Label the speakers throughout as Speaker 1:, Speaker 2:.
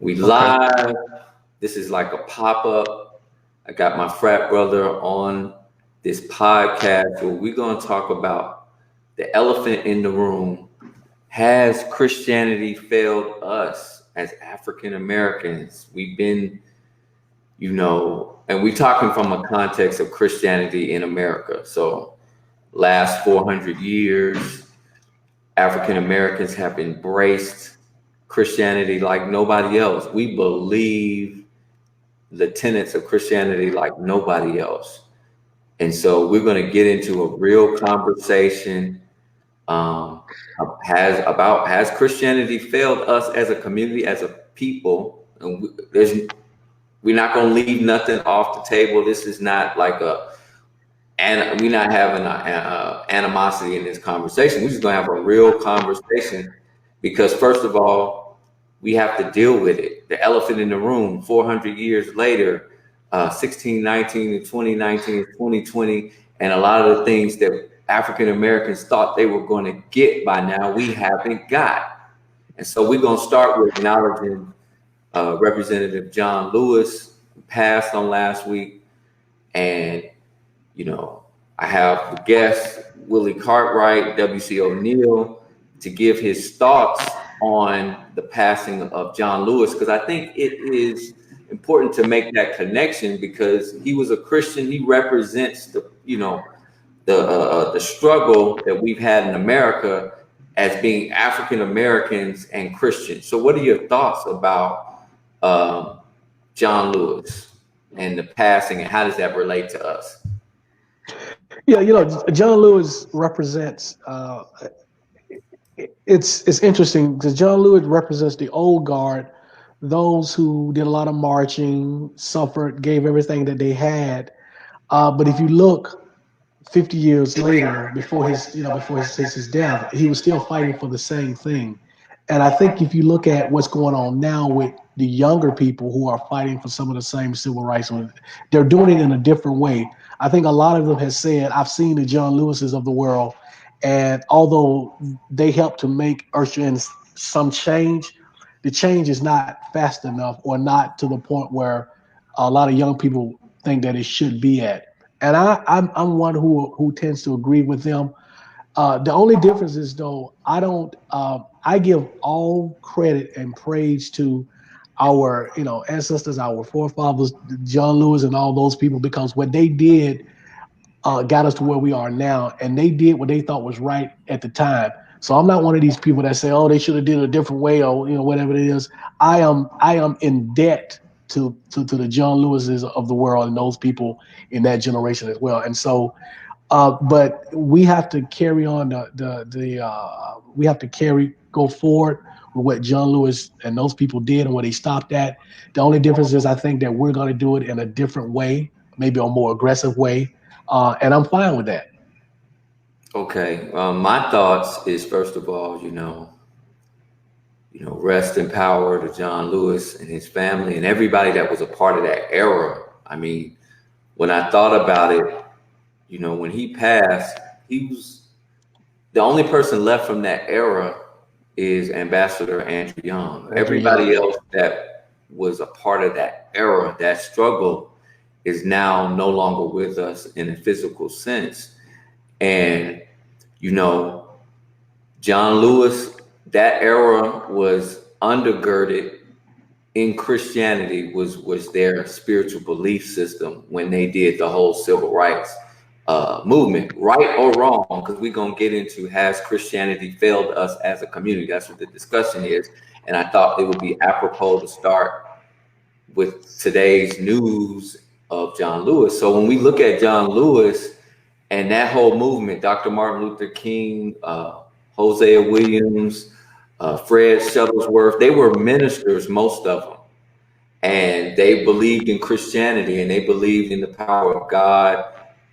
Speaker 1: We
Speaker 2: Okay.
Speaker 1: live. This is like a pop-up. I got my frat brother on this podcast where we're going to talk about the elephant in the room. Has Christianity failed us as African Americans? We've been, and we're talking from a context of Christianity in America. So, last 400 years, African Americans have embraced Christianity like nobody else. We believe the tenets of Christianity like nobody else. And so we're going to get into a real conversation um, has Christianity failed us as a community, as a people? And we're not going to leave nothing off the table. This is not like and we're not having animosity in this conversation. We're just going to have a real conversation because, first of all, we have to deal with it. The elephant in the room, 400 years later, 1619 and 2019 and 2020, and a lot of the things that African Americans thought they were going to get by now, we haven't got. And so we're going to start with acknowledging Representative John Lewis, who passed on last week. And I have the guest, Willie Cartwright, W.C. O'Neill, to give his thoughts on the passing of John Lewis, because I think it is important to make that connection because he was a Christian. He represents the struggle that we've had in America as being African Americans and Christians. So, what are your thoughts about John Lewis and the passing, and how does that relate to us?
Speaker 2: Yeah, John Lewis represents. It's interesting because John Lewis represents the old guard, those who did a lot of marching, suffered, gave everything that they had. But if you look 50 years later, before his death, he was still fighting for the same thing. And I think if you look at what's going on now with the younger people who are fighting for some of the same civil rights, they're doing it in a different way. I think a lot of them has said, I've seen the John Lewises of the world, and although they help to make usher in some change, the change is not fast enough or not to the point where a lot of young people think that it should be at. And I'm one who tends to agree with them. The only difference is though I don't. I give all credit and praise to our ancestors, our forefathers, John Lewis, and all those people because what they did got us to where we are now, and they did what they thought was right at the time. So I'm not one of these people that say, "Oh, they should have did it a different way," or whatever it is. I am in debt to the John Lewises of the world and those people in that generation as well. And so but we have to carry on we have to go forward with what John Lewis and those people did and what he stopped at. The only difference is I think that we're going to do it in a different way, maybe a more aggressive way, and I'm fine with that.
Speaker 1: Okay, my thoughts is first of all, rest in power to John Lewis and his family and everybody that was a part of that era. I mean, when I thought about it, when he passed, he was the only person left from that era is Ambassador Andrew Young.
Speaker 2: Andrew
Speaker 1: Everybody
Speaker 2: Young.
Speaker 1: else that was a part of that era, that struggle, is now no longer with us in a physical sense. And, you know, John Lewis, that era was undergirded in Christianity, was their spiritual belief system when they did the whole civil rights movement, right or wrong, because we're going to get into has Christianity failed us as a community? That's what the discussion is. And I thought it would be apropos to start with today's news of John Lewis. So when we look at John Lewis and that whole movement, Dr. Martin Luther King, Hosea Williams, Fred Shuttlesworth, they were ministers, most of them. And they believed in Christianity and they believed in the power of God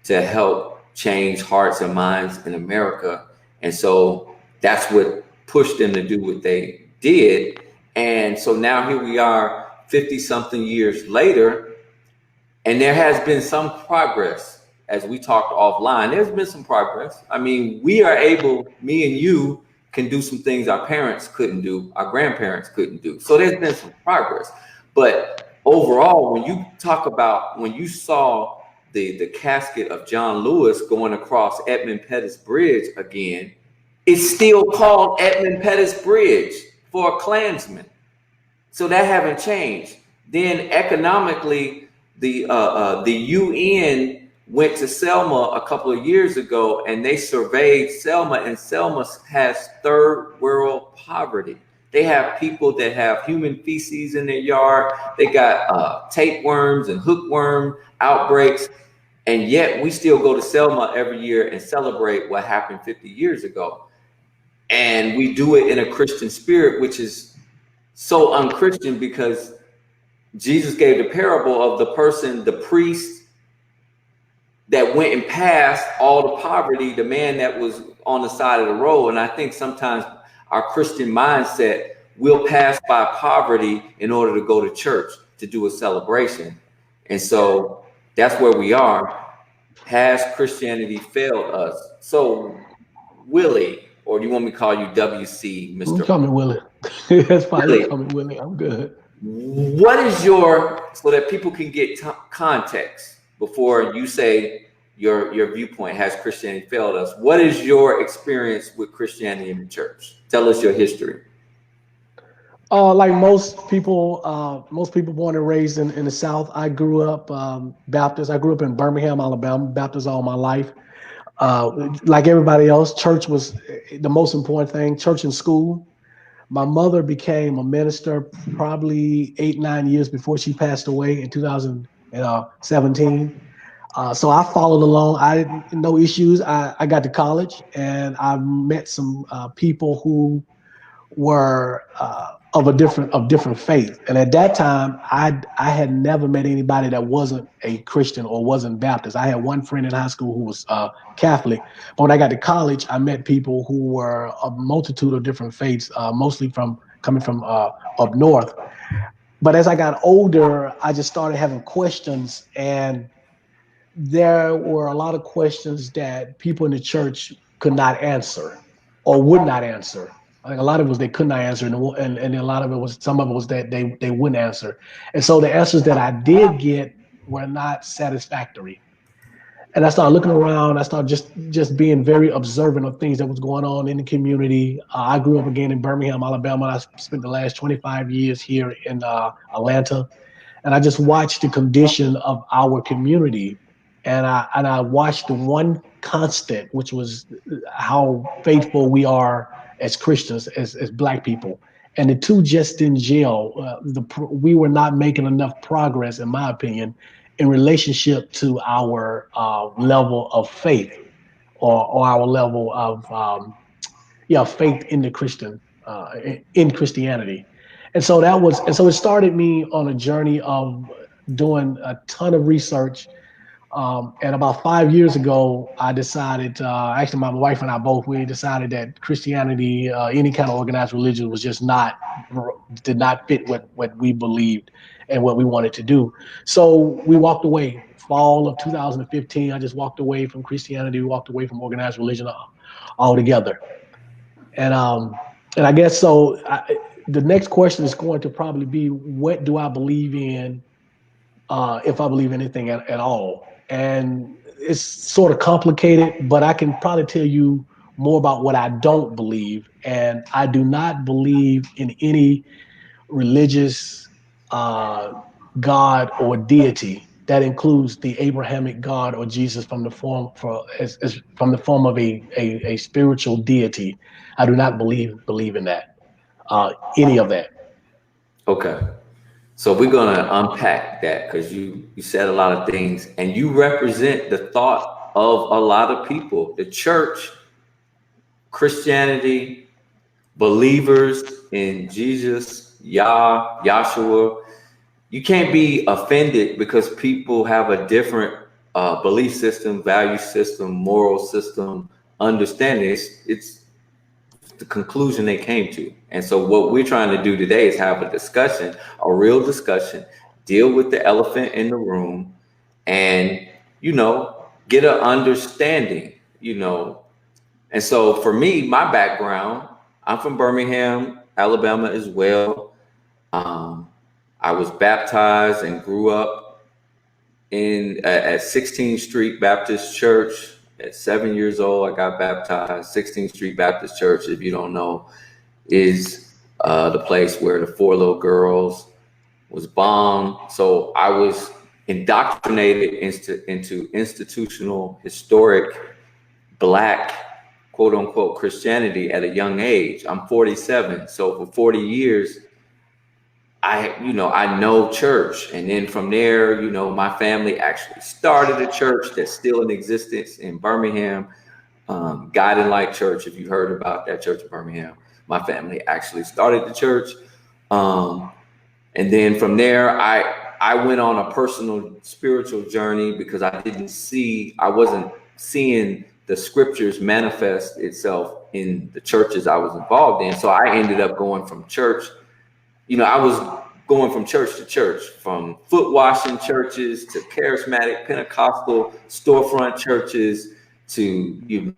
Speaker 1: to help change hearts and minds in America. And so that's what pushed them to do what they did. And so now here we are 50 something years later, and there has been some progress. As we talked offline, there's been some progress. I mean, we are able, me and you, can do some things our parents couldn't do, our grandparents couldn't do. So there's been some progress. But overall, when you talk about when you saw the casket of John Lewis going across Edmund Pettus Bridge again, it's still called Edmund Pettus Bridge for a Klansman. So that haven't changed. Then economically, the UN went to Selma a couple of years ago and they surveyed Selma, and Selma has third world poverty. They have people that have human feces in their yard. They got tapeworms and hookworm outbreaks. And yet we still go to Selma every year and celebrate what happened 50 years ago. And we do it in a Christian spirit, which is so unchristian, because Jesus gave the parable of the person, the priest that went and passed all the poverty, the man that was on the side of the road. And I think sometimes our Christian mindset will pass by poverty in order to go to church to do a celebration. And so that's where we are. Has Christianity failed us? So Willie, or do you want me to call you WC,
Speaker 2: You
Speaker 1: Mr.
Speaker 2: call me Willie. That's fine. You
Speaker 1: Willie?
Speaker 2: call me Willie. I'm good.
Speaker 1: What is your, so that people can get context before you say your viewpoint, has Christianity failed us? What is your experience with Christianity in the church? Tell us your history.
Speaker 2: Like most people born and raised in the South, I grew up Baptist. I grew up in Birmingham, Alabama, Baptist all my life. Like everybody else, church was the most important thing. Church and school. My mother became a minister probably 8, 9 years before she passed away in 2017. So I followed along. I didn't no issues. I got to college and I met some people who were of different faith. And at that time, I had never met anybody that wasn't a Christian or wasn't Baptist. I had one friend in high school who was Catholic, but when I got to college, I met people who were a multitude of different faiths, mostly from coming from up north. But as I got older, I just started having questions, and there were a lot of questions that people in the church could not answer or would not answer. I think a lot of it was they could not answer, and a lot of it was, some of it was that they wouldn't answer. And so the answers that I did get were not satisfactory. And I started looking around. I started just being very observant of things that was going on in the community. I grew up again in Birmingham, Alabama. And I spent the last 25 years here in Atlanta, and I just watched the condition of our community, and I watched the one constant, which was how faithful we are as Christians, as Black people, and the two just didn't gel. We were not making enough progress, in my opinion, in relationship to our level of faith, or our level of faith in the Christian, in Christianity. And so it started me on a journey of doing a ton of research. And about 5 years ago, I decided, actually, my wife and I both, we decided that Christianity, any kind of organized religion, was just did not fit what we believed and what we wanted to do. So we walked away. Fall of 2015, I just walked away from Christianity, walked away from organized religion altogether. And I guess so. The next question is going to probably be, what do I believe in, if I believe anything at all? And it's sort of complicated, but I can probably tell you more about what I don't believe. And I do not believe in any religious God or deity that includes the Abrahamic God or Jesus from the form from the form of a spiritual deity. I do not believe in that, any of that.
Speaker 1: Okay. So we're gonna unpack that, because you said a lot of things, and you represent the thought of a lot of people. The church, Christianity, believers in Jesus, Yahshua. You can't be offended because people have a different belief system, value system, moral system, understanding. It's the conclusion they came to. And so what we're trying to do today is have a discussion, a real discussion, deal with the elephant in the room, and, get an understanding. And so for me, my background, I'm from Birmingham, Alabama as well. Um, I was baptized and grew up in at 16th Street Baptist Church. At 7 years old, I got baptized. 16th Street Baptist Church, if you don't know, is the place where the four little girls was bombed. So I was indoctrinated into institutional, historic, black, quote unquote, Christianity at a young age. I'm 47. So for 40 years, I know church. And then from there, my family actually started a church that's still in existence in Birmingham, Guiding Light Church. If you heard about that church in Birmingham, my family actually started the church. And then from there, I went on a personal spiritual journey because I wasn't seeing the scriptures manifest itself in the churches I was involved in. So I ended up going from church. I was going from church to church, from foot washing churches to charismatic Pentecostal storefront churches to,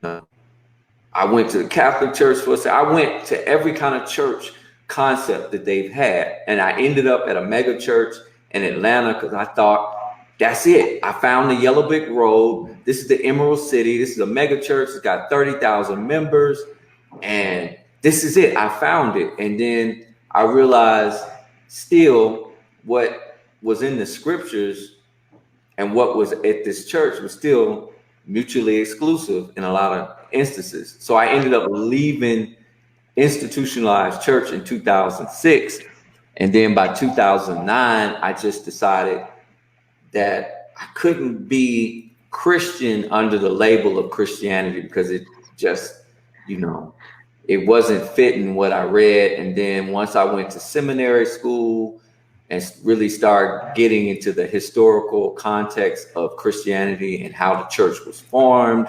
Speaker 1: I went to the Catholic Church for a second. I went to every kind of church concept that they've had. And I ended up at a mega church in Atlanta because I thought, that's it. I found the Yellow Brick Road. This is the Emerald City. This is a mega church. It's got 30,000 members. And this is it. I found it. And then I realized still what was in the scriptures and what was at this church was still mutually exclusive in a lot of instances. So I ended up leaving institutionalized church in 2006. And then by 2009, I just decided that I couldn't be Christian under the label of Christianity because it just, it wasn't fitting what I read. And then once I went to seminary school and really started getting into the historical context of Christianity and how the church was formed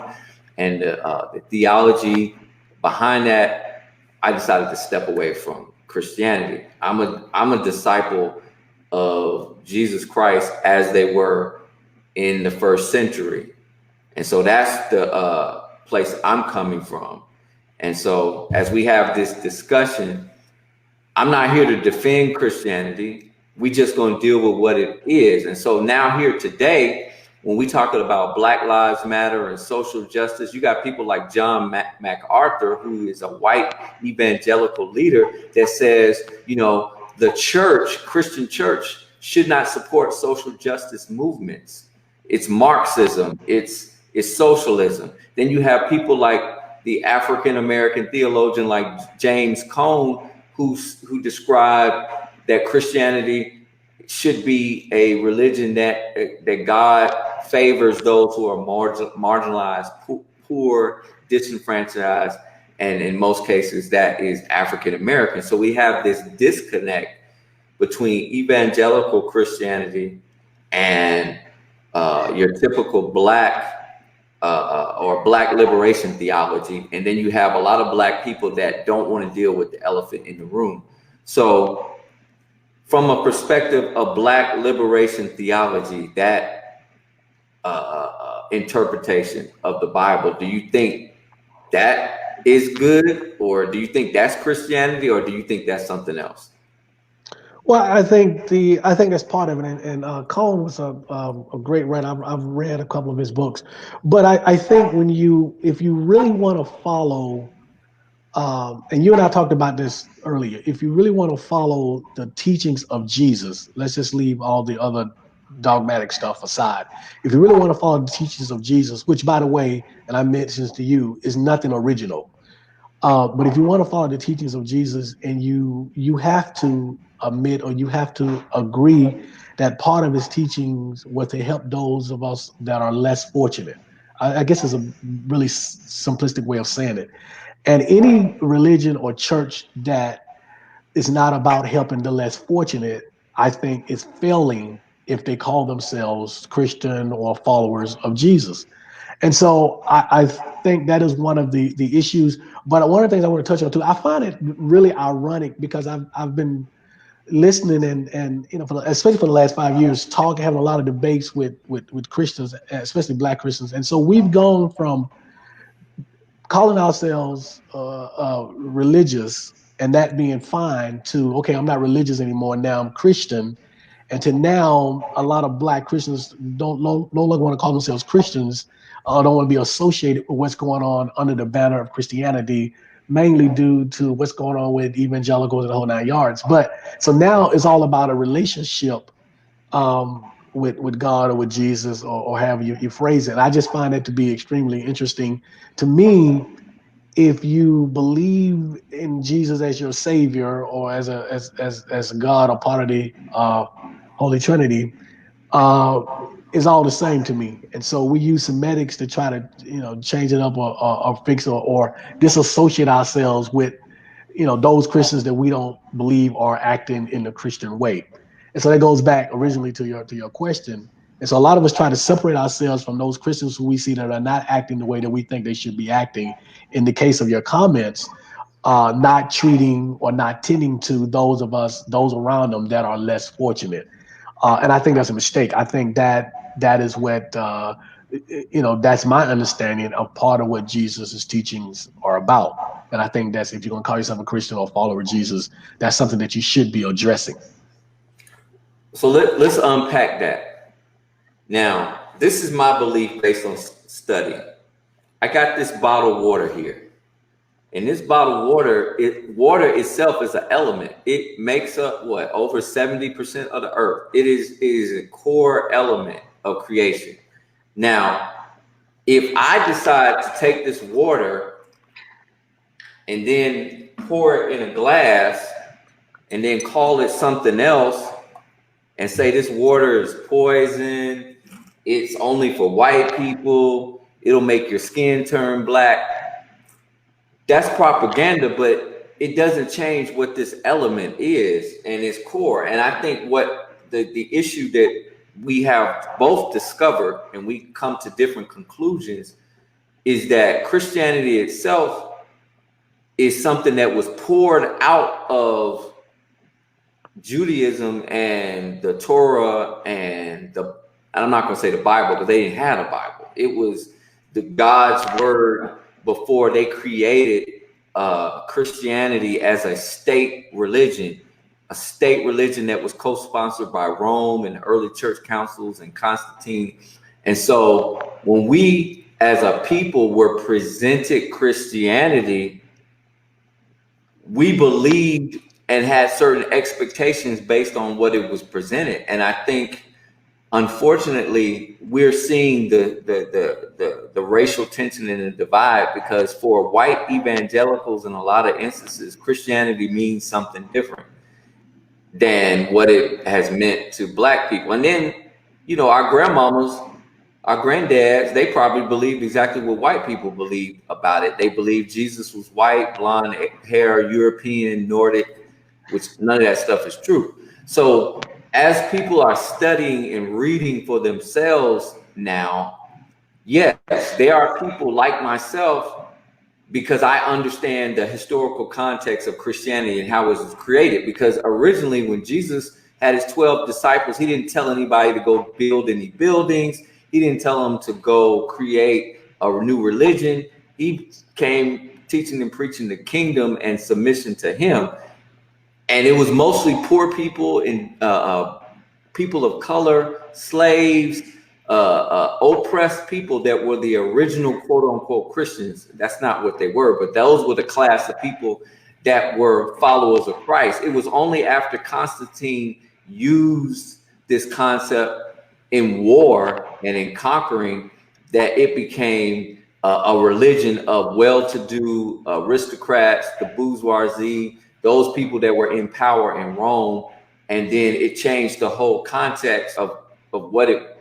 Speaker 1: and the theology behind that, I decided to step away from Christianity. I'm a disciple of Jesus Christ as they were in the first century. And so that's the place I'm coming from. And so as we have this discussion, I'm not here to defend Christianity. We just going to deal with what it is. And so now here today, when we talk about Black Lives Matter and social justice, you got people like John MacArthur, who is a white evangelical leader that says, the church, Christian church, should not support social justice movements. It's Marxism, it's socialism. Then you have people like the African-American theologian like James Cone, who described that Christianity should be a religion that God favors those who are marginalized, poor, disenfranchised, and in most cases that is African American. So we have this disconnect between evangelical Christianity and your typical Black or Black liberation theology. And then you have a lot of Black people that don't want to deal with the elephant in the room. So from a perspective of Black liberation theology, that interpretation of the Bible, do you think that is good, or do you think that's Christianity, or do you think that's something else?
Speaker 2: Well, I think that's part of it, and Cohen was a great writer. I've read a couple of his books, but I think if you really want to follow, and you and I talked about this earlier, if you really want to follow the teachings of Jesus, let's just leave all the other dogmatic stuff aside. If you really want to follow the teachings of Jesus, which by the way, and I mentioned to you, is nothing original. But if you want to follow the teachings of Jesus, and you have to admit, or you have to agree that part of his teachings was to help those of us that are less fortunate. I guess it's a really simplistic way of saying it. And any religion or church that is not about helping the less fortunate, I think is failing if they call themselves Christian or followers of Jesus. And so I think that is one of the issues. But one of the things I want to touch on too, I find it really ironic because I've been listening and especially for the last 5 years, having a lot of debates with Christians, especially Black Christians. And so we've gone from calling ourselves religious and that being fine to, okay, I'm not religious anymore. Now I'm Christian. And to now, a lot of black Christians don't no longer want to call themselves Christians, don't want to be associated with what's going on under the banner of Christianity, mainly due to what's going on with evangelicals and the whole 9 yards. But so now it's all about a relationship with God or with Jesus or however you phrase it. I just find it to be extremely interesting. To me, if you believe in Jesus as your savior or as God or part of the Holy Trinity, uh, is all the same to me. And so we use semetics to try to change it up or fix or disassociate ourselves with those Christians that we don't believe are acting in the Christian way. And so that goes back originally to your question. And so a lot of us try to separate ourselves from those Christians who we see that are not acting the way that we think they should be acting. In the case of your comments, not treating or not tending to those around them that are less fortunate. And I think that's a mistake. I think that is what that's my understanding of part of what Jesus' teachings are about. And I think that's, if you're going to call yourself a Christian or a follower of Jesus, that's something that you should be addressing.
Speaker 1: So let's unpack that. Now, this is my belief based on study. I got this bottled water here. And this bottled water, water itself is an element. It makes up what? Over 70% of the earth. It is a core element of creation. Now, if I decide to take this water and then pour it in a glass and then call it something else and say this water is poison, it's only for white people, it'll make your skin turn black, that's propaganda, but it doesn't change what this element is and its core. And I think what the issue that we have both discovered, and we come to different conclusions, is that Christianity itself is something that was poured out of Judaism and the Torah and I'm not going to say the Bible, because they didn't have a Bible. It was the God's word before they created Christianity as a state religion that was co-sponsored by Rome and the early church councils and Constantine. And so when we as a people were presented Christianity, we believed and had certain expectations based on what it was presented. And I think, unfortunately, we're seeing the racial tension and the divide, because for white evangelicals, in a lot of instances, Christianity means something different than what it has meant to black people. And then, our grandmamas, our granddads, they probably believed exactly what white people believe about it. They believed Jesus was white, blonde hair, European, Nordic, which none of that stuff is true. So as people are studying and reading for themselves now, yes, there are people like myself, because I understand the historical context of Christianity and how it was created. Because originally, when Jesus had his 12 disciples, he didn't tell anybody to go build any buildings. He didn't tell them to go create a new religion. He came teaching and preaching the kingdom and submission to him. And it was mostly poor people and people of color, slaves, oppressed people that were the original quote unquote Christians. That's not what they were, but those were the class of people that were followers of Christ. It was only after Constantine used this concept in war and in conquering that it became a religion of well-to-do aristocrats, the bourgeoisie, those people that were in power in Rome. And then it changed the whole context of what it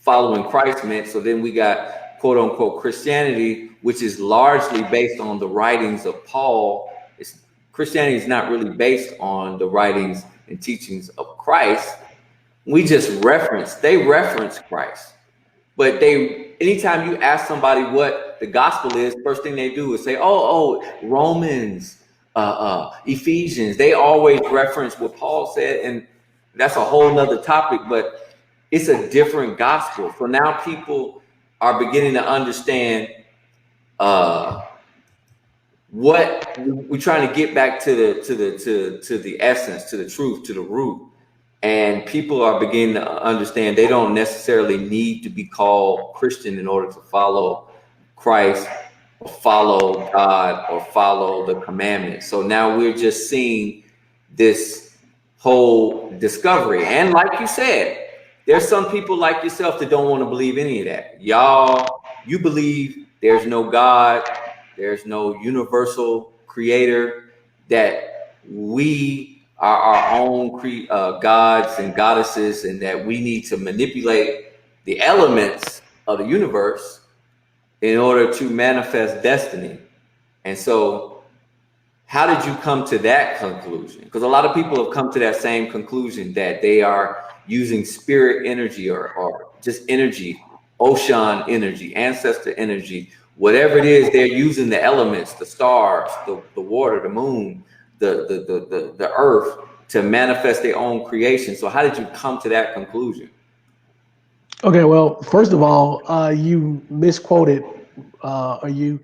Speaker 1: following Christ meant. So then we got quote unquote Christianity, which is largely based on the writings of Paul. Christianity is not really based on the writings and teachings of Christ. They reference Christ. But anytime you ask somebody what the gospel is, first thing they do is say, oh, Romans, Ephesians. They always reference what Paul said, and that's a whole nother topic, but it's a different gospel. So now people are beginning to understand what we're trying to get back to the essence, to the truth, to the root. And people are beginning to understand they don't necessarily need to be called Christian in order to follow Christ or follow God or follow the commandments. So now we're just seeing this whole discovery. And like you said, there's some people like yourself that don't want to believe any of that. You believe there's no God, there's no universal creator, that we are our own gods and goddesses, and that we need to manipulate the elements of the universe in order to manifest destiny. And so, how did you come to that conclusion? Because a lot of people have come to that same conclusion, that they are using spirit energy or just energy, ocean energy, ancestor energy, whatever it is, they're using the elements, the stars, the water, the moon, the earth, to manifest their own creation. So how did you come to that conclusion?
Speaker 2: Okay, well, first of all, you misquoted, or you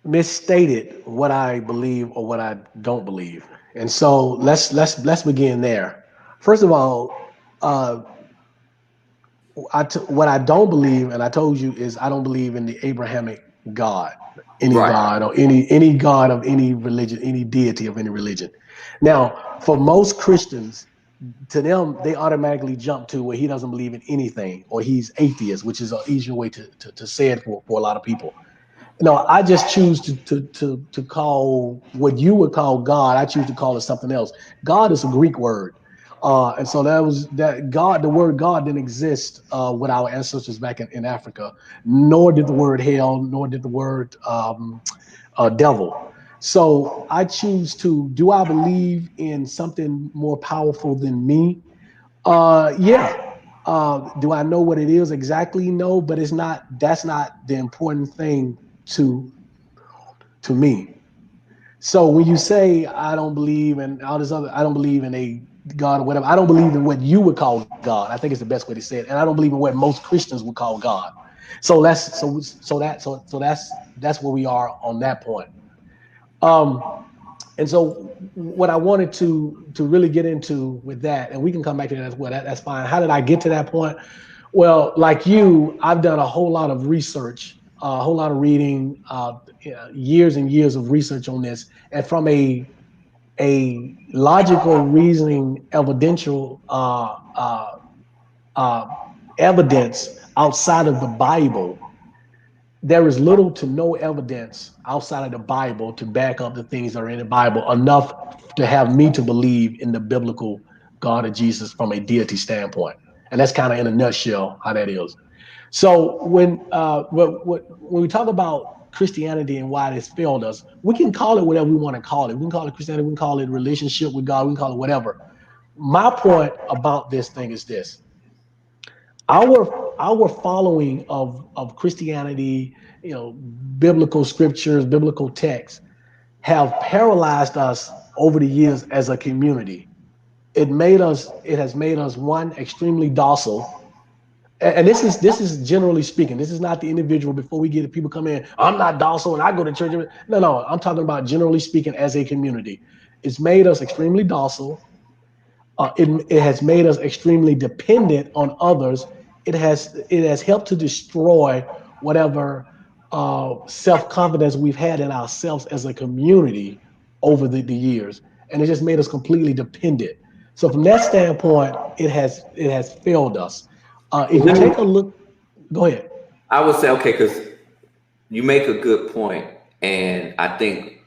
Speaker 2: misstated what I believe or what I don't believe. And so let's begin there. First of all, what I don't believe, and I told you, is I don't believe in the Abrahamic God, any
Speaker 1: Right.
Speaker 2: God or any God of any religion, any deity of any religion. Now, for most Christians, to them, they automatically jump to where he doesn't believe in anything, or he's atheist, which is an easier way to say it for a lot of people. No, I just choose to call what you would call God. I choose to call it something else. God is a Greek word, and so that was that God. The word God didn't exist with our ancestors back in Africa. Nor did the word hell, nor did the word devil. So I choose to. Do I believe in something more powerful than me? Yeah. Do I know what it is exactly? No, but it's not. That's not the important thing to to me. So when you say I don't believe in all this other, I don't believe in a God or whatever. I don't believe in what you would call God. I think it's the best way to say it, and I don't believe in what most Christians would call God. So that's where we are on that point. Um, and so what I wanted to really get into with that, and we can come back to that as well. That's fine. How did I get to that point? Well, like you, I've done a whole lot of research, a whole lot of reading, years and years of research on this, and from a logical, reasoning, evidential uh, evidence outside of the Bible, there is little to no evidence outside of the Bible to back up the things that are in the Bible enough to have me to believe in the biblical God of Jesus from a deity standpoint. And that's kind of in a nutshell how that is. So when we talk about Christianity and why it's failed us, we can call it whatever we want to call it. We can call it Christianity, we can call it relationship with God, we can call it whatever. My point about this thing is this: our following of Christianity, biblical scriptures, biblical texts, have paralyzed us over the years as a community. It has made us, one, extremely docile. And this is generally speaking. This is not the individual. Before we get people come in, I'm not docile and I go to church. No, I'm talking about generally speaking as a community. It's made us extremely docile. It has made us extremely dependent on others. It has helped to destroy whatever self-confidence we've had in ourselves as a community over the years, and it just made us completely dependent. So from that standpoint, it has failed us. If you take a look, go ahead.
Speaker 1: I would say, okay, because you make a good point, and I think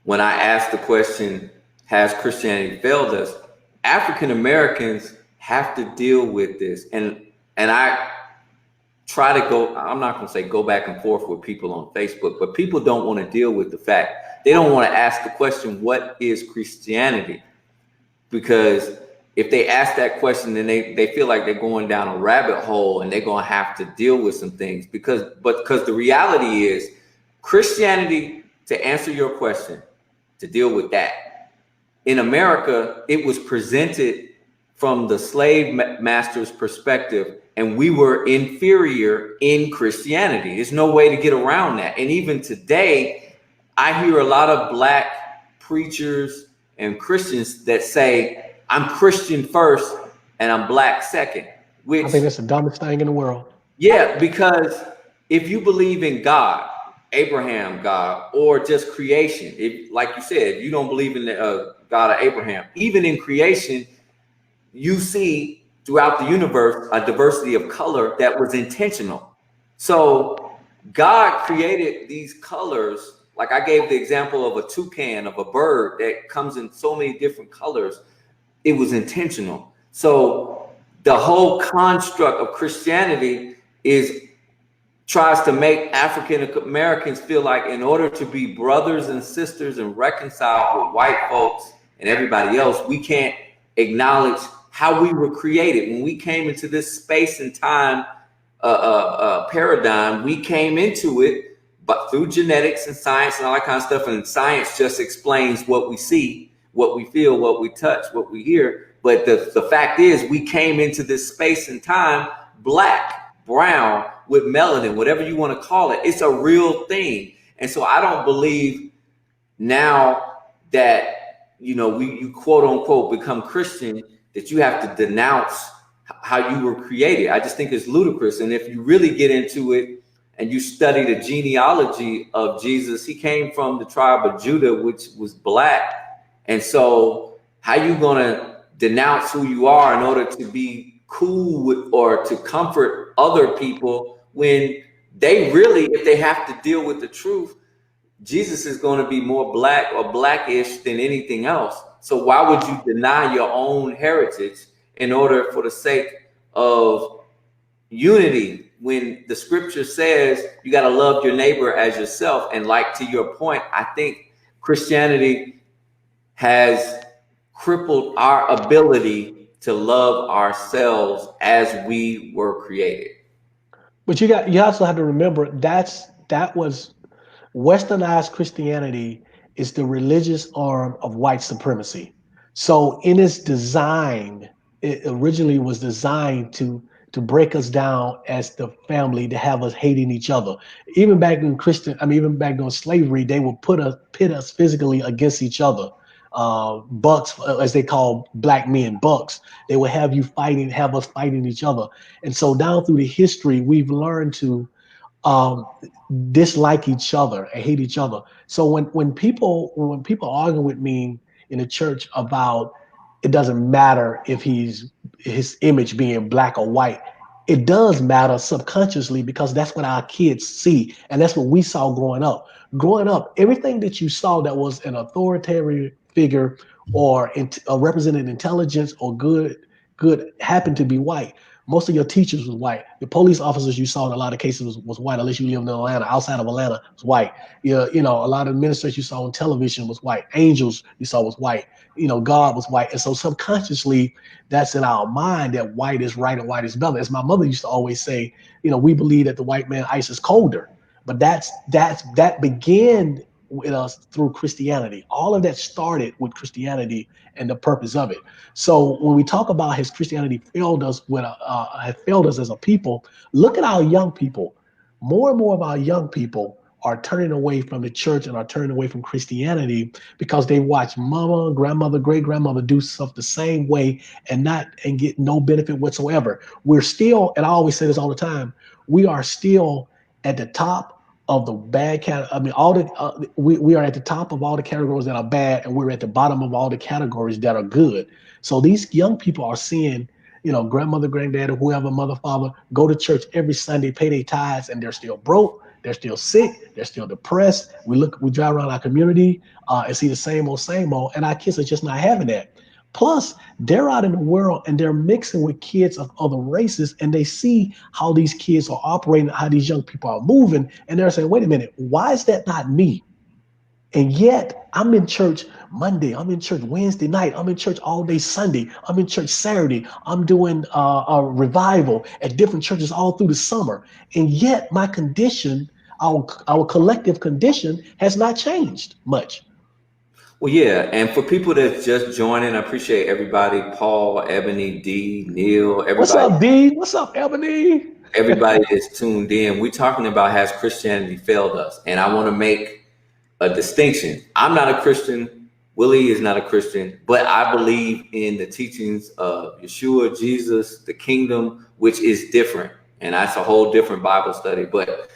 Speaker 1: when I asked the question, has Christianity failed us? African Americans have to deal with this, and I try to go. I'm not going to say go back and forth with people on Facebook, but people don't want to deal with the fact. They don't want to ask the question, what is Christianity? Because if they ask that question, then they feel like they're going down a rabbit hole, and they're going to have to deal with some things. Because the reality is, Christianity, to answer your question, to deal with that, in America, it was presented from the slave master's perspective, and we were inferior in Christianity. There's no way to get around that. And even today, I hear a lot of black preachers and Christians that say, I'm Christian first and I'm black second,
Speaker 2: I
Speaker 1: which,
Speaker 2: think that's the dumbest thing in the world.
Speaker 1: yeah, because if you believe in God, Abraham God, or just creation, if, like you said, if you don't believe in the God of Abraham, even in creation, you see throughout the universe a diversity of color that was intentional. So God created these colors. Like I gave the example of a toucan, of a bird that comes in so many different colors. It was intentional. So the whole construct of Christianity is tries to make African Americans feel like in order to be brothers and sisters and reconcile with white folks and everybody else, we can't acknowledge how we were created. When we came into this space and time paradigm, we came into it, but through genetics and science and all that kind of stuff. And science just explains what we see, what we feel, what we touch, what we hear. But the fact is, we came into this space and time black, brown, with melanin, whatever you want to call it. It's a real thing. And so I don't believe now that, you quote unquote become Christian, that you have to denounce how you were created. I just think it's ludicrous. And if you really get into it and you study the genealogy of Jesus, he came from the tribe of Judah, which was black. And so how you going to denounce who you are in order to be cool with, or to comfort other people, when they really, if they have to deal with the truth, Jesus is going to be more black or blackish than anything else. So why would you deny your own heritage in order for the sake of unity, when the scripture says you got to love your neighbor as yourself? And like, to your point, I think Christianity has crippled our ability to love ourselves as we were created.
Speaker 2: But you also have to remember that was westernized Christianity is the religious arm of white supremacy. So in its design, it originally was designed to break us down as the family, to have us hating each other. Even back in even back during slavery, they would pit us physically against each other. Bucks, as they call black men, bucks. They would have us fighting each other. And so down through the history, we've learned to um, dislike each other and hate each other. So when people argue with me in the church about it doesn't matter if his image being black or white, it does matter subconsciously, because that's what our kids see and that's what we saw growing up. Growing up, everything that you saw that was an authoritarian figure or represented intelligence or good happened to be white. Most of your teachers was white. The police officers you saw in a lot of cases was white, unless you lived in Atlanta. Outside of Atlanta was white. A lot of ministers you saw on television was white. Angels you saw was white. God was white. And so subconsciously, that's in our mind that white is right and white is better. As my mother used to always say, we believe that the white man ice is colder. But that began with us through Christianity. All of that started with Christianity and the purpose of it. So when we talk about has Christianity failed us have failed us as a people, look at our young people. More and more of our young people are turning away from the church and are turning away from Christianity because they watch mama, grandmother, great grandmother do stuff the same way and get no benefit whatsoever. We're still, and I always say this all the time, we are still at the top of the bad cat. I mean, we are at the top of all the categories that are bad, and we're at the bottom of all the categories that are good. So these young people are seeing, grandmother, granddad, or whoever, mother, father, go to church every Sunday, pay their tithes, and they're still broke. They're still sick. They're still depressed. We drive around our community and see the same old, and our kids are just not having that. Plus, they're out in the world and they're mixing with kids of other races, and they see how these kids are operating, how these young people are moving, and they're saying, wait a minute, why is that not me? And yet I'm in church Monday, I'm in church Wednesday night, I'm in church all day Sunday, I'm in church Saturday, I'm doing a revival at different churches all through the summer. And yet my condition, our collective condition has not changed much.
Speaker 1: Well, yeah, and for people that's just joining, I appreciate everybody, Paul, Ebony, D, Neil,
Speaker 2: What's
Speaker 1: everybody,
Speaker 2: up, D? What's up, Ebony?
Speaker 1: everybody that's tuned in. We're talking about has Christianity failed us, and I want to make a distinction. I'm not a Christian. Willie is not a Christian, but I believe in the teachings of Yeshua, Jesus, the kingdom, which is different, and that's a whole different Bible study. But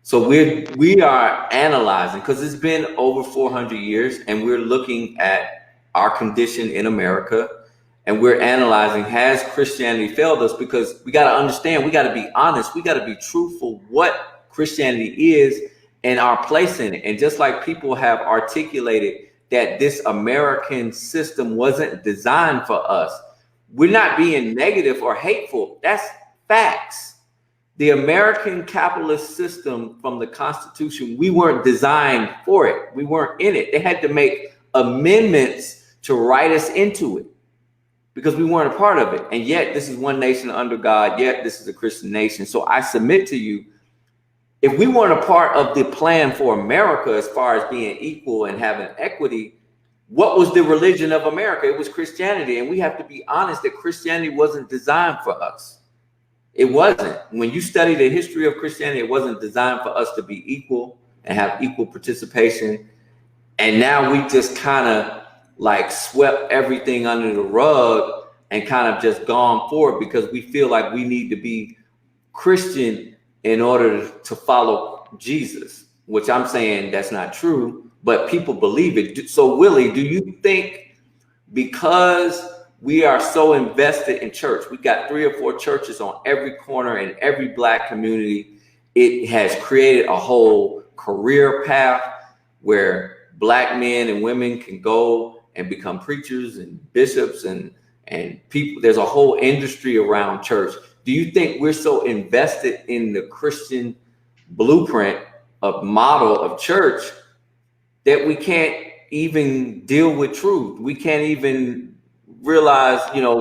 Speaker 1: so we are analyzing because it's been over 400 years, and we're looking at our condition in America, and we're analyzing has Christianity failed us? Because we got to understand, we got to be honest, we got to be truthful what Christianity is and our place in it. And just like people have articulated that this American system wasn't designed for us, we're not being negative or hateful. That's facts. The American capitalist system from the Constitution, we weren't designed for it. We weren't in it. They had to make amendments to write us into it because we weren't a part of it. And yet this is one nation under God. Yet this is a Christian nation. So I submit to you, if we weren't a part of the plan for America as far as being equal and having equity, what was the religion of America? It was Christianity. And we have to be honest that Christianity wasn't designed for us. It wasn't. When you study the history of Christianity, it wasn't designed for us to be equal and have equal participation. And now we just kind of like swept everything under the rug and kind of just gone forward because we feel like we need to be Christian in order to follow Jesus, which I'm saying that's not true, but people believe it. So Willie, do you think because we are so invested in church, we got 3 or 4 churches on every corner in every Black community, it has created a whole career path where Black men and women can go and become preachers and bishops and people. There's a whole industry around church. Do you think we're so invested in the Christian blueprint of model of church that we can't even deal with truth? We can't even realize,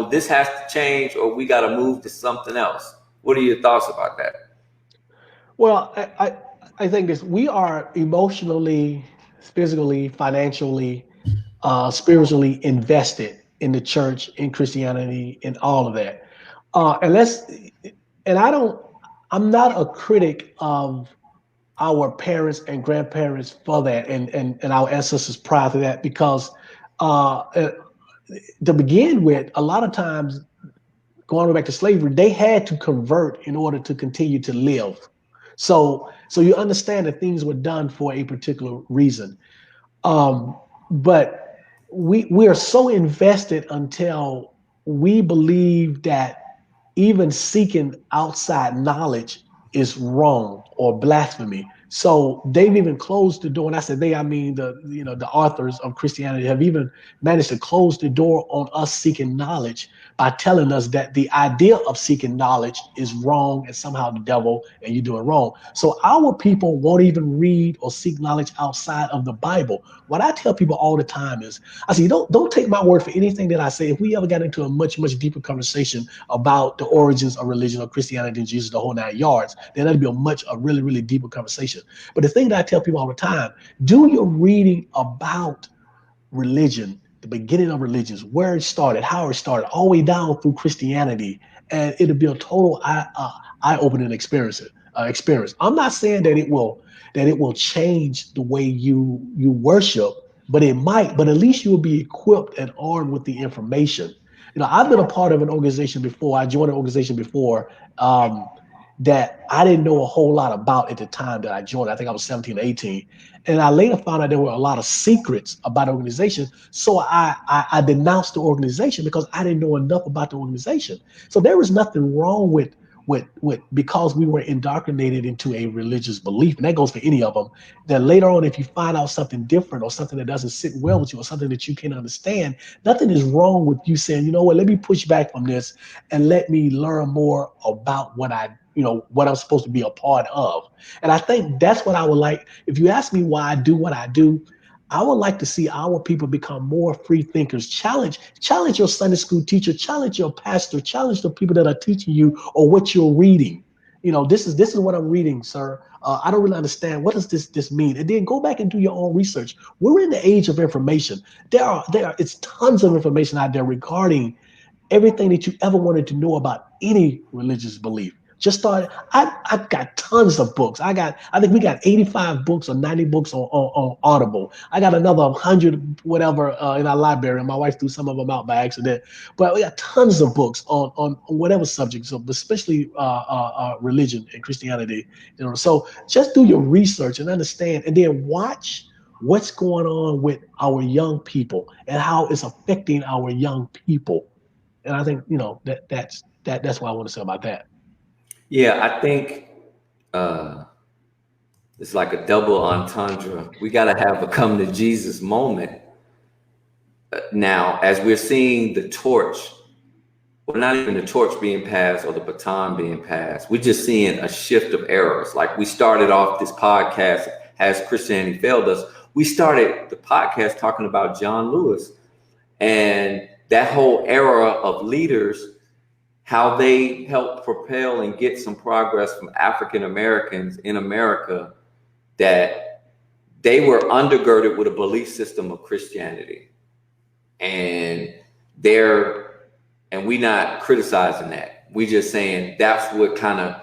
Speaker 1: this has to change or we got to move to something else. What are your thoughts about that?
Speaker 2: Well, I think this we are emotionally, physically, financially, spiritually invested in the church, in Christianity, in all of that. And let's and I don't I'm not a critic of our parents and grandparents for that and our ancestors prior to that because uh, to begin with, a lot of times going back to slavery, they had to convert in order to continue to live. So you understand that things were done for a particular reason. But we are so invested until we believe that even seeking outside knowledge is wrong or blasphemy. So they've even closed the door, and I said they, I mean the authors of Christianity have even managed to close the door on us seeking knowledge by telling us that the idea of seeking knowledge is wrong and somehow the devil and you're doing wrong. So our people won't even read or seek knowledge outside of the Bible. What I tell people all the time is, I say, don't take my word for anything that I say. If we ever got into a much deeper conversation about the origins of religion or Christianity and Jesus, the whole 9 yards, then that'd be a really deeper conversation. But the thing that I tell people all the time, do your reading about religion, the beginning of religions, where it started, how it started, all the way down through Christianity, and it'll be a total eye-opening experience. Experience. I'm not saying that it will change the way you worship, but it might. But at least you will be equipped and armed with the information. I've been a part of an organization before. I joined an organization before that I didn't know a whole lot about at the time that I joined. I think I was 17 or 18. And I later found out there were a lot of secrets about the organization. So I denounced the organization because I didn't know enough about the organization. So there was nothing wrong with because we were indoctrinated into a religious belief, and that goes for any of them, that later on, if you find out something different or something that doesn't sit well with you or something that you can't understand, nothing is wrong with you saying, you know what, let me push back from this and let me learn more about what I'm supposed to be a part of. And I think that's what I would like. If you ask me why I do what I do, I would like to see our people become more free thinkers. Challenge your Sunday school teacher, challenge your pastor, challenge the people that are teaching you or what you're reading. This is what I'm reading, sir. I don't really understand. What does this mean? And then go back and do your own research. We're in the age of information. It's tons of information out there regarding everything that you ever wanted to know about any religious belief. Just start. I've got tons of books. I think we got 85 books or 90 books on Audible. I got another 100 whatever in our library, and my wife threw some of them out by accident. But we got tons of books on whatever subject, so especially religion and Christianity. So just do your research and understand, and then watch what's going on with our young people and how it's affecting our young people. And I think that's what I want to say about that.
Speaker 1: Yeah, I think uh, it's like a double entendre. We got to have a come to Jesus moment now as we're seeing the torch, well, not even the torch being passed or the baton being passed. We're just seeing a shift of errors. Like we started off this podcast, Has Christianity Failed Us? We started the podcast talking about John Lewis and that whole era of leaders, how they helped propel and get some progress from African Americans in America, that they were undergirded with a belief system of Christianity. And we not criticizing that. We just saying that's what kind of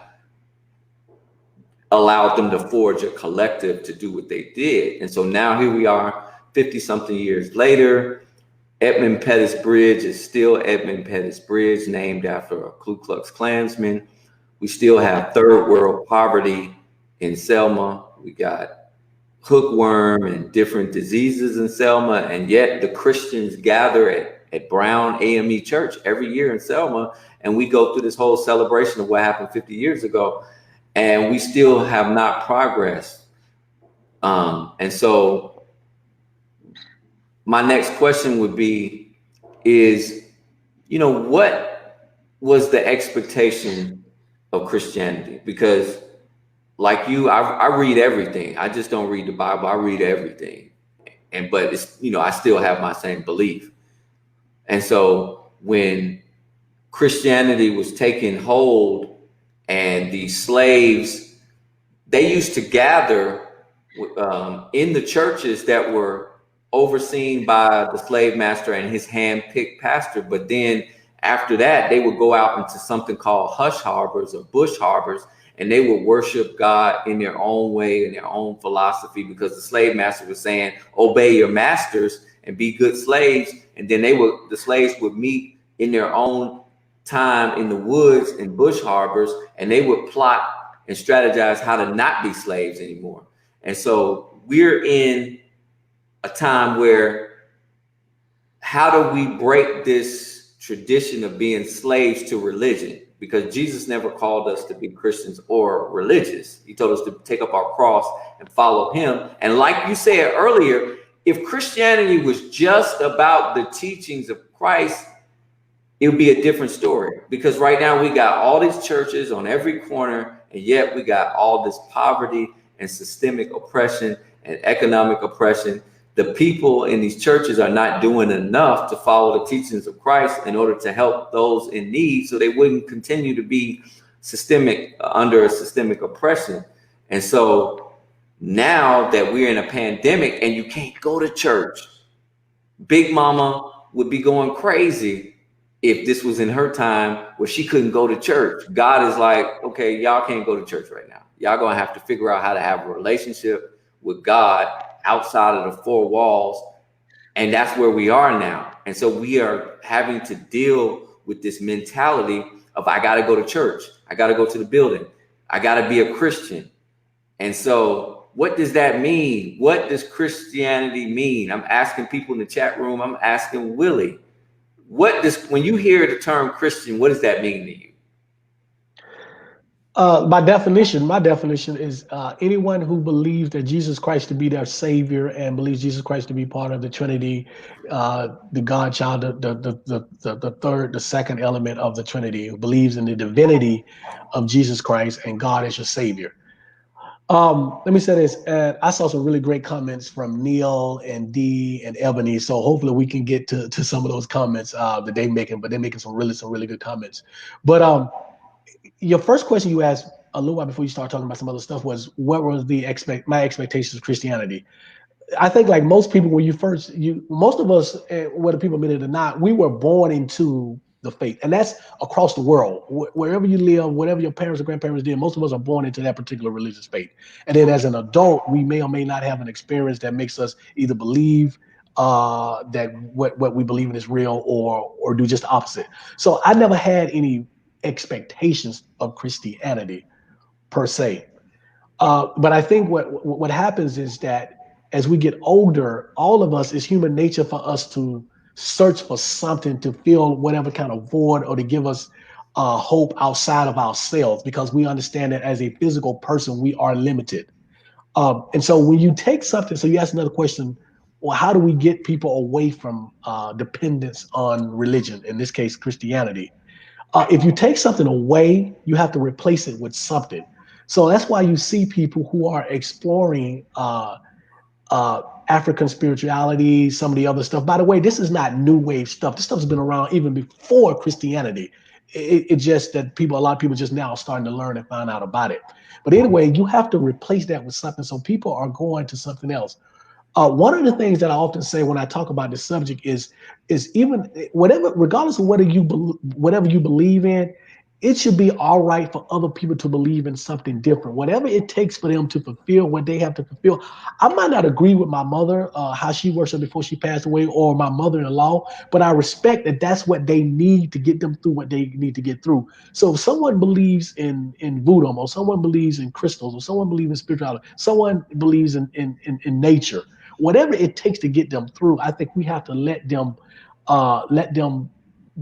Speaker 1: allowed them to forge a collective to do what they did. And so now here we are 50 something years later. Edmund Pettus Bridge is still Edmund Pettus Bridge, named after a Ku Klux Klansman. We still have third world poverty in Selma. We got hookworm and different diseases in Selma, and yet the Christians gather at Brown AME Church every year in Selma, and we go through this whole celebration of what happened 50 years ago, and we still have not progressed. And so my next question would be, what was the expectation of Christianity? Because like you, I read everything. I just don't read the Bible. I read everything. But it's, I still have my same belief. And so when Christianity was taking hold and the slaves, they used to gather in the churches that were overseen by the slave master and his hand-picked pastor. But then after that, they would go out into something called hush harbors or bush harbors, and they would worship God in their own way, in their own philosophy, because the slave master was saying, obey your masters and be good slaves. And then the slaves would meet in their own time in the woods and bush harbors, and they would plot and strategize how to not be slaves anymore. And so we're in a time where, how do we break this tradition of being slaves to religion? Because Jesus never called us to be Christians or religious. He told us to take up our cross and follow him. And like you said earlier, if Christianity was just about the teachings of Christ, it would be a different story. Because right now we got all these churches on every corner, and yet we got all this poverty and systemic oppression and economic oppression. The people in these churches are not doing enough to follow the teachings of Christ in order to help those in need, so they wouldn't continue to be under a systemic oppression. And so now that we're in a pandemic and you can't go to church, Big Mama would be going crazy if this was in her time where she couldn't go to church. God is like, okay, y'all can't go to church right now. Y'all gonna have to figure out how to have a relationship with God outside of the four walls. And that's where we are now. And so we are having to deal with this mentality of, I got to go to church. I got to go to the building. I got to be a Christian. And so what does that mean? What does Christianity mean? I'm asking people in the chat room. I'm asking Willie, when you hear the term Christian, what does that mean to you?
Speaker 2: My definition is anyone who believes that Jesus Christ to be their Savior and believes Jesus Christ to be part of the Trinity, the Godchild, the second element of the Trinity, who believes in the divinity of Jesus Christ and God as your Savior. Let me say this. I saw some really great comments from Neil and Dee and Ebony. So hopefully we can get to some of those comments that they're making, but they're making some really good comments. But your first question you asked, a little while before you start talking about some other stuff was what was my expectations of Christianity. I think like most people, when most of us, whether people admit it or not, we were born into the faith, and that's across the world. Wherever you live, whatever your parents or grandparents did, most of us are born into that particular religious faith. And then as an adult, we may or may not have an experience that makes us either believe that what we believe in is real, or do just the opposite. So I never had any expectations of Christianity per se. But I think what happens is that as we get older, all of us, it's human nature for us to search for something to fill whatever kind of void or to give us hope outside of ourselves, because we understand that as a physical person, we are limited. And so when you take something, so you ask another question, well, how do we get people away from dependence on religion, in this case, Christianity? If you take something away, you have to replace it with something. So that's why you see people who are exploring African spirituality, some of the other stuff. By the way, this is not new wave stuff. This stuff's been around even before Christianity. It's just that a lot of people just now are starting to learn and find out about it. But anyway, you have to replace that with something. So people are going to something else. One of the things that I often say when I talk about this subject is even whatever, regardless of whatever you believe in, it should be all right for other people to believe in something different. Whatever it takes for them to fulfill what they have to fulfill. I might not agree with my mother, how she worshiped before she passed away, or my mother-in-law, but I respect that that's what they need to get them through what they need to get through. So if someone believes in voodoo, or someone believes in crystals, or someone believes in spirituality, someone believes in nature, whatever it takes to get them through, I think we have to let them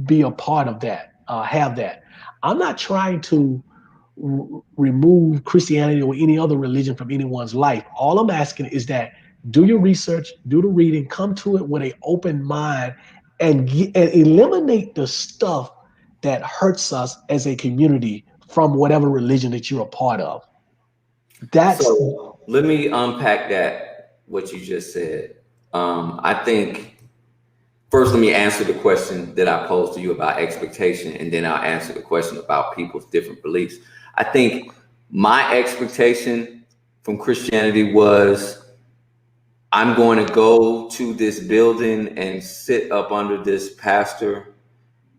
Speaker 2: be a part of that, have that. I'm not trying to remove Christianity or any other religion from anyone's life. All I'm asking is that do your research, do the reading, come to it with an open mind, and eliminate the stuff that hurts us as a community from whatever religion that you're a part of. That's
Speaker 1: So let me unpack that, what you just said. I think first, let me answer the question that I posed to you about expectation, and then I'll answer the question about people's different beliefs. I think my expectation from Christianity was I'm going to go to this building and sit up under this pastor,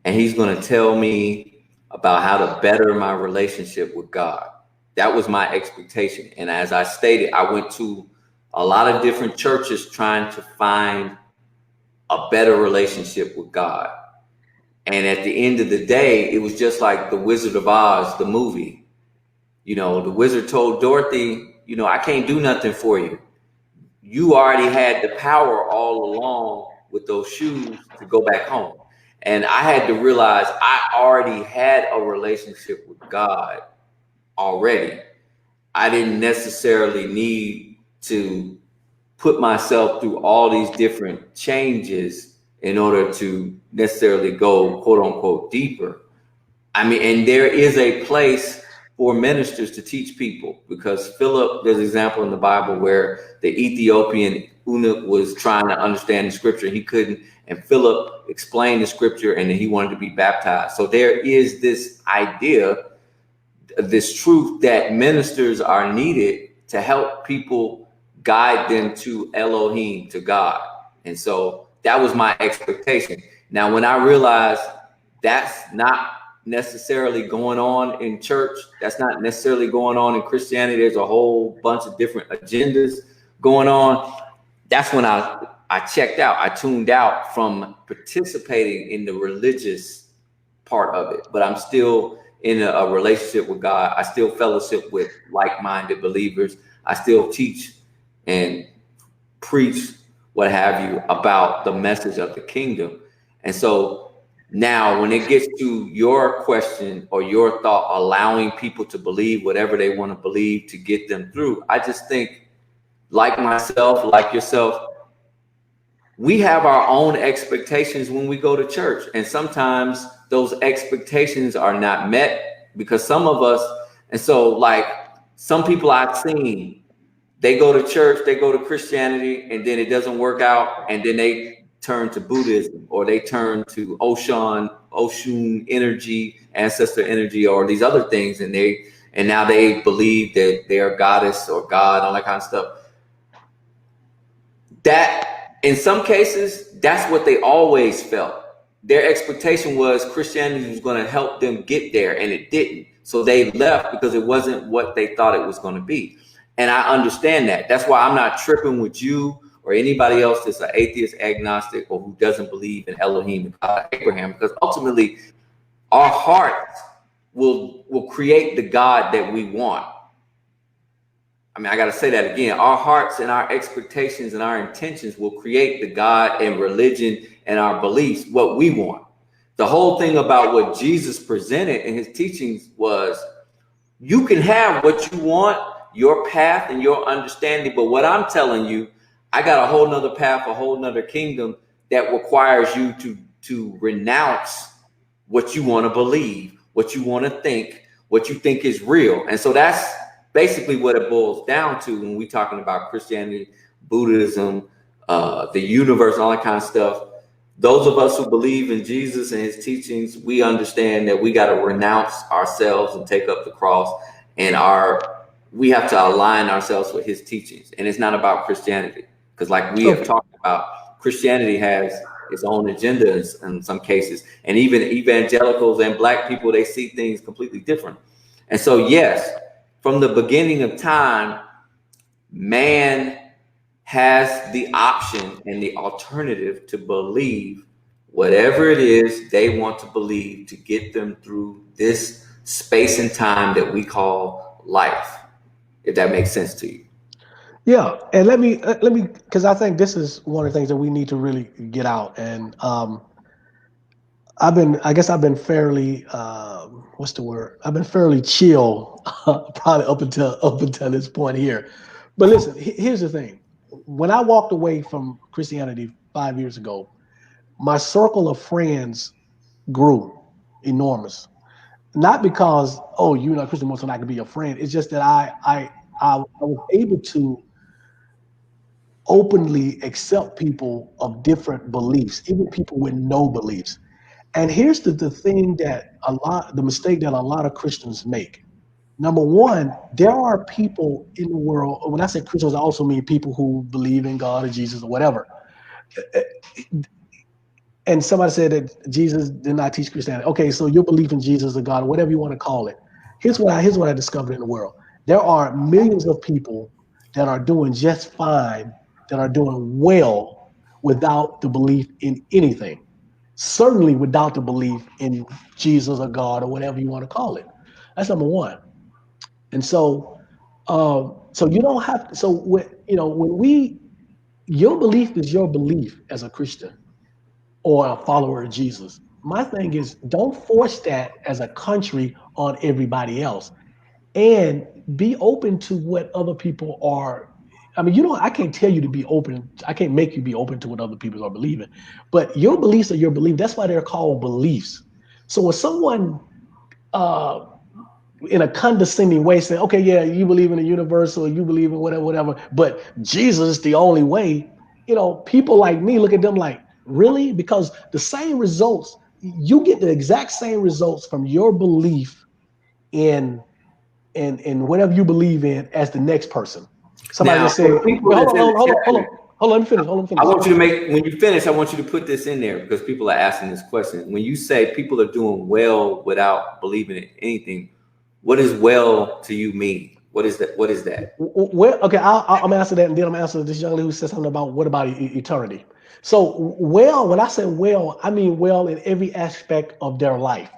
Speaker 1: and he's going to tell me about how to better my relationship with God. That was my expectation. And as I stated, I went to a lot of different churches trying to find a better relationship with God. And at the end of the day, it was just like the Wizard of Oz, the movie. The wizard told Dorothy, I can't do nothing for you. You already had the power all along with those shoes to go back home. And I had to realize I already had a relationship with God already. I didn't necessarily need to put myself through all these different changes in order to necessarily go, quote unquote, deeper. I mean, and there is a place for ministers to teach people, because Philip, there's an example in the Bible where the Ethiopian eunuch was trying to understand the scripture. He couldn't. And Philip explained the scripture, and then he wanted to be baptized. So there is this idea, this truth, that ministers are needed to help people guide them to Elohim, to God. And so that was my expectation. Now, when I realized that's not necessarily going on in church, that's not necessarily going on in Christianity, there's a whole bunch of different agendas going on, that's when I checked out. I tuned out from participating in the religious part of it, but I'm still in a relationship with God. I still fellowship with like-minded believers. I still teach and preach, what have you, about the message of the kingdom. And so now when it gets to your question or your thought, allowing people to believe whatever they want to believe to get them through, I just think, like myself, like yourself, we have our own expectations when we go to church. And sometimes those expectations are not met because some of us, and so like some people I've seen, they go to church, they go to Christianity, and then it doesn't work out. And then they turn to Buddhism, or they turn to Oshun energy, ancestor energy, or these other things. And and now they believe that they're goddess or God, all that kind of stuff. That in some cases, that's what they always felt. Their expectation was Christianity was going to help them get there, and it didn't. So they left because it wasn't what they thought it was going to be. And I understand that. That's why I'm not tripping with you or anybody else that's an atheist, agnostic, or who doesn't believe in Elohim and God, Abraham, because ultimately our hearts will create the God that we want. I mean, I got to say that again. Our hearts and our expectations and our intentions will create the God and religion and our beliefs, what we want. The whole thing about what Jesus presented in his teachings was you can have what you want, your path and your understanding. But what I'm telling you, I got a whole nother path, a whole nother kingdom that requires you to renounce what you want to believe, what you want to think, what you think is real. And so that's basically what it boils down to when we're talking about Christianity, Buddhism, the universe, all that kind of stuff. Those of us who believe in Jesus and his teachings, we understand that we got to renounce ourselves and take up the cross, and we have to align ourselves with his teachings. And it's not about Christianity, because like we have talked about, Christianity has its own agenda in some cases, and even evangelicals and black people, they see things completely different. And so yes, from the beginning of time, man has the option and the alternative to believe whatever it is they want to believe to get them through this space and time that we call life, if that makes sense to you.
Speaker 2: Yeah, and let me because I think this is one of the things that we need to really get out. And I guess I've been fairly, what's the word? I've been fairly chill, probably up until this point here. But listen, here's the thing: when I walked away from Christianity 5 years ago, my circle of friends grew enormous. Not because, oh, you're not Christian, so I can be your friend. It's just that I was able to openly accept people of different beliefs, even people with no beliefs. And here's the thing that the mistake that a lot of Christians make. Number one, there are people in the world. When I say Christians, I also mean people who believe in God or Jesus or whatever. And somebody said that Jesus did not teach Christianity. Okay, so your belief in Jesus or God, or whatever you want to call it. Here's what I discovered in the world. There are millions of people that are doing just fine, that are doing well without the belief in anything. Certainly without the belief in Jesus or God or whatever you want to call it. That's number one. And so you don't have to. So your belief is your belief as a Christian or a follower of Jesus. My thing is, don't force that as a country on everybody else, and be open to what other people are. I mean, I can't tell you to be open. I can't make you be open to what other people are believing, but your beliefs are your beliefs. That's why they're called beliefs. So when someone uh, in a condescending way say, okay, yeah, you believe in the universe or you believe in whatever, whatever, but Jesus is the only way, people like me look at them like, really? Because the same results, you get the exact same results from your belief in in whatever you believe in as the next person. Somebody
Speaker 1: Now,
Speaker 2: just said,
Speaker 1: for people
Speaker 2: wait, hold
Speaker 1: that's
Speaker 2: on,
Speaker 1: in
Speaker 2: hold on,
Speaker 1: the
Speaker 2: hold on, hold
Speaker 1: chat,
Speaker 2: on, hold on, let me finish,
Speaker 1: I want you to when you finish, I want you to put this in there because people are asking this question. When you say people are doing well without believing in anything, what does well to you mean? What is that? What is that?
Speaker 2: Well, okay, I'm gonna answer that, and then I'm gonna answer this young lady who said something about what about eternity. So, well, when I say well, I mean well in every aspect of their life.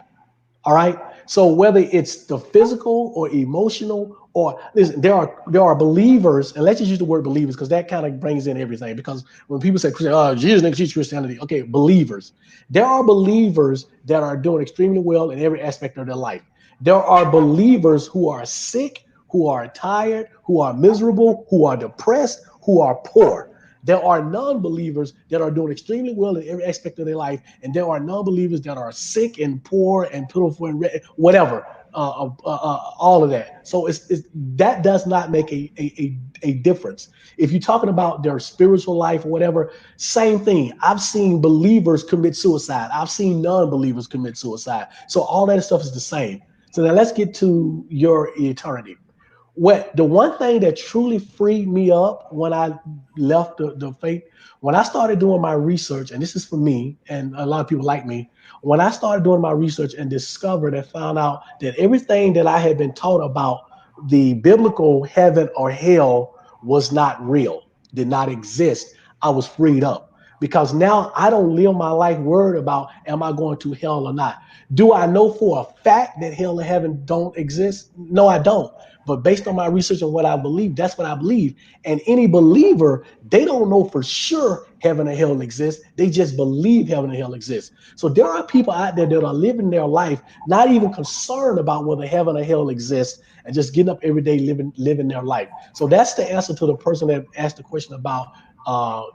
Speaker 2: All right. So whether it's the physical or emotional, or listen, there are believers, and let's just use the word believers because that kind of brings in everything. Because when people say Christian, oh, Jesus didn't teach Christianity. Okay, believers. There are believers that are doing extremely well in every aspect of their life. There are believers who are sick, who are tired, who are miserable, who are depressed, who are poor. There are non-believers that are doing extremely well in every aspect of their life, and there are non-believers that are sick and poor and pitiful and whatever, all of that. So that does not make a difference. If you're talking about their spiritual life or whatever, same thing. I've seen believers commit suicide. I've seen non-believers commit suicide. So all that stuff is the same. So now let's get to your eternity. What the one thing that truly freed me up when I left the faith, when I started doing my research, and this is for me and a lot of people like me, when I started doing my research and discovered and found out that everything that I had been taught about the biblical heaven or hell was not real, did not exist, I was freed up. Because now I don't live my life worried about am I going to hell or not. Do I know for a fact that hell and heaven don't exist? No, I don't. But based on my research and what I believe, that's what I believe. And any believer, they don't know for sure heaven and hell exist. They just believe heaven and hell exist. So there are people out there that are living their life not even concerned about whether heaven or hell exists and just getting up every day living their life. So that's the answer to the person that asked the question about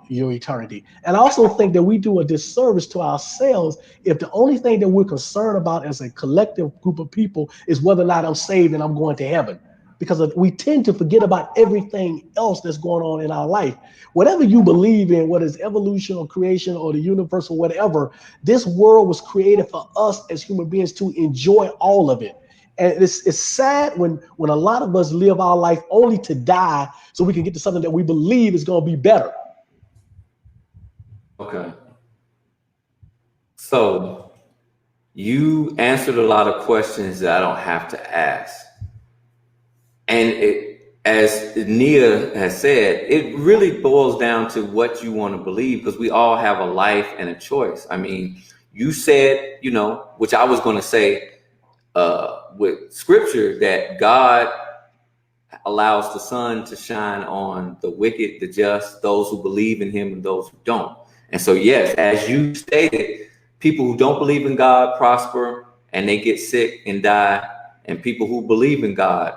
Speaker 2: your eternity. And I also think that we do a disservice to ourselves if the only thing that we're concerned about as a collective group of people is whether or not I'm saved and I'm going to heaven. Because we tend to forget about everything else that's going on in our life. Whatever you believe in, whether it's evolution or creation or the universe or whatever, this world was created for us as human beings to enjoy all of it. And it's sad when a lot of us live our life only to die so we can get to something that we believe is going to be better.
Speaker 1: Okay. So you answered a lot of questions that I don't have to ask. And as Nia has said, it really boils down to what you want to believe, because we all have a life and a choice. I mean, you said, which I was going to say with scripture, that God allows the sun to shine on the wicked, the just, those who believe in him and those who don't. And so, yes, as you stated, people who don't believe in God prosper and they get sick and die, and people who believe in God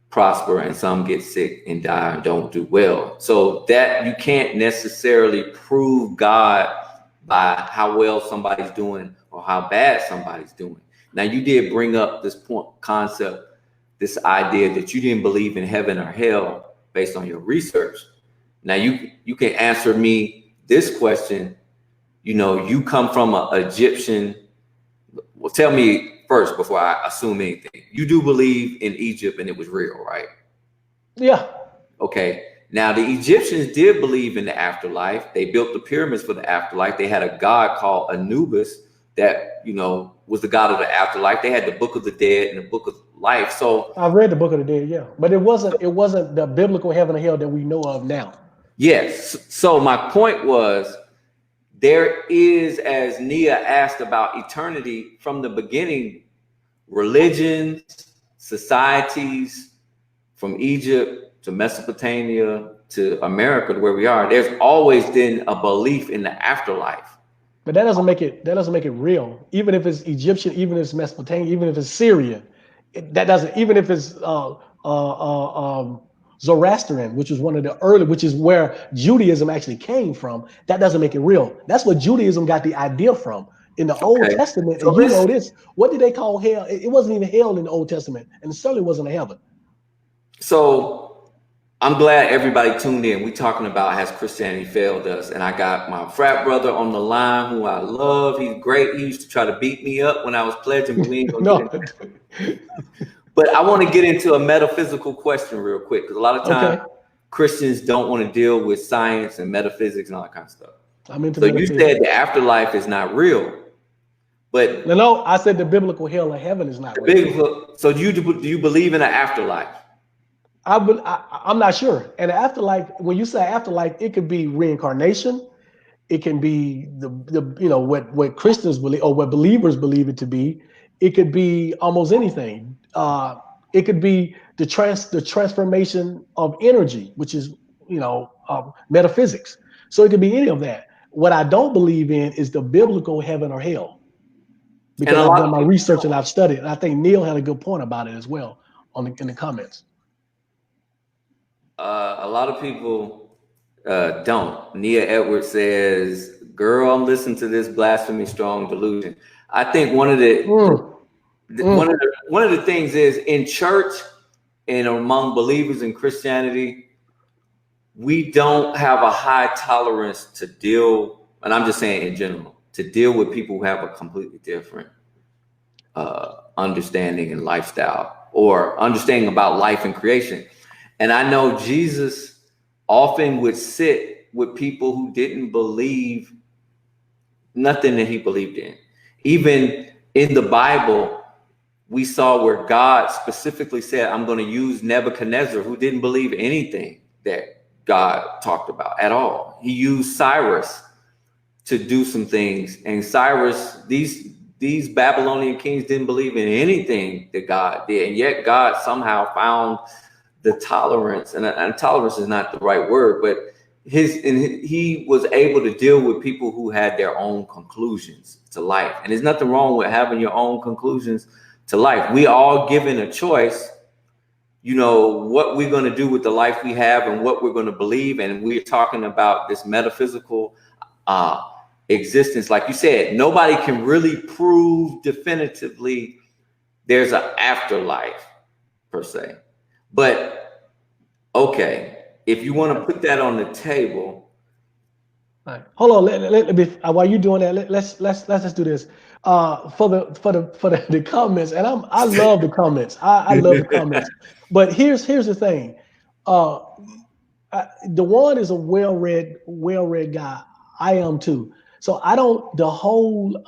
Speaker 1: prosper and some get sick and die and don't do well. So that you can't necessarily prove God by how well somebody's doing or how bad somebody's doing. Now, you did bring up this concept, this idea that you didn't believe in heaven or hell based on your research. Now you can answer me this question. You come from an Egyptian. Well, tell me first before I assume anything. You do believe in Egypt and it was real, right?
Speaker 2: Yeah.
Speaker 1: Okay. Now the Egyptians did believe in the afterlife. They built the pyramids for the afterlife. They had a god called Anubis that, was the god of the afterlife. They had the book of the dead and the book of life. So
Speaker 2: I've read the book of the dead, yeah. But it wasn't the biblical heaven and hell that we know of now.
Speaker 1: yes. So my point was, there is, as Nia asked about eternity, from the beginning, religions, societies, from Egypt to Mesopotamia to America, to where we are, there's always been a belief in the afterlife.
Speaker 2: But that doesn't make it real. Even if it's Egyptian, even if it's Mesopotamian, even if it's Syrian, that doesn't. Even if it's Zoroastrian, which is where Judaism actually came from, that doesn't make it real. That's what Judaism got the idea from. In the Old Testament,
Speaker 1: So
Speaker 2: and you know this, what did they call hell? It wasn't even hell in the Old Testament, and it certainly wasn't a heaven.
Speaker 1: So I'm glad everybody tuned in. We talking about has Christianity failed us, and I got my frat brother on the line who I love. He's great. He used to try to beat me up when I was pledging, but we ain't gonna
Speaker 2: No.
Speaker 1: get into. But I want to get into a metaphysical question real quick, because a lot of times Christians don't want to deal with science and metaphysics and all that kind of stuff.
Speaker 2: I'm into
Speaker 1: so
Speaker 2: metaphysics.
Speaker 1: You said the afterlife is not real, but
Speaker 2: no, I said the biblical hell and heaven is not real.
Speaker 1: So do you believe in an afterlife?
Speaker 2: I'm not sure. And the afterlife, when you say afterlife, it could be reincarnation. It can be the what Christians believe or what believers believe it to be. It could be almost anything. It could be the transformation of energy, which is metaphysics. So it could be any of that. What I don't believe in is the biblical heaven or hell, because I've done my research and I've studied. And I think Neil had a good point about it as well in the comments.
Speaker 1: A lot of people don't. Nia Edwards says, "Girl, I'm listening to this blasphemy, strong delusion." I think one of the things is, in church and among believers in Christianity, we don't have a high tolerance to deal, and I'm just saying in general, to deal with people who have a completely different understanding and lifestyle, or understanding about life and creation. And I know Jesus often would sit with people who didn't believe nothing that he believed in. Even in the Bible, we saw where God specifically said, I'm going to use Nebuchadnezzar, who didn't believe anything that God talked about at all. He used Cyrus to do some things. And Cyrus, these Babylonian kings didn't believe in anything that God did. And yet God somehow found the tolerance, and tolerance is not the right word, but he was able to deal with people who had their own conclusions to life. And there's nothing wrong with having your own conclusions to life. We all given a choice, what we're going to do with the life we have and what we're going to believe. And we're talking about this metaphysical existence. Like you said, nobody can really prove definitively there's an afterlife per se. But okay, if you want to put that on the table.
Speaker 2: All right. Hold on. Let me, while you're doing that, let's just do this. For the comments, and I love the comments. I love the comments. But here's the thing. Djuan is a well-read guy. I am too. So I don't, the whole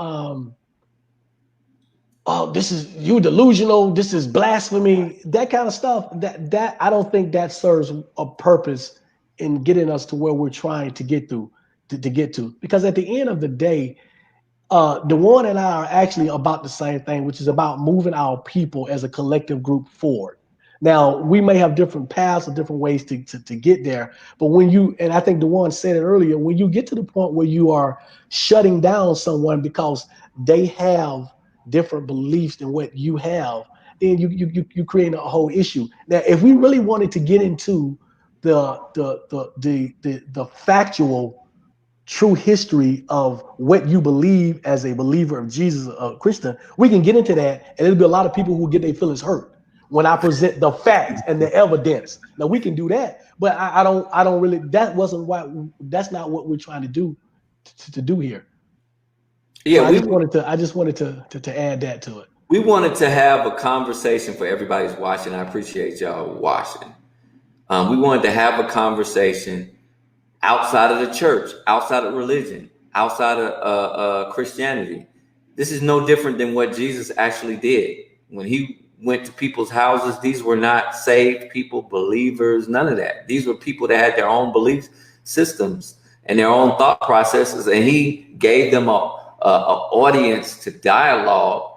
Speaker 2: this is, you delusional, this is blasphemy, that kind of stuff, that I don't think that serves a purpose in getting us to where we're trying to get to. Because at the end of the day, Djuan and I are actually about the same thing, which is about moving our people as a collective group forward. Now, we may have different paths or different ways to get there, but when you, and I think Djuan said it earlier, when you get to the point where you are shutting down someone because they have different beliefs than what you have, then you create a whole issue. Now, if we really wanted to get into the factual true history of what you believe as a believer of Jesus, a Christian, we can get into that, and there'll be a lot of people who get their feelings hurt when I present the facts and the evidence. Now we can do that, but I don't really. That's not what we're trying to do to do here.
Speaker 1: Yeah,
Speaker 2: so I just wanted to add that to it.
Speaker 1: We wanted to have a conversation for everybody who's watching. I appreciate y'all watching. We wanted to have a conversation outside of the church, outside of religion, outside of Christianity. This is no different than what Jesus actually did. When he went to people's houses, these were not saved people, believers, none of that. These were people that had their own belief systems and their own thought processes, and he gave them a audience to dialogue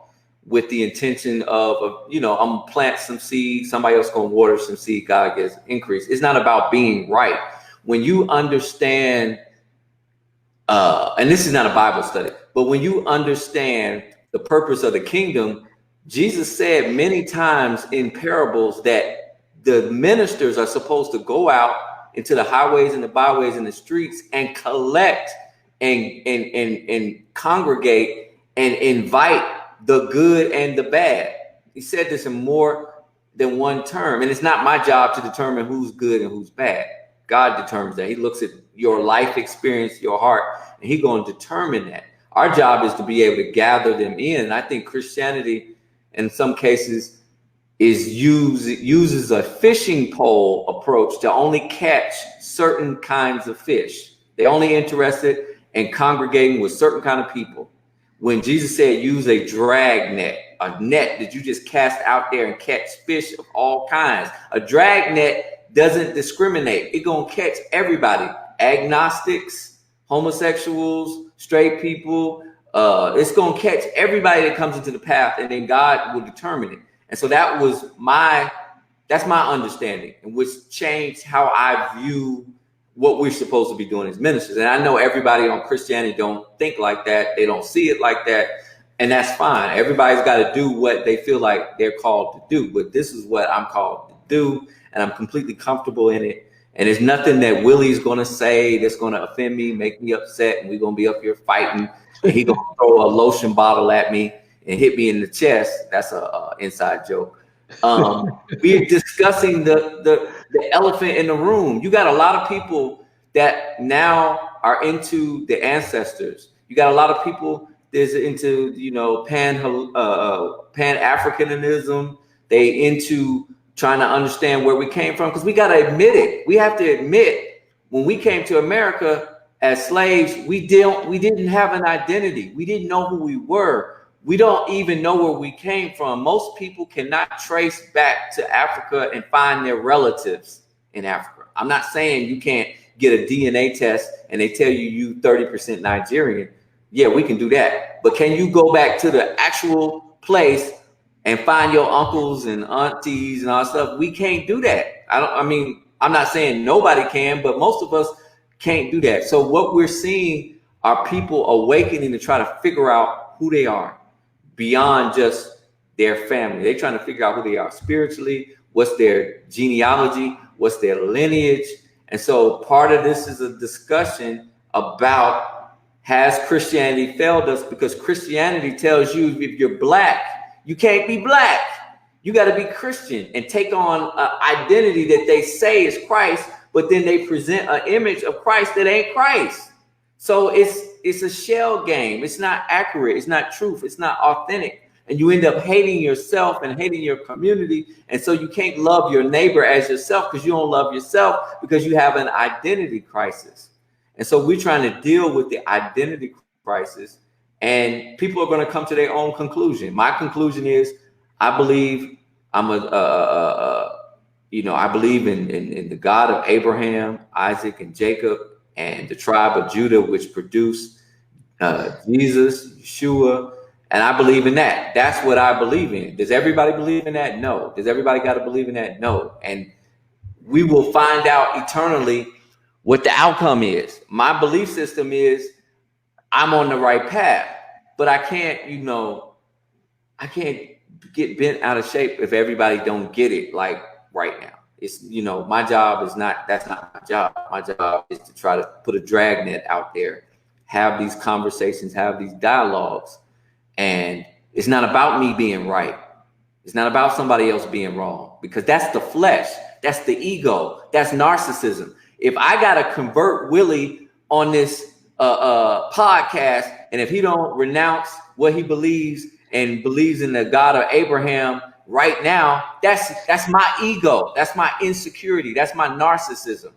Speaker 1: with the intention of I'm gonna plant some seed, somebody else gonna water some seed, God gets increase. It's not about being right. When you understand, and this is not a Bible study, but when you understand the purpose of the kingdom, Jesus said many times in parables that the ministers are supposed to go out into the highways and the byways and the streets and collect and congregate and invite the good and the bad. He said this in more than one term, and it's not my job to determine who's good and who's bad. God determines that. He looks at your life experience, your heart, and he's going to determine that. Our job is to be able to gather them in. And I think Christianity, in some cases, uses a fishing pole approach to only catch certain kinds of fish. They're only interested in congregating with certain kind of people. When Jesus said use a drag net, a net that you just cast out there and catch fish of all kinds. A drag net doesn't discriminate. It's going to catch everybody. Agnostics, homosexuals, straight people. It's going to catch everybody that comes into the path, and then God will determine it. And so that's my understanding, and which changed how I view what we're supposed to be doing as ministers. And I know everybody on Christianity don't think like that. They don't see it like that. And that's fine. Everybody's got to do what they feel like they're called to do. But this is what I'm called to do. And I'm completely comfortable in it. And there's nothing that Willie's going to say that's going to offend me, make me upset. And we're going to be up here fighting. And he's going to throw a lotion bottle at me and hit me in the chest. That's a inside joke. We're discussing the elephant in the room. You got a lot of people that now are into the ancestors. You got a lot of people There's into, Pan Africanism. They into trying to understand where we came from, because we got to admit it. We have to admit, when we came to America as slaves, we didn't have an identity. We didn't know who we were. We don't even know where we came from. Most people cannot trace back to Africa and find their relatives in Africa. I'm not saying you can't get a DNA test and they tell you 30% Nigerian. Yeah, we can do that. But can you go back to the actual place and find your uncles and aunties and all that stuff? We can't do that. I'm not saying nobody can, but most of us can't do that. So what we're seeing are people awakening to try to figure out who they are beyond just their family. They're trying to figure out who they are spiritually, what's their genealogy, what's their lineage. And so part of this is a discussion about, has Christianity failed us? Because Christianity tells you, if you're black, you can't be black. You got to be Christian and take on an identity that they say is Christ, but then they present an image of Christ that ain't Christ. So it's a shell game. It's not accurate. It's not truth. It's not authentic. And you end up hating yourself and hating your community. And so you can't love your neighbor as yourself, because you don't love yourself, because you have an identity crisis. And so we're trying to deal with the identity crisis, and people are going to come to their own conclusion. My conclusion is, I believe I believe in the God of Abraham, Isaac, and Jacob, and the tribe of Judah, which produced Jesus, Yeshua. And I believe in that. That's what I believe in. Does everybody believe in that? No. Does everybody got to believe in that? No. And we will find out eternally what the outcome is. My belief system is, I'm on the right path, but I can't get bent out of shape if everybody don't get it like right now. It's, my job is not, that's not my job. My job is to try to put a dragnet out there, have these conversations, have these dialogues. And it's not about me being right. It's not about somebody else being wrong, because that's the flesh. That's the ego. That's narcissism. If I got to convert Willie on this podcast, and if he don't renounce what he believes and believes in the God of Abraham right now, that's my ego. That's my insecurity. That's my narcissism.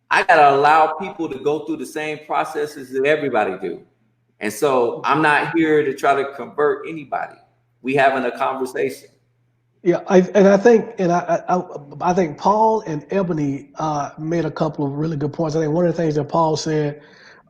Speaker 1: I got to allow people to go through the same processes that everybody do. And so I'm not here to try to convert anybody. We having a conversation.
Speaker 2: Yeah, I think Paul and Ebony made a couple of really good points. I think one of the things that Paul said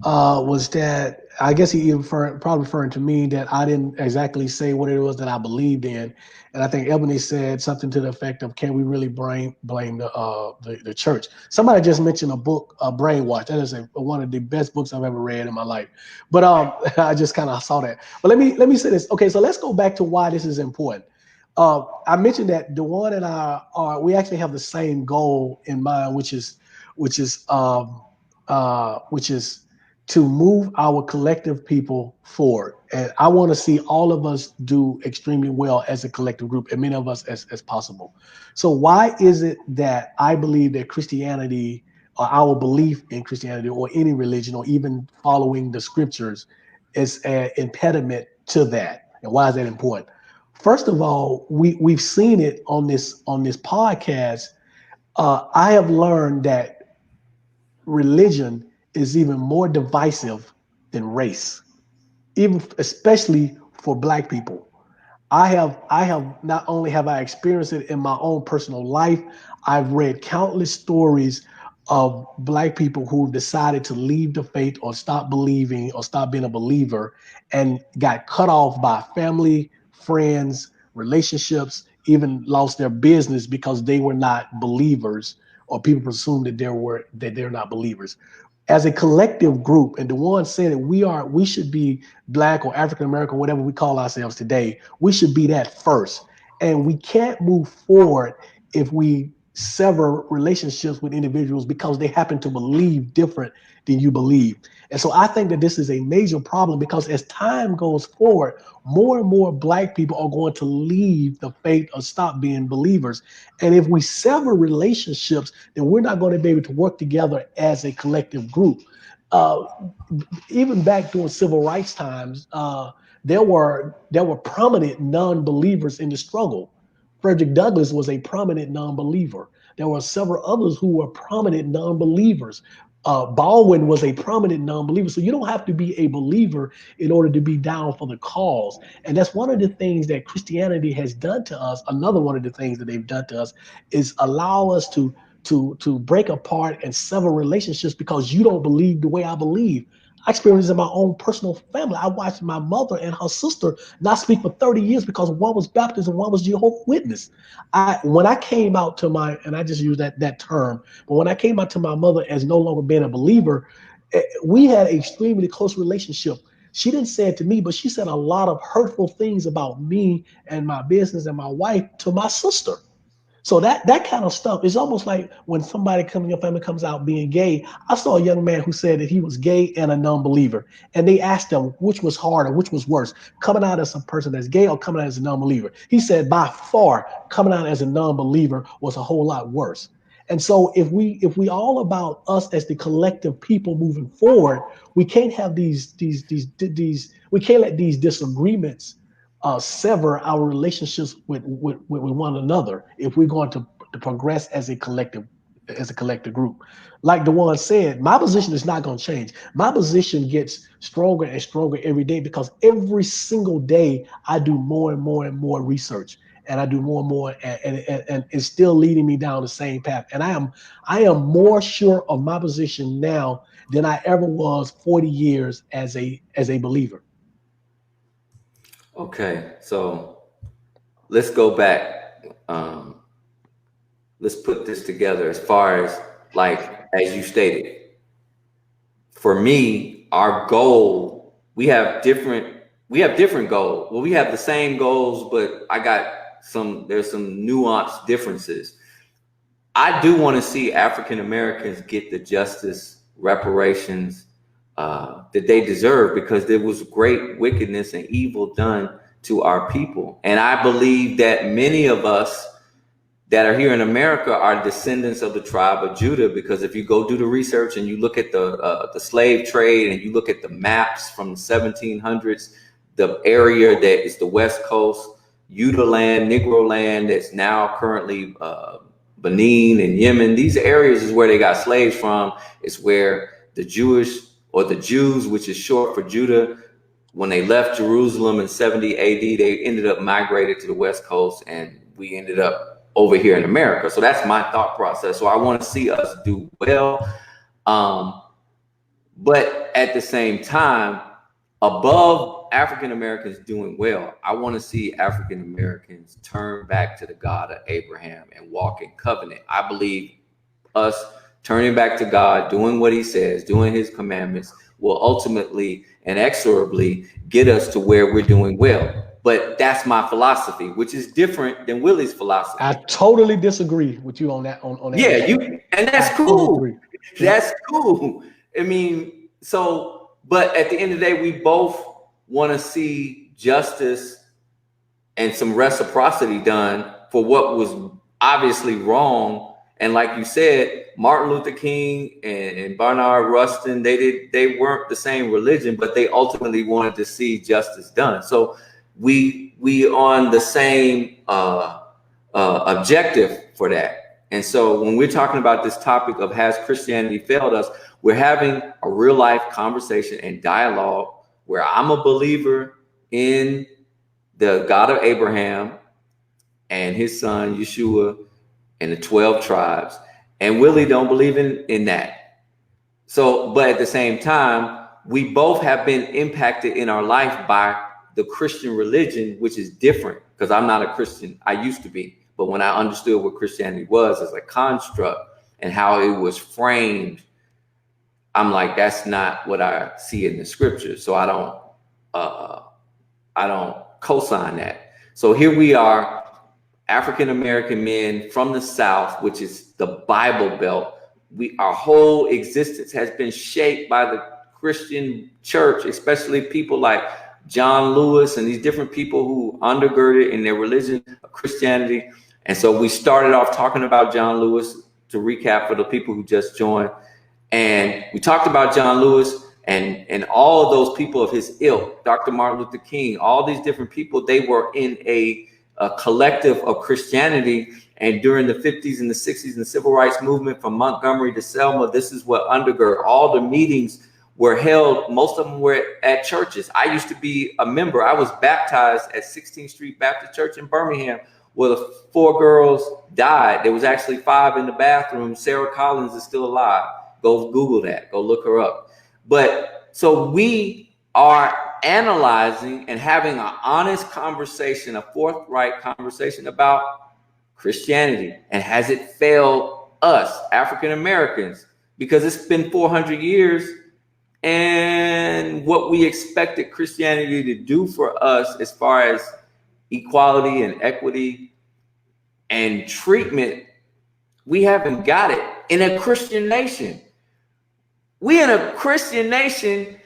Speaker 2: was that, I guess he even probably referring to me, that I didn't exactly say what it was that I believed in, and I think Ebony said something to the effect of, "Can we really blame the church?" Somebody just mentioned a book, Brainwash. That is one of the best books I've ever read in my life. But I just kind of saw that. But let me say this. Okay, so let's go back to why this is important. I mentioned that Djuan and I we actually have the same goal in mind, which is to move our collective people forward. And I want to see all of us do extremely well as a collective group, and many of us as possible. So why is it that I believe that Christianity, or our belief in Christianity, or any religion, or even following the scriptures, is an impediment to that? And why is that important? First of all, we've seen it on this podcast. I have learned that religion is even more divisive than race, even especially for Black people. I have not only have I experienced it in my own personal life, I've read countless stories of Black people who decided to leave the faith, or stop believing, or stop being a believer, and got cut off by family, friends, relationships, even lost their business because they were not believers, or people presumed that they're not believers. As a collective group, and the one said that we should be Black or African American, whatever we call ourselves today, we should be that first. And we can't move forward if we sever relationships with individuals because they happen to believe different than you believe. And so I think that this is a major problem, because as time goes forward, more and more Black people are going to leave the faith or stop being believers. And if we sever relationships, then we're not going to be able to work together as a collective group. uh, even back during civil rights times, there were prominent non-believers in the struggle. Frederick Douglass was a prominent non-believer. There were several others who were prominent non-believers. Baldwin was a prominent non-believer. So you don't have to be a believer in order to be down for the cause. And that's one of the things that Christianity has done to us. Another one of the things that they've done to us is allow us to break apart and sever relationships because you don't believe the way I believe. I experienced it in my own personal family. I watched my mother and her sister not speak for 30 years because one was Baptist and one was Jehovah's Witness. When I came out to my, and I just use that term, but when I came out to my mother as no longer being a believer, we had an extremely close relationship. She didn't say it to me, but she said a lot of hurtful things about me and my business and my wife to my sister. So that kind of stuff is almost like when somebody comes in your family comes out being gay. I saw a young man who said that he was gay and a non-believer, and they asked him which was harder, which was worse, coming out as a person that's gay or coming out as a non-believer. He said by far coming out as a non-believer was a whole lot worse. And so if we all about us as the collective people moving forward, we can't have these we can't let these disagreements sever our relationships with one another if we're going to progress as a collective group. Like the one said, my position is not going to change. My position gets stronger and stronger every day because every single day I do more and more and more research and I do more and more and it's still leading me down the same path. And I am more sure of my position now than I ever was 40 years as a believer.
Speaker 1: Okay, so let's go back. Let's put this together as far as, like, as you stated, for me, our goal, we have different goals. Well, we have the same goals, but there's some nuanced differences. I do want to see African Americans get the justice, reparations that they deserve, because there was great wickedness and evil done to our people. And I believe that many of us that are here in America are descendants of the tribe of Judah, because if you go do the research and you look at the slave trade and you look at the maps from the 1700s, the area that is the West Coast, Utah land, Negro land, that's now currently Benin and Yemen. These areas is where they got slaves from. It's where the Jewish, or the Jews, which is short for Judah, when they left Jerusalem in 70 AD, they ended up migrated to the West Coast, and we ended up over here in America. So that's my thought process. So I want to see us do well. But at the same time, above African Americans doing well, I want to see African Americans turn back to the God of Abraham and walk in covenant. I believe us turning back to God, doing what he says, doing his commandments, will ultimately and inexorably get us to where we're doing well. But that's my philosophy, which is different than Willie's philosophy.
Speaker 2: I totally disagree with you on that. On that.
Speaker 1: Yeah, and that's
Speaker 2: I totally
Speaker 1: cool.
Speaker 2: agree.
Speaker 1: That's cool. I mean, so, but at the end of the day, we both want to see justice and some reciprocity done for what was obviously wrong. And like you said, Martin Luther King and Bernard Rustin, they weren't the same religion, but they ultimately wanted to see justice done. So we on the same objective for that. And so when we're talking about this topic of has Christianity failed us, we're having a real life conversation and dialogue where I'm a believer in the God of Abraham and his son Yeshua and the 12 tribes, and Willie don't believe in that. So, but at the same time, we both have been impacted in our life by the Christian religion, which is different, because I'm not a Christian. I used to be, but when I understood what Christianity was as a construct and how it was framed, I'm like, that's not what I see in the scriptures. So I don't co-sign that. So here we are, African American men from the South, which is the Bible Belt. Our whole existence has been shaped by the Christian church, especially people like John Lewis and these different people who undergirded in their religion of Christianity. And so we started off talking about John Lewis, to recap for the people who just joined. And we talked about John Lewis and all of those people of his ilk, Dr. Martin Luther King, all these different people, they were in a collective of Christianity. And during the 50s and the 60s and the civil rights movement from Montgomery to Selma, this is what undergird all the meetings were held. Most of them were at churches. I used to be a member. I was baptized at 16th Street Baptist Church in Birmingham, where the 4 girls died. There was actually 5 in the bathroom. Sarah Collins is still alive. Go Google that. Go look her up. But so we are analyzing and having an honest conversation, a forthright conversation about Christianity, and has it failed us, African Americans? Because it's been 400 years, and what we expected Christianity to do for us as far as equality and equity and treatment, we haven't got it in a Christian nation. We in a Christian nation,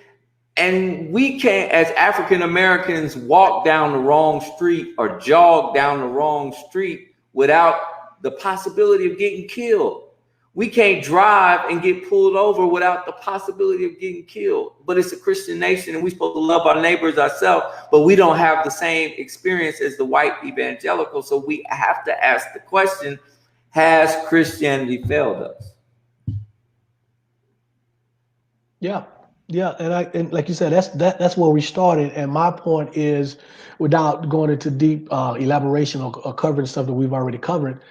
Speaker 1: and we can't, as African Americans, walk down the wrong street or jog down the wrong street without the possibility of getting killed. We can't drive and get pulled over without the possibility of getting killed. But it's a Christian nation, and we're supposed to love our neighbors ourselves, but we don't have the same experience as the white evangelical. So we have to ask the question, has Christianity failed us?
Speaker 2: Yeah, yeah, and like you said, that's where we started. And my point is, without going into deep elaboration or covering stuff that we've already covered,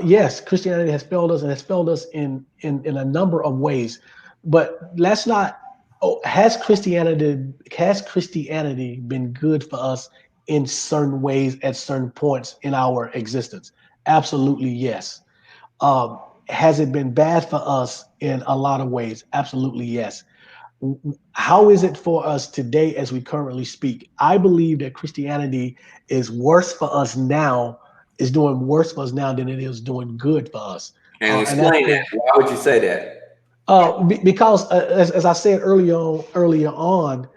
Speaker 2: yes, Christianity has failed us, and has failed us in a number of ways. But let's not. Oh, has Christianity been good for us in certain ways at certain points in our existence? Absolutely, yes. Has it been bad for us in a lot of ways? Absolutely, yes. How is it for us today as we currently speak? I believe that Christianity is worse for us now, is doing worse for us now than it is doing good for us.
Speaker 1: And
Speaker 2: And that's
Speaker 1: explain that. Why would you say that?
Speaker 2: because as I said earlier on,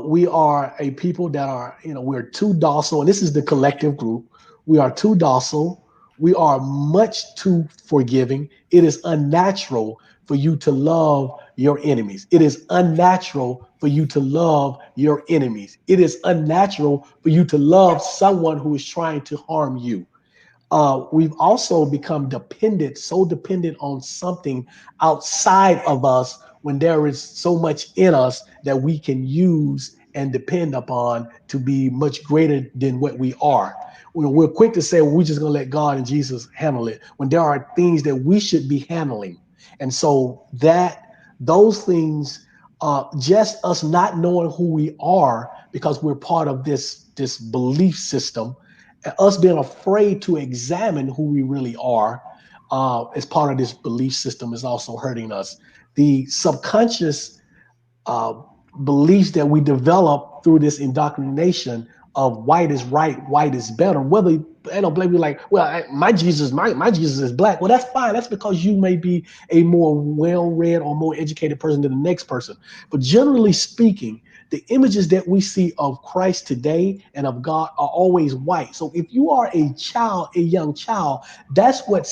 Speaker 2: we are a people that are, we're too docile, and this is the collective group. We are too docile. We are much too forgiving. It is unnatural for you to love your enemies. It is unnatural for you to love your enemies. It is unnatural for you to love someone who is trying to harm you. We've also become so dependent on something outside of us when there is so much in us that we can use and depend upon to be much greater than what we are. We're quick to say, well, we're just going to let God and Jesus handle it when there are things that we should be handling. And so those things, just us not knowing who we are because we're part of this belief system, us being afraid to examine who we really are, as part of this belief system, is also hurting us. The subconscious uh, beliefs that we develop through this indoctrination of white is right, white is better. Whether they don't blame you, like, well, my Jesus is black. Well, that's fine. That's because you may be a more well-read or more educated person than the next person. But generally speaking, the images that we see of Christ today and of God are always white. So if you are a young child, that's what's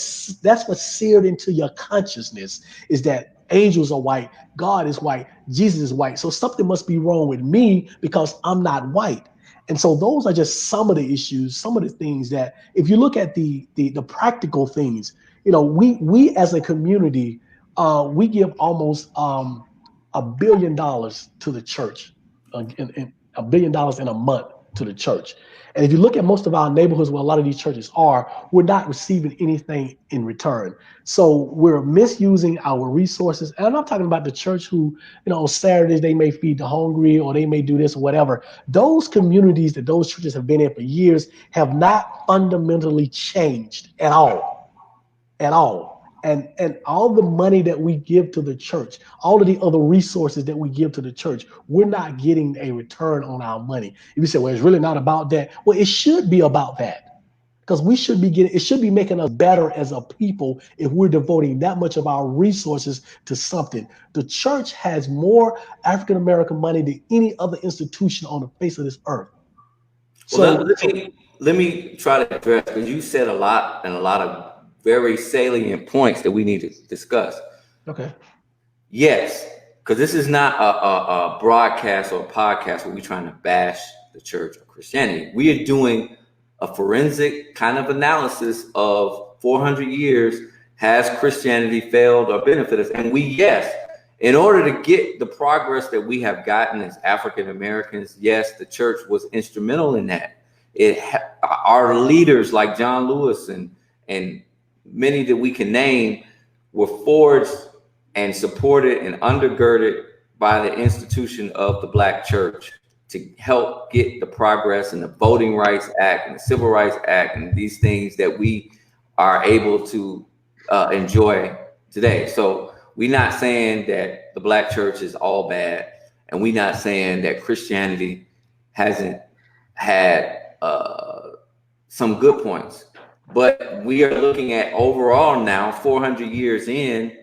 Speaker 2: seared into your consciousness, is that angels are white, God is white, Jesus is white. So something must be wrong with me because I'm not white. And so those are just some of the issues, some of the things that, if you look at the practical things, we as a community, we give almost $1 billion to the church, in $1 billion in a month to the church. And if you look at most of our neighborhoods where a lot of these churches are, we're not receiving anything in return. So we're misusing our resources. And I'm not talking about the church who, on Saturdays, they may feed the hungry or they may do this or whatever. Those communities that those churches have been in for years have not fundamentally changed at all, at all. And all the money that we give to the church, all of the other resources that we give to the church, we're not getting a return on our money. If you say, well, it's really not about that. Well, it should be about that, because it should be making us better as a people if we're devoting that much of our resources to something. The church has more African American money than any other institution on the face of this earth.
Speaker 1: Well,
Speaker 2: So,
Speaker 1: let me try to address, because you said a lot and a lot of very salient points that we need to discuss.
Speaker 2: okay.
Speaker 1: Yes, because this is not a broadcast or a podcast where we're trying to bash the church or Christianity. We are doing a forensic kind of analysis of 400 years. Has Christianity failed or benefited us? And we, yes, in order to get the progress that we have gotten as African Americans, yes, the church was instrumental in that. Our leaders like John Lewis and many that we can name were forged and supported and undergirded by the institution of the Black church to help get the progress in the Voting Rights Act and the Civil Rights Act and these things that we are able to enjoy today. So we're not saying that the Black church is all bad, and we're not saying that Christianity hasn't had some good points, but we are looking at overall now, 400 years in,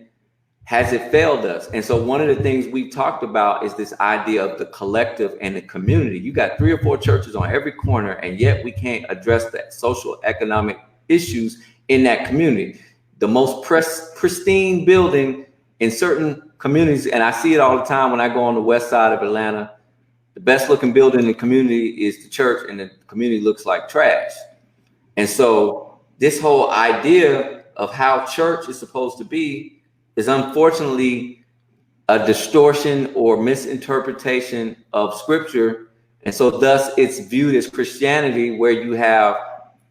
Speaker 1: has it failed us? And so one of the things we've talked about is this idea of the collective and the community. You got 3 or 4 churches on every corner, and yet we can't address the social economic issues in that community. The most pristine building in certain communities, and I see it all the time when I go on the west side of Atlanta, the best looking building in the community is the church, and the community looks like trash. And so this whole idea of how church is supposed to be is unfortunately a distortion or misinterpretation of scripture. And so thus it's viewed as Christianity, where you have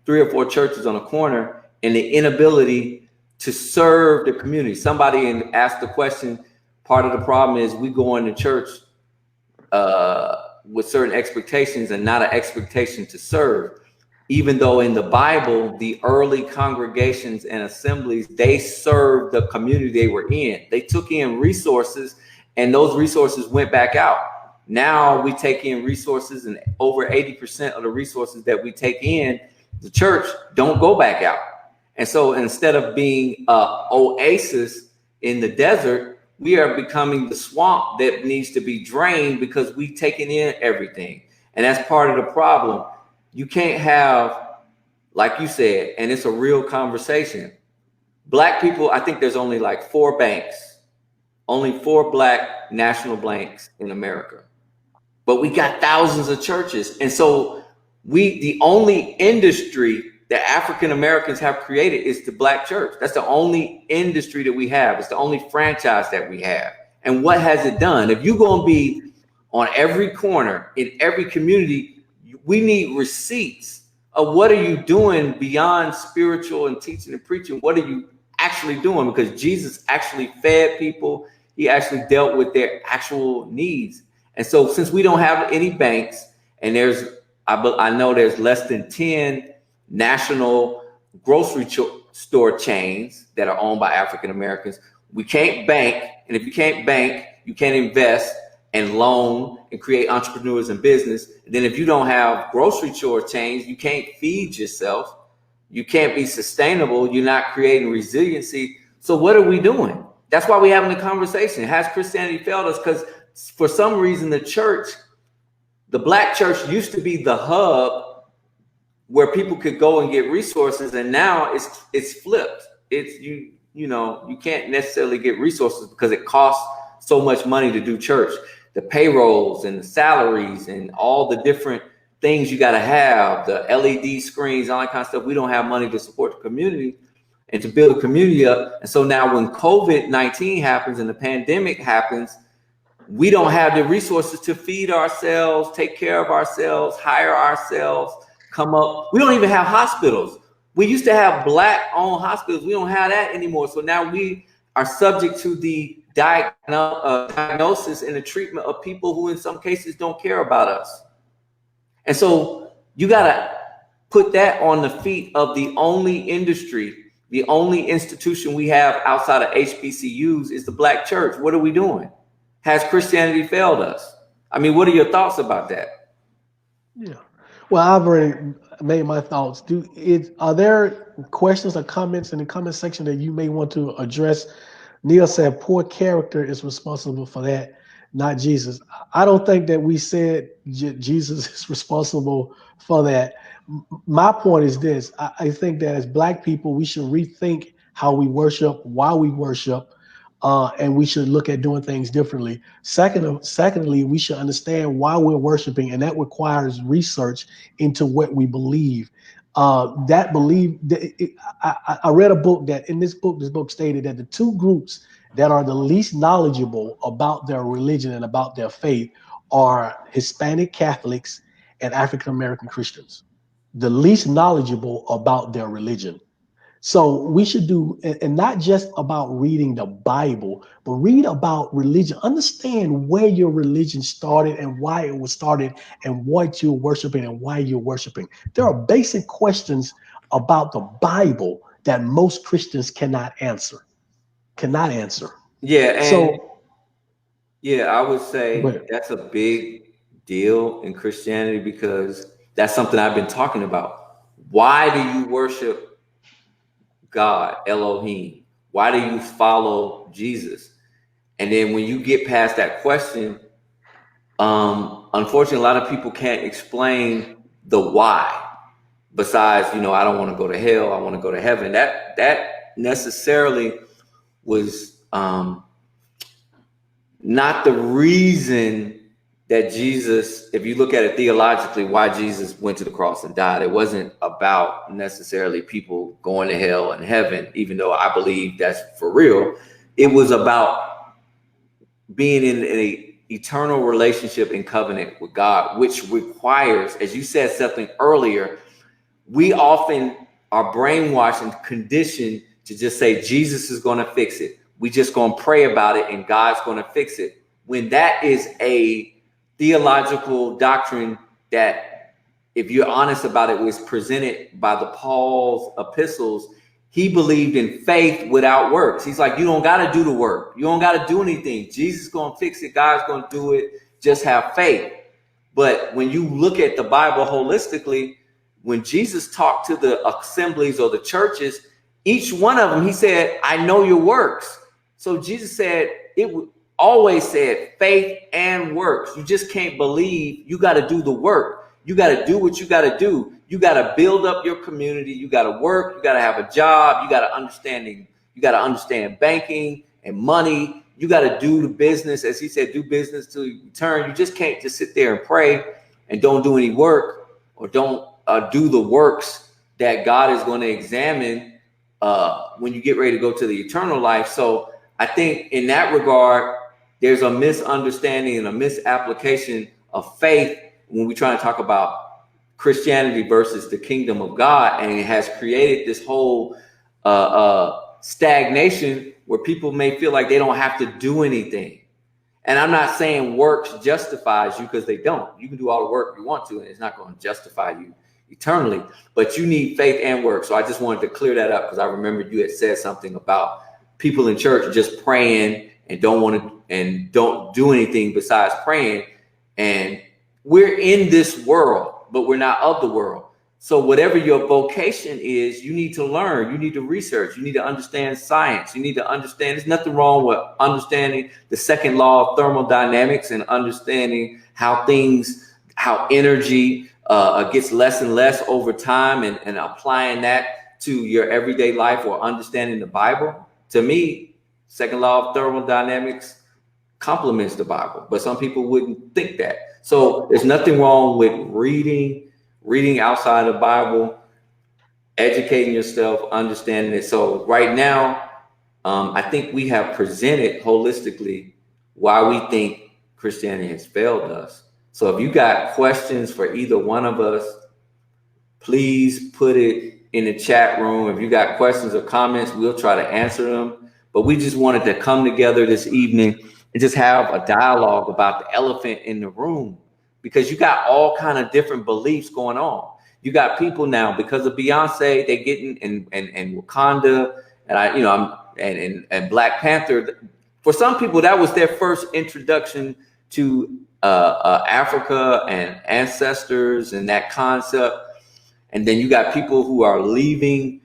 Speaker 1: 3 or 4 churches on a corner and the inability to serve the community. Somebody asked the question, part of the problem is we go into church with certain expectations and not an expectation to serve. Even though in the Bible, the early congregations and assemblies, they served the community they were in. They took in resources, and those resources went back out. Now we take in resources, and over 80% of the resources that we take in, the church, don't go back out. And so instead of being an oasis in the desert, we are becoming the swamp that needs to be drained because we've taken in everything. And that's part of the problem. You can't have, like you said, and it's a real conversation. Black people, I think there's only like 4 banks, only 4 Black national banks in America. But we got thousands of churches. And so the only industry that African Americans have created is the Black church. That's the only industry that we have. It's the only franchise that we have. And what has it done? If you're going to be on every corner in every community, we need receipts of what are you doing beyond spiritual and teaching and preaching. What are you actually doing? Because Jesus actually fed people. He actually dealt with their actual needs. And so since we don't have any banks, and I know there's less than 10 national grocery store chains that are owned by African Americans, we can't bank. And if you can't bank, you can't invest and loan and create entrepreneurs and business. And then if you don't have grocery store chains, you can't feed yourself. You can't be sustainable. You're not creating resiliency. So what are we doing? That's why we're having the conversation. Has Christianity failed us? Because for some reason, the Black church used to be the hub where people could go and get resources. And now it's flipped. You can't necessarily get resources because it costs so much money to do church. The payrolls and the salaries and all the different things you got to have, the LED screens, all that kind of stuff. We don't have money to support the community and to build a community up. And so now when COVID-19 happens and the pandemic happens, we don't have the resources to feed ourselves, take care of ourselves, hire ourselves, come up. We don't even have hospitals. We used to have Black-owned hospitals. We don't have that anymore. So now we are subject to the diagnosis and the treatment of people who in some cases don't care about us. And so you got to put that on the feet of the only industry, the only institution we have outside of HBCUs is the Black church. What are we doing? Has Christianity failed us? I mean, what are your thoughts about that?
Speaker 2: Yeah. Well, I've already made my thoughts. Are there questions or comments in the comment section that you may want to address? Neil said poor character is responsible for that, not Jesus. I don't think that we said Jesus is responsible for that. My point is this. I think that as Black people, we should rethink how we worship, why we worship. and we should look at doing things differently. Secondly, we should understand why we're worshiping, and that requires research into what we believe. That believe, I read a book that in this book stated that the two groups that are the least knowledgeable about their religion and about their faith are Hispanic Catholics and African American Christians. The least knowledgeable about their religion. So we should do, and not just about reading the Bible, but read about religion. Understand where your religion started and why it was started and what you're worshiping and why you're worshiping. There are basic questions about the Bible that most Christians cannot answer. Cannot answer.
Speaker 1: Yeah, and
Speaker 2: So,
Speaker 1: yeah, I would say
Speaker 2: but
Speaker 1: that's a big deal in Christianity because that's something I've been talking about. Why do you worship God, Elohim? Why do you follow Jesus? And then when you get past that question, unfortunately, a lot of people can't explain the why. Besides, I don't want to go to hell. I want to go to heaven. That necessarily was not the reason that Jesus, if you look at it theologically, why Jesus went to the cross and died. It wasn't about necessarily people going to hell and heaven, even though I believe that's for real. It was about being in an eternal relationship and covenant with God, which requires, as you said something earlier, we often are brainwashed and conditioned to just say Jesus is going to fix it. We just going to pray about it and God's going to fix it. When that is a theological doctrine that, if you're honest about it, was presented by the Paul's epistles, he believed in faith without works. He's like, you don't got to do the work. You don't got to do anything. Jesus is going to fix it. God's going to do it. Just have faith. But when you look at the Bible holistically, when Jesus talked to the assemblies or the churches, each one of them, he said, I know your works. So Jesus said, always said faith and works. You just can't believe. You got to do the work. You got to do what you got to do. You got to build up your community. You got to work. You got to have a job. You got to understand banking and money. You got to do the business. As he said, do business till you return. You just can't just sit there and pray and don't do any work, or don't do the works that God is going to examine when you get ready to go to the eternal life. So I think in that regard, there's a misunderstanding and a misapplication of faith when we try to talk about Christianity versus the kingdom of God. And it has created this whole stagnation where people may feel like they don't have to do anything. And I'm not saying works justifies you, because they don't. You can do all the work you want to, and it's not going to justify you eternally. But you need faith and work. So I just wanted to clear that up, because I remember you had said something about people in church just praying and don't do anything besides praying. And we're in this world, but we're not of the world. So whatever your vocation is, you need to learn, you need to research, you need to understand science, you need to understand. There's nothing wrong with understanding the second law of thermodynamics and understanding how energy gets less and less over time, and applying that to your everyday life, or understanding the Bible. To me, second law of thermodynamics complements the Bible, but some people wouldn't think that. So there's nothing wrong with reading outside the Bible, educating yourself, understanding it. So right now, I think we have presented holistically why we think Christianity has failed us. So if you got questions for either one of us, please put it in the chat room. If you got questions or comments, we'll try to answer them. But we just wanted to come together this evening and just have a dialogue about the elephant in the room, because you got all kind of different beliefs going on. You got people now, because of Beyonce, they getting and Wakanda, and Black Panther. For some people, that was their first introduction to Africa and ancestors and that concept. And then you got people who are leaving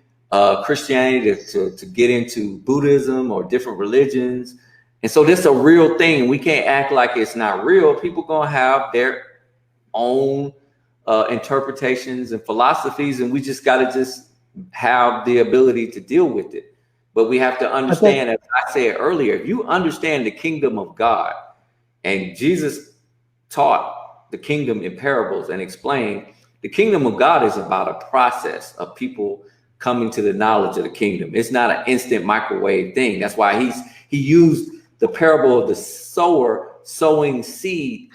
Speaker 1: Christianity to get into Buddhism or different religions. And so this is a real thing. We can't act like it's not real. People gonna have their own interpretations and philosophies, and we just got to just have the ability to deal with it. But we have to
Speaker 2: I think
Speaker 1: understand, as I said earlier, if you understand the kingdom of God, and Jesus taught the kingdom in parables and explained the kingdom of God is about a process of people coming to the knowledge of the kingdom. It's not an instant microwave thing. That's why he used the parable of the sower sowing seed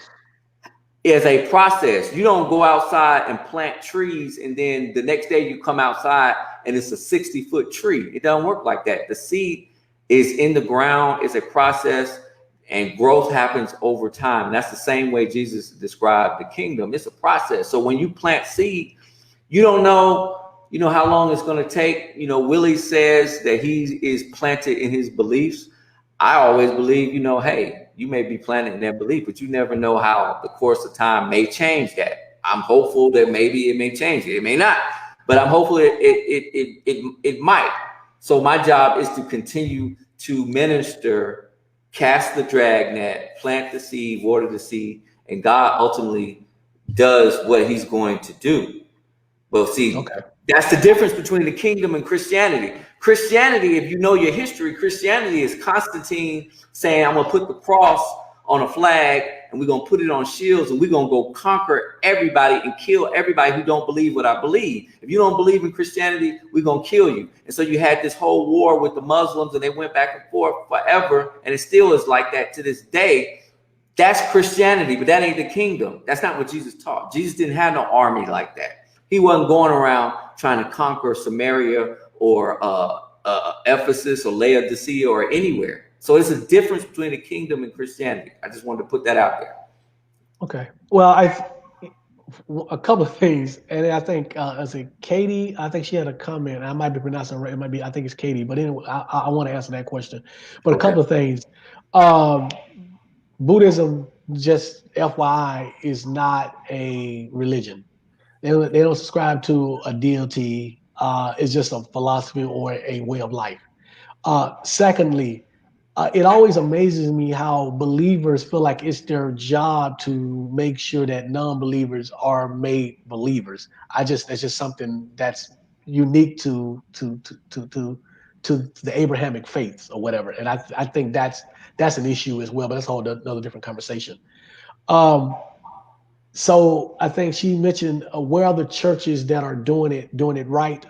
Speaker 1: as a process. You don't go outside and plant trees and then the next day you come outside and it's a 60-foot tree. It doesn't work like that. The seed is in the ground. It's a process, and growth happens over time. And that's the same way Jesus described the kingdom. It's a process. So when you plant seed, you don't know how long it's going to take. Willie says that he is planted in his beliefs. I always believe, hey, you may be planted in that belief, but you never know how the course of time may change that. I'm hopeful that maybe it may change it. It may not, but I'm hopeful it might. So my job is to continue to minister, cast the drag net, plant the seed, water the seed, and God ultimately does what he's going to do. Well, see,
Speaker 2: okay.
Speaker 1: that's the difference between the kingdom and Christianity. Christianity, if you know your history, Christianity is Constantine saying, I'm going to put the cross on a flag and we're going to put it on shields and we're going to go conquer everybody and kill everybody who don't believe what I believe. If you don't believe in Christianity, we're going to kill you. And so you had this whole war with the Muslims and they went back and forth forever. And it still is like that to this day. That's Christianity, but that ain't the kingdom. That's not what Jesus taught. Jesus didn't have no army like that. He wasn't going around trying to conquer Samaria or Ephesus or Laodicea or anywhere. So it's a difference between the kingdom and Christianity. I just wanted to put that out there.
Speaker 2: Okay. Well, a couple of things, and I think as a Katie, I think she had a comment. I might be pronouncing it right. It might be. I think it's Katie. But anyway, I want to answer that question. But a
Speaker 1: Okay.
Speaker 2: couple of things. Um, Buddhism, just FYI, is not a religion. They don't subscribe to a deity. It's just a philosophy or a way of life. Secondly, it always amazes me how believers feel like it's their job to make sure that non-believers are made believers. That's just something that's unique to the Abrahamic faiths or whatever. And I think that's an issue as well, but that's a whole another different conversation. Um, so I think she mentioned where are the churches that are doing it right.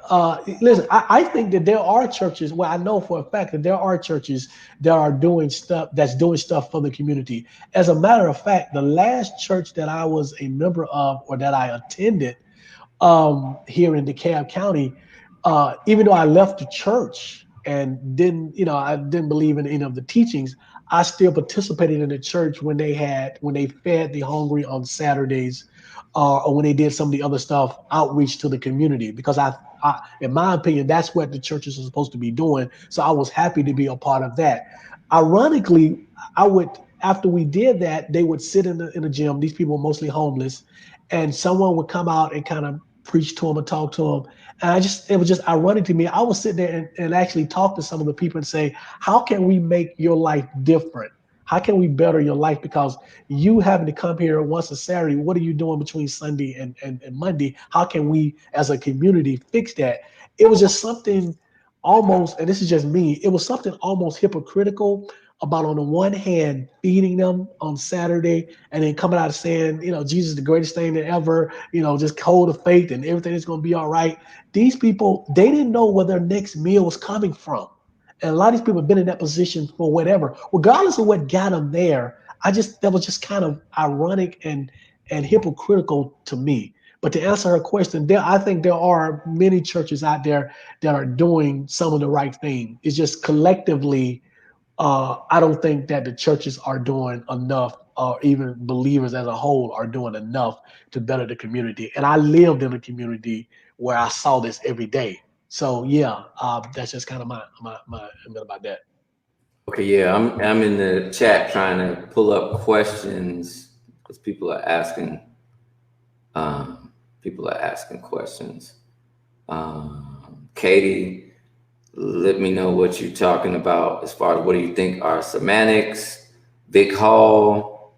Speaker 2: Listen, I think that there are churches. Well, I know for a fact that there are churches that are doing stuff for the community. As a matter of fact, the last church that I was a member of or that I attended here in DeKalb County, even though I left the church and I didn't believe in any of the teachings, I still participated in the church when they fed the hungry on Saturdays, or when they did some of the other stuff, outreach to the community. Because in my opinion, that's what the churches are supposed to be doing. So I was happy to be a part of that. Ironically, I would after we did that, they would sit in the gym. These people were mostly homeless, and someone would come out and kind of preach to them and talk to them. And it was just ironic to me. I was sitting there and actually talk to some of the people and say, how can we make your life different? How can we better your life? Because you having to come here once a Saturday, what are you doing between Sunday and Monday? How can we as a community fix that? It was just something almost, and this is just me, it was something almost hypocritical about on the one hand feeding them on Saturday and then coming out saying, Jesus is the greatest thing that ever, just hold the faith and everything is going to be all right. These people, they didn't know where their next meal was coming from. And a lot of these people have been in that position for whatever, regardless of what got them there. That was just kind of ironic and hypocritical to me. But to answer her question, I think there are many churches out there that are doing some of the right thing. It's just collectively, I don't think that the churches are doing enough, or even believers as a whole are doing enough to better the community. And I lived in a community where I saw this every day. So yeah, that's just kind of my opinion about that.
Speaker 1: Okay, yeah, I'm in the chat trying to pull up questions because people are asking questions. Katie, let me know what you're talking about as far as what do you think are semantics. Vic Hall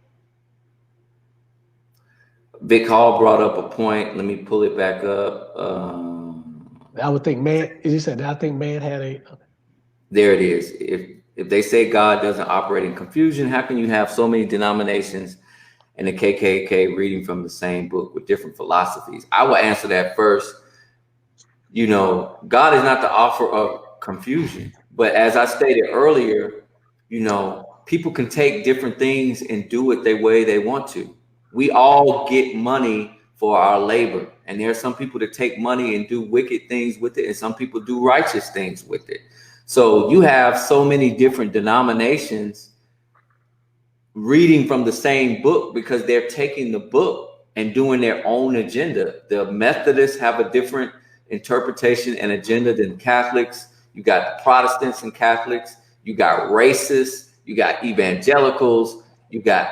Speaker 1: brought up a point. Let me pull it back up.
Speaker 2: I would think man, as you said, I think man had a.
Speaker 1: There it is. If they say God doesn't operate in confusion, how can you have so many denominations and the KKK reading from the same book with different philosophies? I will answer that first. God is not the author of confusion. But as I stated earlier, people can take different things and do it the way they want to. We all get money for our labor. And there are some people that take money and do wicked things with it, and some people do righteous things with it. So you have so many different denominations reading from the same book because they're taking the book and doing their own agenda. The Methodists have a different interpretation and agenda than Catholics. You got Protestants and Catholics. You got racists. You got evangelicals. You got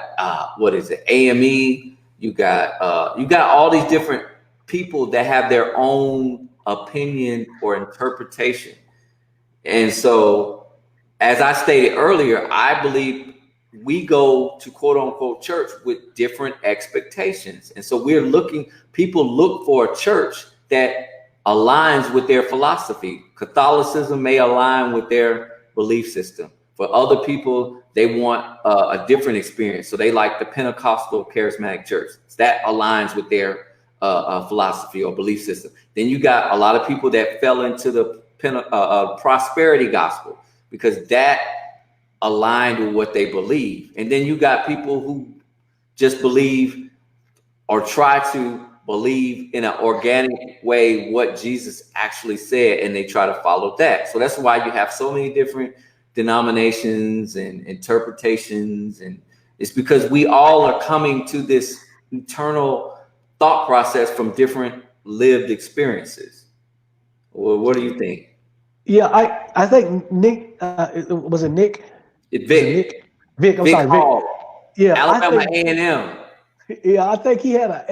Speaker 1: what is it, AME. You got all these different people that have their own opinion or interpretation. And so, as I stated earlier, I believe we go to quote unquote church with different expectations. And so people look for a church that aligns with their philosophy. Catholicism may align with their belief system. For other people, they want a different experience. So they like the Pentecostal charismatic church. That aligns with their philosophy or belief system. Then you got a lot of people that fell into the prosperity gospel because that aligned with what they believe. And then you got people who just believe or try to believe in an organic way what Jesus actually said, and they try to follow that. So that's why you have so many different denominations and interpretations, and it's because we all are coming to this eternal thought process from different lived experiences. Well, what do you think?
Speaker 2: Yeah, I think Nick was it Nick? Was it
Speaker 1: Vic,
Speaker 2: Nick? Vic, I'm
Speaker 1: Vic
Speaker 2: sorry, Vic.
Speaker 1: Hall,
Speaker 2: Yeah, I
Speaker 1: Alabama
Speaker 2: think
Speaker 1: A&M.
Speaker 2: yeah, I think he had an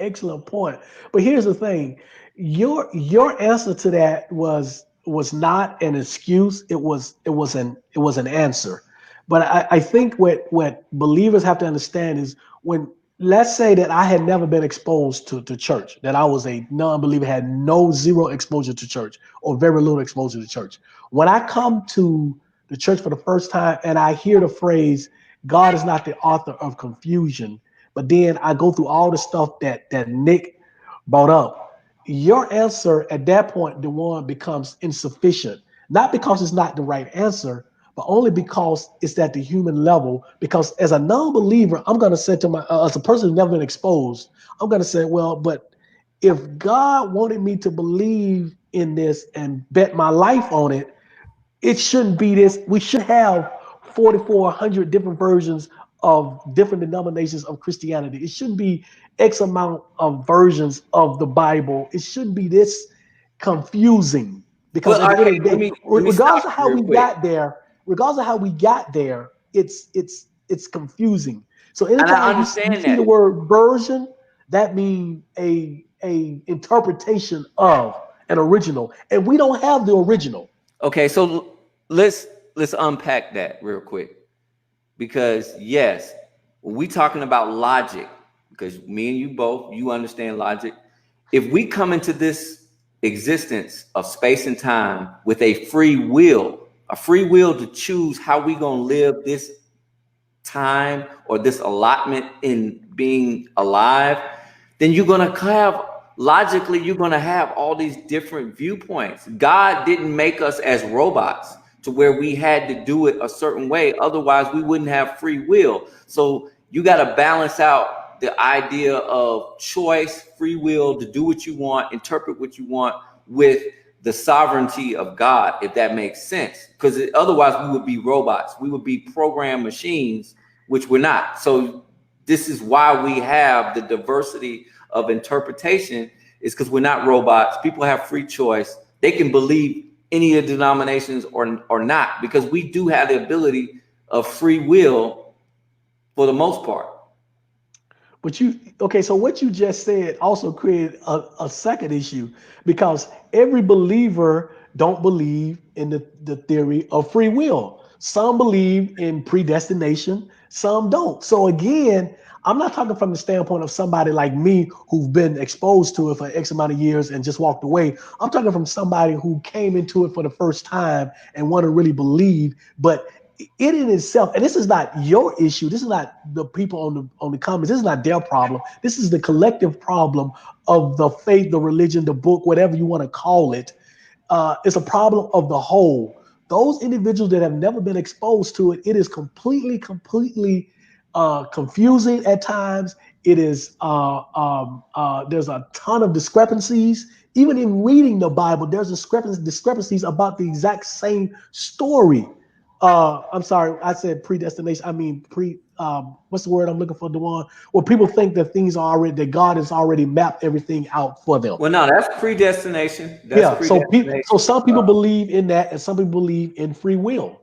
Speaker 2: excellent point. But here's the thing. Your answer to that was not an excuse. It was an answer. But I think what believers have to understand is when let's say that I had never been exposed to church, that I was a non-believer, had no zero exposure to church or very little exposure to church. When I come to the church for the first time and I hear the phrase, God is not the author of confusion, but then I go through all the stuff that Nick brought up. Your answer at that point, the one becomes insufficient, not because it's not the right answer, but only because it's at the human level. Because as a non-believer, I'm going to say to as a person who's never been exposed, I'm going to say, well, but if God wanted me to believe in this and bet my life on it, it shouldn't be this. We should have 4,400 different versions of different denominations of Christianity. It shouldn't be X amount of versions of the Bible. It shouldn't be this confusing because
Speaker 1: Well,
Speaker 2: at the end
Speaker 1: okay,
Speaker 2: of the
Speaker 1: let
Speaker 2: day,
Speaker 1: me let me stop
Speaker 2: regardless of
Speaker 1: you
Speaker 2: how
Speaker 1: real
Speaker 2: we
Speaker 1: quick.
Speaker 2: got there, it's confusing. So
Speaker 1: And I
Speaker 2: anytime you
Speaker 1: understand
Speaker 2: see the
Speaker 1: that.
Speaker 2: word version, that means a interpretation of an original, and we don't have the original.
Speaker 1: Okay, so let's unpack that real quick. Because yes, we talking about logic, because me and you both, you understand logic. If we come into this existence of space and time with a free will to choose how we gonna live this time or this allotment in being alive, then you're gonna have all these different viewpoints. God didn't make us as robots to where we had to do it a certain way. Otherwise, we wouldn't have free will. So you got to balance out the idea of choice, free will to do what you want, interpret what you want with the sovereignty of God, if that makes sense. Because otherwise, we would be robots. We would be programmed machines, which we're not. So this is why we have the diversity of interpretation, is because we're not robots. People have free choice. They can believe any of the denominations or not, because we do have the ability of free will for the most part.
Speaker 2: But okay, so what you just said also created a second issue because every believer don't believe in the theory of free will. Some believe in predestination, Some don't. So again, I'm not talking from the standpoint of somebody like me who've been exposed to it for X amount of years and just walked away. I'm talking from somebody who came into it for the first time and want to really believe. But it in itself, and this is not your issue. This is not the people on the comments. This is not their problem. This is the collective problem of the faith, the religion, the book, whatever you want to call it. It's a problem of the whole. Those individuals that have never been exposed to it, it is completely confusing at times. It is there's a ton of discrepancies. Even in reading the Bible, there's discrepancies about the exact same story. I'm sorry, I said predestination. I mean what's the word I'm looking for, Djuan? Well, people think that that God has already mapped everything out for them.
Speaker 1: Well, no, that's predestination. That's
Speaker 2: Yeah, so
Speaker 1: predestination.
Speaker 2: some people believe in that, and some people believe in free will.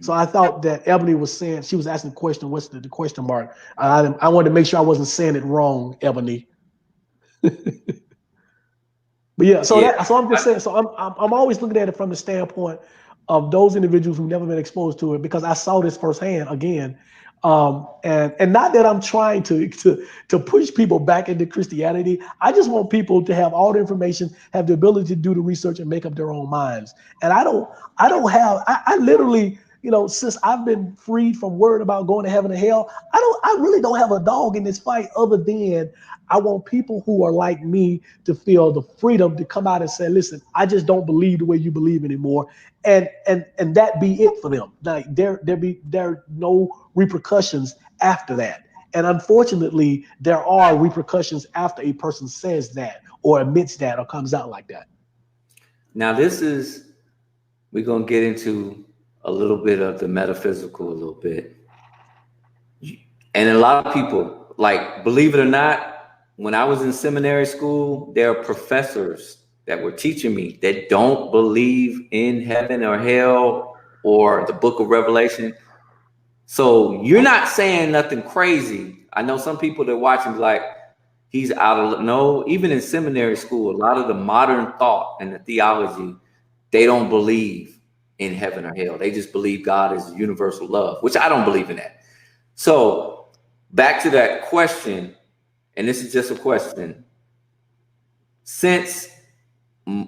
Speaker 2: So I thought that Ebony was saying, she was asking the question, what's the question mark? I wanted to make sure I wasn't saying it wrong, Ebony. But yeah,
Speaker 1: Yeah.
Speaker 2: so I'm just saying. So I'm always looking at it from the standpoint of those individuals who've never been exposed to it, because I saw this firsthand again. And not that I'm trying to push people back into Christianity. I just want people to have all the information, have the ability to do the research and make up their own minds. And I literally, since I've been freed from worrying about going to heaven and hell, I really don't have a dog in this fight, other than I want people who are like me to feel the freedom to come out and say, listen, I just don't believe the way you believe anymore. And that be it for them. Like there are no repercussions after that. And unfortunately, there are repercussions after a person says that or admits that or comes out like that.
Speaker 1: Now, we're going to get into a little bit of the metaphysical a little bit. And a lot of people, like, believe it or not, when I was in seminary school, there are professors that were teaching me that don't believe in heaven or hell or the book of Revelation. So you're not saying nothing crazy. I know some people that watch him like, he's out of, no, even in seminary school, a lot of the modern thought and the theology, they don't believe in heaven or hell. They just believe God is universal love, which I don't believe in that. So back to that question, and this is just a question. Since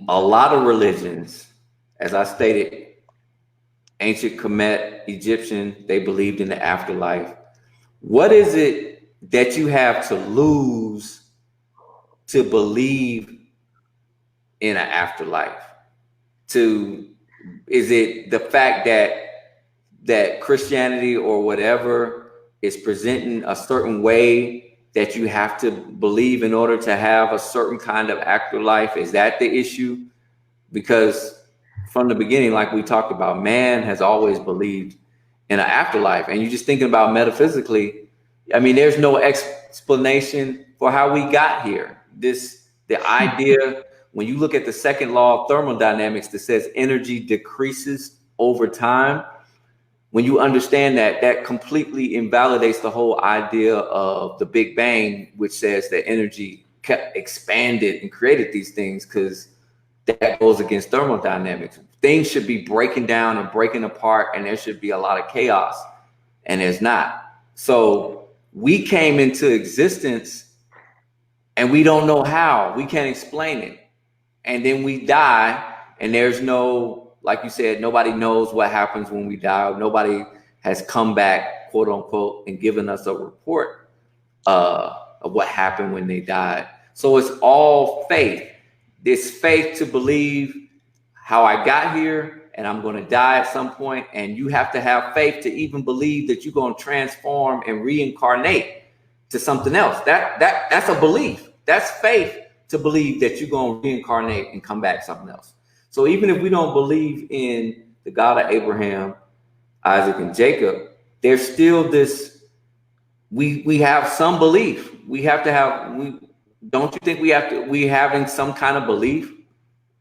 Speaker 1: a lot of religions, as I stated, ancient Kemet, Egyptian, they believed in the afterlife. What is it that you have to lose to believe in an afterlife? Is it the fact that Christianity or whatever is presenting a certain way that you have to believe in order to have a certain kind of afterlife? Is that the issue? Because from the beginning, like we talked about, man has always believed in an afterlife. And you're just thinking about metaphysically, I mean, there's no explanation for how we got here. The idea, when you look at the second law of thermodynamics that says energy decreases over time, when you understand that, that completely invalidates the whole idea of the Big Bang, which says that energy kept expanded and created these things, because that goes against thermodynamics. Things should be breaking down and breaking apart, and there should be a lot of chaos, and there's not. So we came into existence and we don't know how. We can't explain it. And then we die, and there's no, like you said, nobody knows what happens when we die. Nobody has come back, quote unquote, and given us a report of what happened when they died. So it's all faith. This faith to believe how I got here and I'm going to die at some point. And you have to have faith to even believe that you're going to transform and reincarnate to something else. That's a belief. That's faith to believe that you're going to reincarnate and come back something else. So even if we don't believe in the God of Abraham, Isaac, and Jacob, there's still this, we have some belief. We have to have, don't you think we having some kind of belief?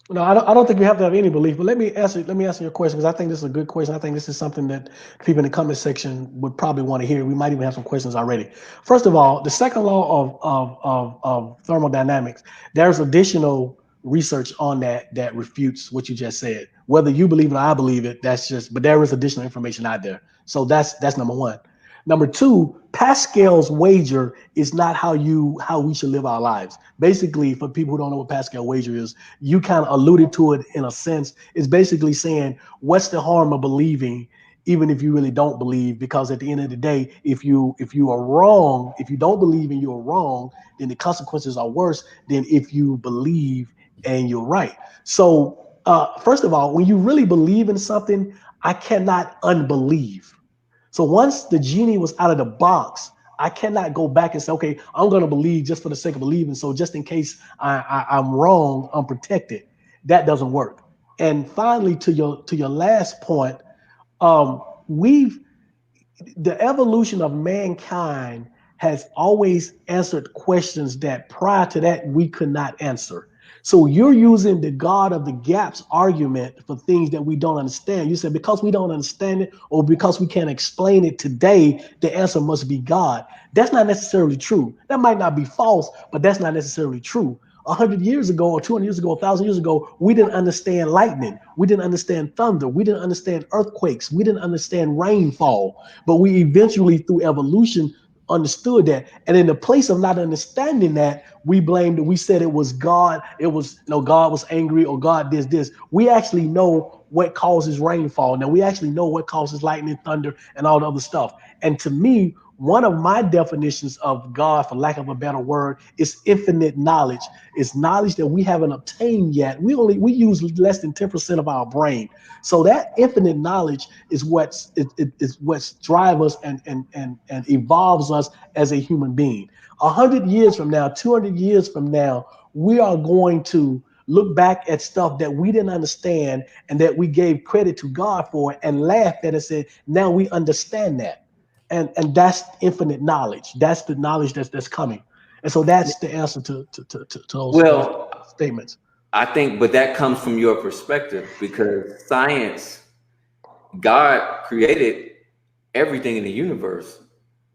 Speaker 2: No, I don't think we have to have any belief. But let me answer your question, because I think this is a good question. I think this is something that people in the comment section would probably want to hear. We might even have some questions already. First of all, the second law of thermodynamics, there's additional research on that refutes what you just said. Whether you believe it or I believe it, but there is additional information out there. So that's number one. Number two, Pascal's wager is not how we should live our lives. Basically, for people who don't know what Pascal wager is, you kind of alluded to it in a sense. It's basically saying, what's the harm of believing, even if you really don't believe? Because at the end of the day, if you are wrong, if you don't believe and you're wrong, then the consequences are worse than if you believe and you're right. So, first of all, when you really believe in something, I cannot unbelieve. So once the genie was out of the box, I cannot go back and say, okay, I'm going to believe just for the sake of believing. So just in case I'm wrong, I'm protected. That doesn't work. And finally, to your last point, we've the evolution of mankind has always answered questions that prior to that we could not answer. So you're using the God of the gaps argument for things that we don't understand. You said because we don't understand it or because we can't explain it today, the answer must be God. That's not necessarily true. That might not be false, but that's not necessarily true. 100 years ago or 200 years ago, 1,000 years ago, we didn't understand lightning. We didn't understand thunder. We didn't understand earthquakes. We didn't understand rainfall. But we eventually, through evolution, understood that. And in the place of not understanding that, we blamed it. We said it was God. It was, God was angry or God did this. We actually know what causes rainfall. Now we actually know what causes lightning, thunder, and all the other stuff. And to me, one of my definitions of God, for lack of a better word, is infinite knowledge. It's knowledge that we haven't obtained yet. We use less than 10% of our brain. So that infinite knowledge is what's drives us and evolves us as a human being. 100 years from now, 200 years from now, we are going to look back at stuff that we didn't understand and that we gave credit to God for and laugh at it and say, now we understand that. And that's infinite knowledge. That's the knowledge that's coming. And so that's the answer to those
Speaker 1: Well,
Speaker 2: statements.
Speaker 1: I think, but that comes from your perspective because science, God created everything in the universe,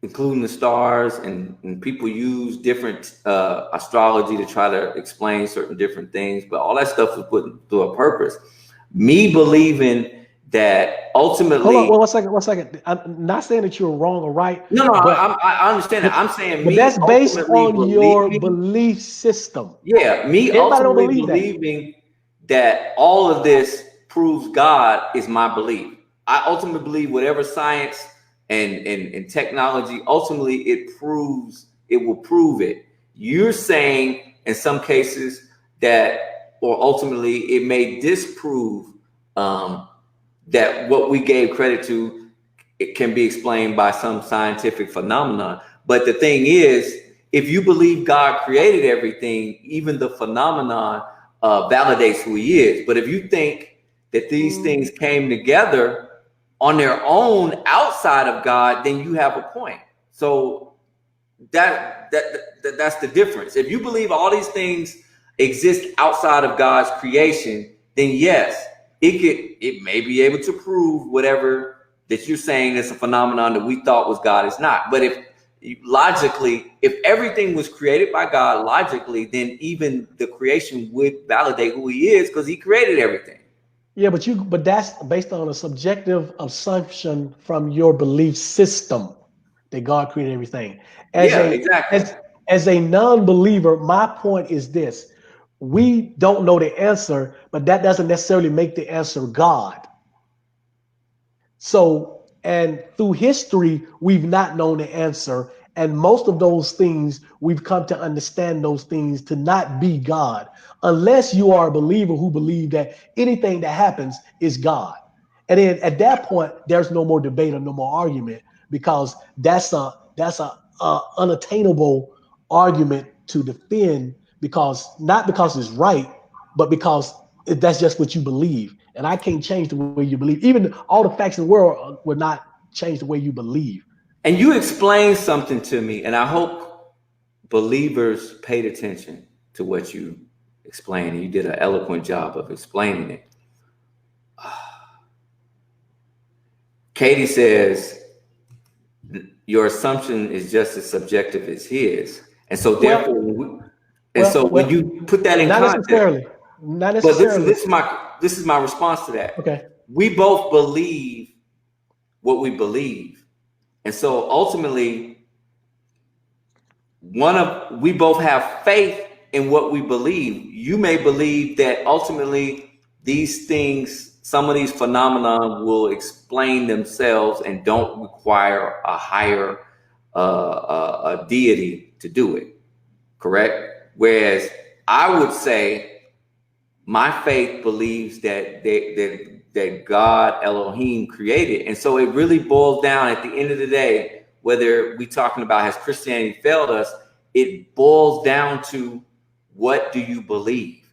Speaker 1: including the stars, and people use different astrology to try to explain certain different things, but all that stuff was put through a purpose. Me believing that
Speaker 2: Hold on,
Speaker 1: ultimately,
Speaker 2: well, 1 second, 1 second. I'm not saying that you're wrong or right,
Speaker 1: no, no,
Speaker 2: but
Speaker 1: I understand that.
Speaker 2: but
Speaker 1: I'm saying
Speaker 2: but
Speaker 1: me
Speaker 2: that's based
Speaker 1: ultimately
Speaker 2: on your
Speaker 1: believing,
Speaker 2: belief system.
Speaker 1: yeah, me
Speaker 2: Everybody don't
Speaker 1: ultimately
Speaker 2: believe that.
Speaker 1: believing that all of this proves God is my belief. I ultimately believe whatever science and technology, ultimately it will prove it. You're saying in some cases that, or ultimately it may disprove um, that what we gave credit to, it can be explained by some scientific phenomenon. But the thing is, if you believe God created everything, even the phenomenon validates who He is. But if you think that these things came together on their own outside of God, then you have a point. So that's the difference. If you believe all these things exist outside of God's creation, then yes, it may be able to prove whatever that you're saying is a phenomenon that we thought was God is not. But if logically, if everything was created by God logically, then even the creation would validate who He is because He created everything.
Speaker 2: Yeah, but that's based on a subjective assumption from your belief system that God created everything. As
Speaker 1: Yeah,
Speaker 2: a
Speaker 1: exactly.
Speaker 2: as a non-believer, my point is this: we don't know the answer, but that doesn't necessarily make the answer God. So, and through history, we've not known the answer. And most of those things, we've come to understand those things to not be God, unless you are a believer who believe that anything that happens is God. And then at that point, there's no more debate or no more argument because that's a unattainable argument to defend because not because it's right, but because that's just what you believe. And I can't change the way you believe. Even all the facts in the world will not change the way you believe.
Speaker 1: And you explained something to me, and I hope believers paid attention to what you explained. You did an eloquent job of explaining it. Katie says your assumption is just as subjective as his, and so
Speaker 2: Well,
Speaker 1: therefore, when
Speaker 2: well,
Speaker 1: you put that in
Speaker 2: not
Speaker 1: context,
Speaker 2: necessarily. Not
Speaker 1: but
Speaker 2: necessarily.
Speaker 1: this is my response to that.
Speaker 2: Okay.
Speaker 1: We both believe what we believe, And so ultimately, we both have faith in what we believe. You may believe that ultimately these things, some of these phenomena will explain themselves and don't require a higher a deity to do it, correct? Whereas I would say my faith believes that God Elohim created, and so it really boils down at the end of the day, whether we talking about has Christianity failed us, it boils down to what do you believe,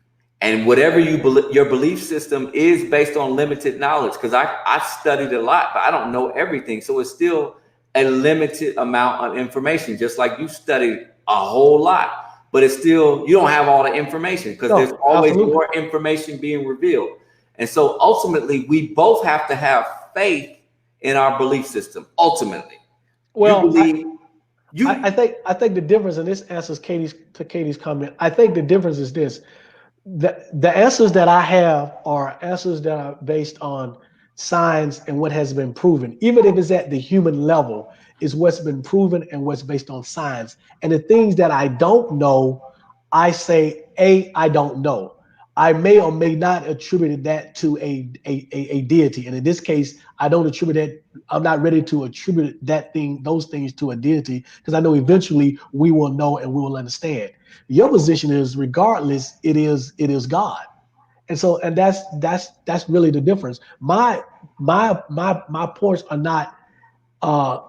Speaker 1: and whatever you believe, your belief system is based on limited knowledge. Because I've studied a lot, but I don't know everything, so it's still a limited amount of information. Just like you studied a whole lot. But it's still, you don't have all the information because there's always more information being revealed. And so ultimately, we both have to have faith in our belief system. Ultimately,
Speaker 2: well, I think the difference, and this answers Katie's comment. I think the difference is this: the answers that I have are answers that are based on science and what has been proven, even if it's at the human level, is what's been proven and what's based on science. And the things that I don't know, I say, I don't know. I may or may not attribute that to a deity. And in this case, I don't attribute that. I'm not ready to attribute those things to a deity, because I know eventually we will know and we will understand. Your position is, regardless, it is God. And so, and that's really the difference. My points are not, uh,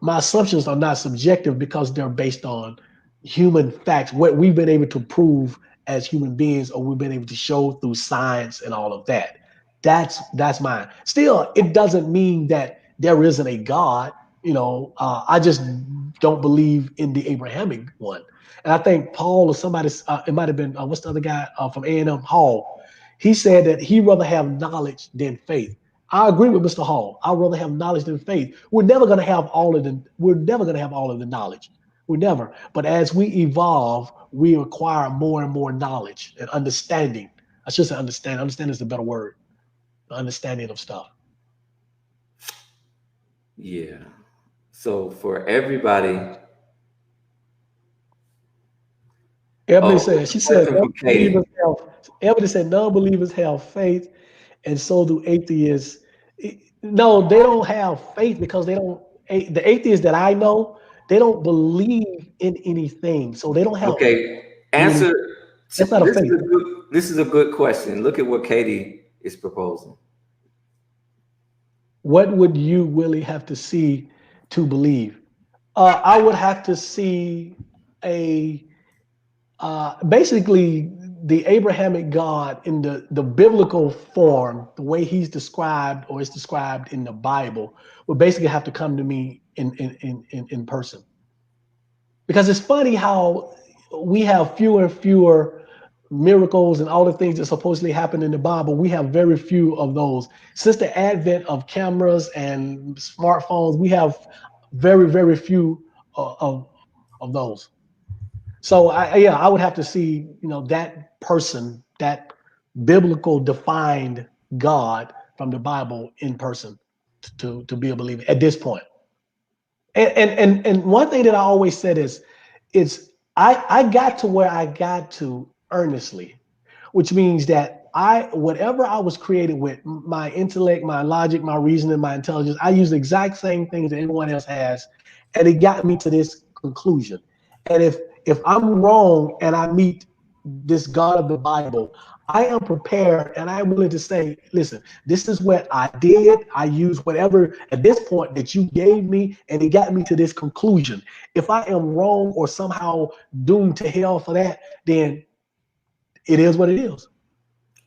Speaker 2: my assumptions are not subjective because they're based on human facts, what we've been able to prove as human beings, or we've been able to show through science and all of that. That's mine. Still, it doesn't mean that there isn't a God. I just don't believe in the Abrahamic one. And I think Paul or somebody, it might have been, what's the other guy from A&M, Hall. He said that he'd rather have knowledge than faith. I agree with Mr. Hall. I'd rather have knowledge than faith. We're never going to have all of the knowledge. We're never. But as we evolve, we acquire more and more knowledge and understanding. I should say understand. Understanding is the better word. Understanding of stuff.
Speaker 1: Yeah. So for everybody,
Speaker 2: Ebony said, Ebony said, non-believers have faith, and so do atheists. No, they don't have faith because the atheists that I know, they don't believe in anything. So they don't have
Speaker 1: answer.
Speaker 2: That's not a faith.
Speaker 1: This is a good question. Look at what Katie is proposing.
Speaker 2: What would you really have to see to believe? I would have to see basically the Abrahamic God in the biblical form, the way he's described or is described in the Bible, would basically have to come to me in person. Because it's funny how we have fewer and fewer miracles and all the things that supposedly happen in the Bible. We have very few of those. Since the advent of cameras and smartphones, we have very, very few of those. So I would have to see, that person, that biblical defined God from the Bible in person to be a believer at this point. And one thing that I always said is I got to where I got to earnestly, which means that whatever I was created with, my intellect, my logic, my reasoning, my intelligence, I use the exact same things that everyone else has, and it got me to this conclusion. And if I'm wrong and I meet this God of the Bible, I am prepared and I'm willing to say, listen, this is what I did. I used whatever at this point that you gave me, and it got me to this conclusion. If I am wrong or somehow doomed to hell for that, then it is what it is.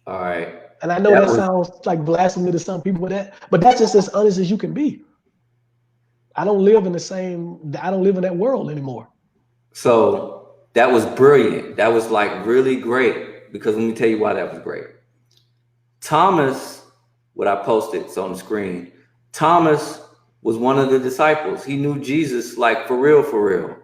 Speaker 1: All right.
Speaker 2: And I know that sounds like blasphemy to some people, but that's just as honest as you can be. I don't live in that world anymore.
Speaker 1: So that was brilliant. That was like really great, because let me tell you why that was great. Thomas, what I posted, it's on the screen. Thomas was one of the disciples. He knew Jesus like for real, for real.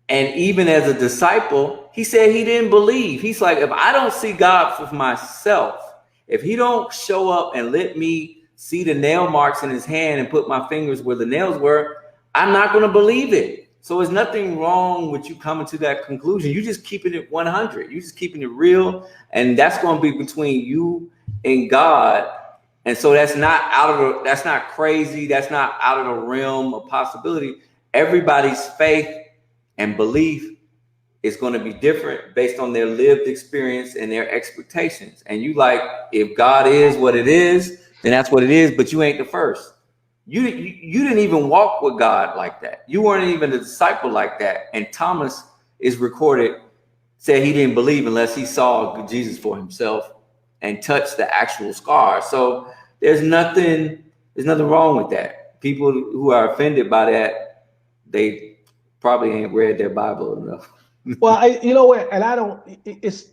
Speaker 1: And even as a disciple, he said he didn't believe. He's like, if I don't see God for myself, if he don't show up and let me see the nail marks in his hand and put my fingers where the nails were, I'm not going to believe it. So there's nothing wrong with you coming to that conclusion. You just keeping it 100. You just keeping it real, and that's going to be between you and God. And so that's not crazy. That's not out of the realm of possibility. Everybody's faith and belief is going to be different based on their lived experience and their expectations. And you like, if God is what it is, then that's what it is. But you ain't the first. You didn't even walk with God like that. You weren't even a disciple like that. And Thomas is recorded said he didn't believe unless he saw Jesus for himself and touched the actual scar. So there's nothing wrong with that. People who are offended by that, they probably ain't read their Bible enough.
Speaker 2: Well, you know what, and I don't. It's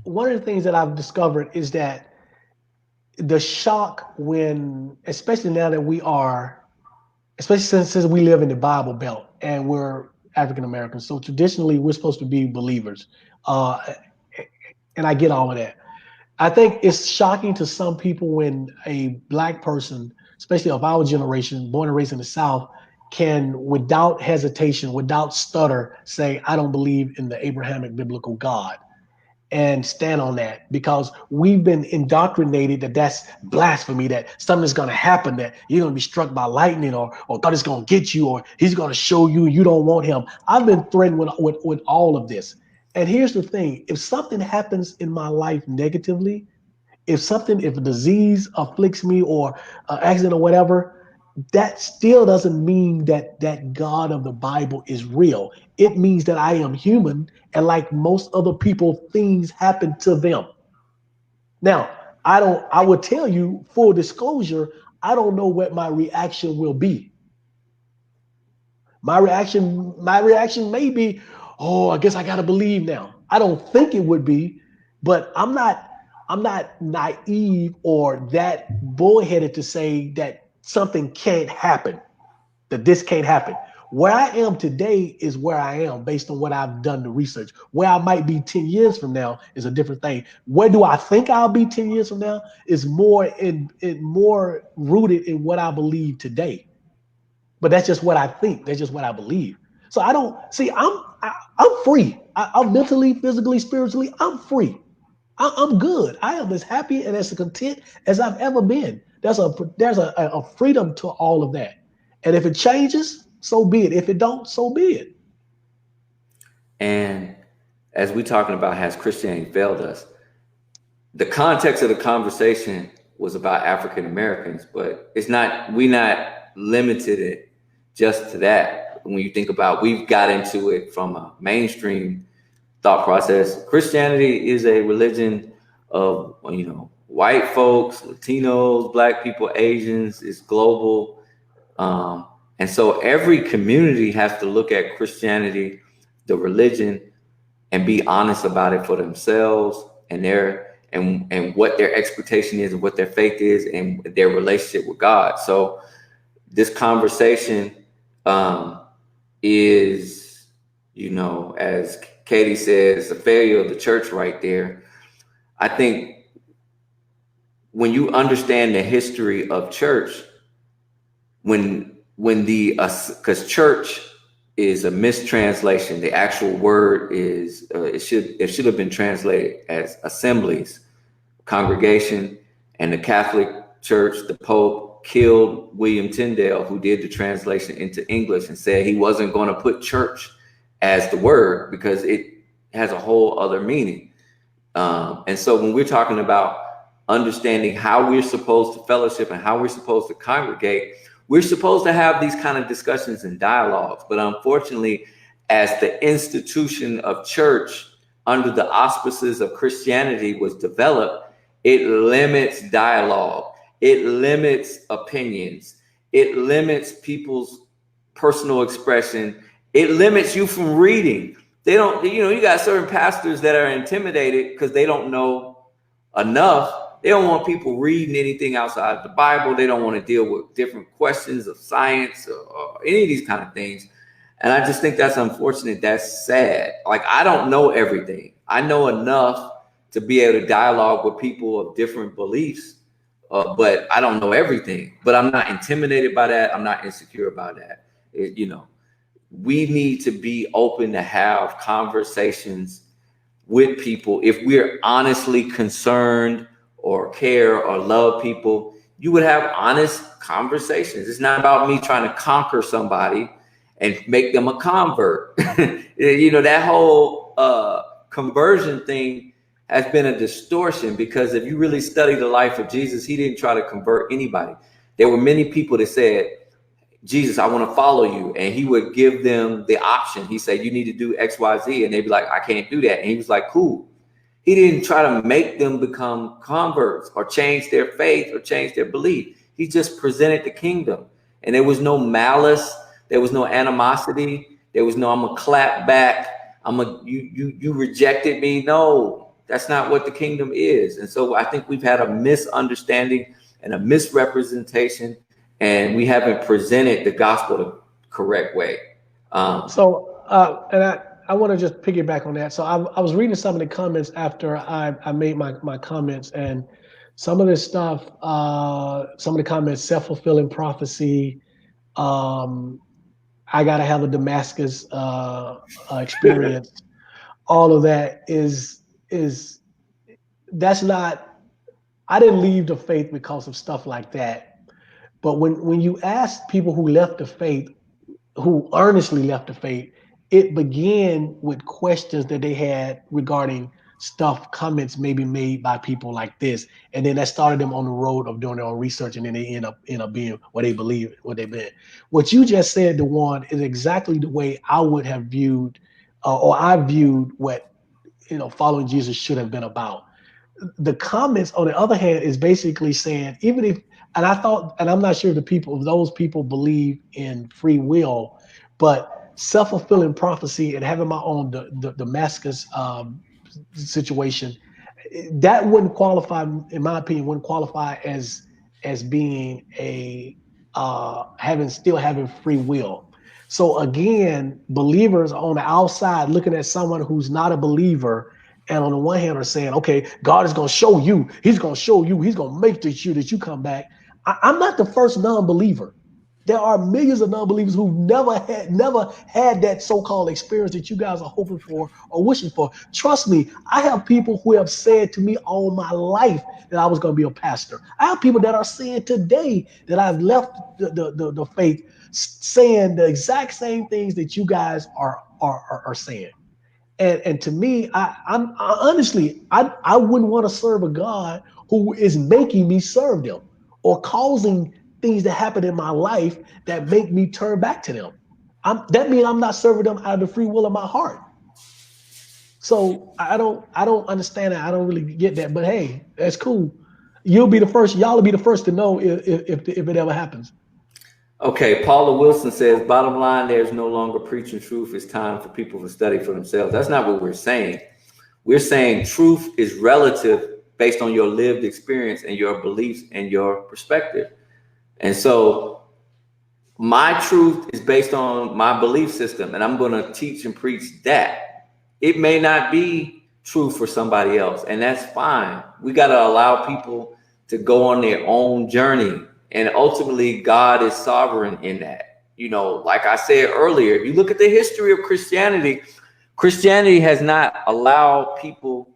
Speaker 2: one of the things that I've discovered is that the shock when, especially now that we are, especially since we live in the Bible Belt and we're African Americans, so traditionally we're supposed to be believers, uh, and I get all of that. I think it's shocking to some people when a black person, especially of our generation, born and raised in the South, can, without hesitation, without stutter, say, I don't believe in the Abrahamic biblical God and stand on that because we've been indoctrinated that that's blasphemy, that something's going to happen, that you're going to be struck by lightning, or God is going to get you, or he's going to show you you don't want him. I've been threatened with all of this. And here's the thing, if something happens in my life negatively, if a disease afflicts me or an accident or whatever, that still doesn't mean that that God of the Bible is real. It means that I am human, and like most other people, things happen to them. Now, I would tell you, full disclosure, I don't know what my reaction will be. My reaction may be, oh, I guess I gotta believe now. I don't think it would be, but I'm not naive or that bullheaded to say that something can't happen, that this can't happen. Where I am today is where I am based on what I've done the research. Where I might be 10 years from now is a different thing. Where do I think I'll be 10 years from now is more rooted in what I believe today. But that's just what I think. That's just what I believe. So I don't see. I'm free. I'm mentally, physically, spiritually. I'm free. I'm good. I am as happy and as content as I've ever been. There's a freedom to all of that. And if it changes, so be it. If it don't, so be it.
Speaker 1: And as we talking about, has Christianity failed us? The context of the conversation was about African Americans, but it's not. We not limited it just to that. When you think about, we've got into it from a mainstream thought process. Christianity is a religion of, white folks, Latinos, Black people, Asians. It's global, and so every community has to look at Christianity, the religion, and be honest about it for themselves and and what their expectation is and what their faith is and their relationship with God. So this conversation is, as Katie says, a failure of the church right there. I think when you understand the history of church, because church is a mistranslation. The actual word is it should have been translated as assemblies, congregation, and the Catholic Church, the Pope killed William Tyndale, who did the translation into English, and said he wasn't going to put church as the word because it has a whole other meaning. And so when we're talking about understanding how we're supposed to fellowship and how we're supposed to congregate, we're supposed to have these kind of discussions and dialogues. But unfortunately, as the institution of church under the auspices of Christianity was developed, it limits dialogue. It limits opinions. It limits people's personal expression. It limits you from reading. They don't, you got certain pastors that are intimidated because they don't know enough. They don't want people reading anything outside of the Bible. They don't want to deal with different questions of science or any of these kind of things. And I just think that's unfortunate. That's sad. Like, I don't know everything. I know enough to be able to dialogue with people of different beliefs, but I don't know everything. But I'm not intimidated by that. I'm not insecure about that. You know, we need to be open to have conversations with people. If we're honestly concerned or care or love people, you would have honest conversations. It's not about me trying to conquer somebody and make them a convert. You know, that whole conversion thing has been a distortion, because if you really study the life of Jesus, he didn't try to convert anybody. There were many people that said, Jesus, I want to follow you. And he would give them the option. He said, you need to do X, Y, Z. And they'd be like, I can't do that. And he was like, cool. He didn't try to make them become converts or change their faith or change their belief. He just presented the kingdom. And there was no malice. There was no animosity. There was no, I'm going to clap back. You rejected me. No, that's not what the kingdom is. And so I think we've had a misunderstanding and a misrepresentation, and we haven't presented the gospel the correct way.
Speaker 2: And I want to just piggyback on that. So I was reading some of the comments after I made my comments, and some of this stuff, some of the comments, self-fulfilling prophecy, I got to have a Damascus experience. All of that is that's not. I didn't leave the faith because of stuff like that. But when you ask people who left the faith, who earnestly left the faith, it began with questions that they had regarding stuff, comments maybe made by people like this, and then that started them on the road of doing their own research, and then they end up being what they believe, what they've been. What you just said, Djuan, is exactly the way I would have viewed, or I viewed what following Jesus should have been about. The comments, on the other hand, is basically saying, even if, and I thought, and I'm not sure if those people believe in free will, but self-fulfilling prophecy and having my own the Damascus situation, that wouldn't qualify, in my opinion, wouldn't qualify as being a having free will. So again, believers on the outside looking at someone who's not a believer, and on the one hand are saying, okay, God is going to show you, he's going to show you, he's going to make sure that you come back. I'm not the first non-believer. There are millions of non-believers who've never had that so-called experience that you guys are hoping for or wishing for. Trust me, I have people who have said to me all my life that I was going to be a pastor. I have people that are saying today that I've left the faith, saying the exact same things that you guys are saying. And to me, I honestly, I wouldn't want to serve a God who is making me serve them or causing things to happen in my life that make me turn back to them. That means I'm not serving them out of the free will of my heart. So I don't understand that. I don't really get that. But hey, that's cool. Y'all will be the first to know if it ever happens.
Speaker 1: Okay, Paula Wilson says, bottom line, there's no longer preaching truth. It's time for people to study for themselves. That's not what we're saying. We're saying truth is relative based on your lived experience and your beliefs and your perspective. And so my truth is based on my belief system, and I'm going to teach and preach that. It may not be true for somebody else, and that's fine. We got to allow people to go on their own journey. And ultimately, God is sovereign in that. Like I said earlier, if you look at the history of Christianity, Christianity has not allowed people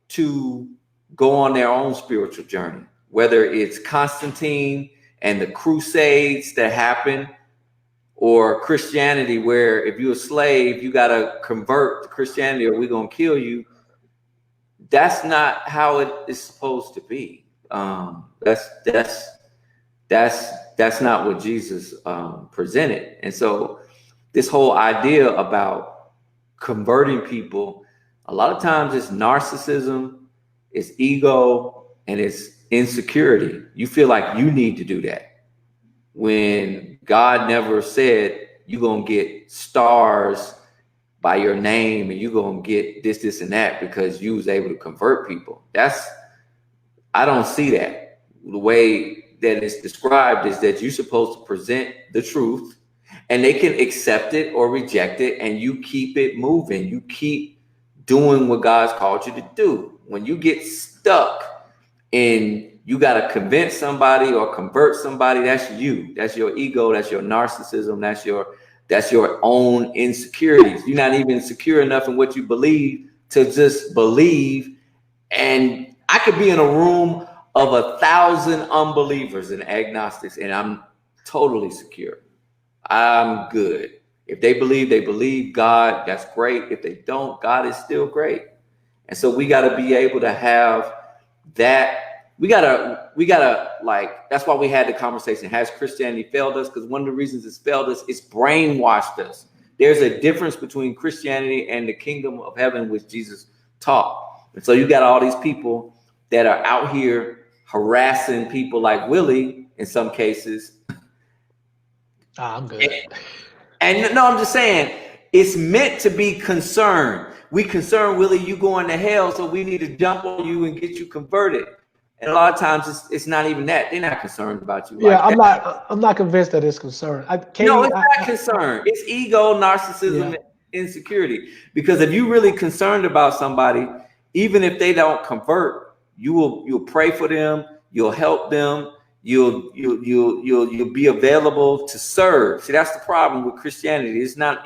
Speaker 1: to go on their own spiritual journey, whether it's Constantine and the Crusades that happened, or Christianity, where if you're a slave, you got to convert to Christianity or we're going to kill you. That's not how it is supposed to be. That's not what Jesus presented. And so this whole idea about converting people, a lot of times it's narcissism, it's ego, and it's insecurity. You feel like you need to do that, when God never said you're going to get stars by your name and you're going to get this, and that because you was able to convert people. I don't see that. The way that it's described is that you're supposed to present the truth, and they can accept it or reject it, and you keep it moving. You keep doing what God's called you to do. When you get stuck in You got to convince somebody or convert somebody. That's you. That's your ego. That's your narcissism. That's your own insecurities. You're not even secure enough in what you believe to just believe. And I could be in a room of 1,000 unbelievers and agnostics, and I'm totally secure. I'm good. If they believe God, that's great. If they don't, God is still great. And so we got to be able to have that. We gotta like, that's why we had the conversation. Has Christianity failed us? Because one of the reasons it's failed us, it's brainwashed us. There's a difference between Christianity and the kingdom of heaven, which Jesus taught. And so you got all these people that are out here harassing people like Willie in some cases.
Speaker 2: I'm good.
Speaker 1: And no, I'm just saying, it's meant to be concerned. We concerned, Willie, you going to hell, so we need to jump on you and get you converted. And a lot of times it's not even that. They're not concerned about you.
Speaker 2: Yeah,
Speaker 1: like that.
Speaker 2: I'm not convinced that it's concerned. Katie,
Speaker 1: No, it's not concern. It's ego, narcissism, and insecurity. Because if you're really concerned about somebody, even if they don't convert, you'll pray for them, you'll help them, you'll be available to serve. See, that's the problem with Christianity. It's not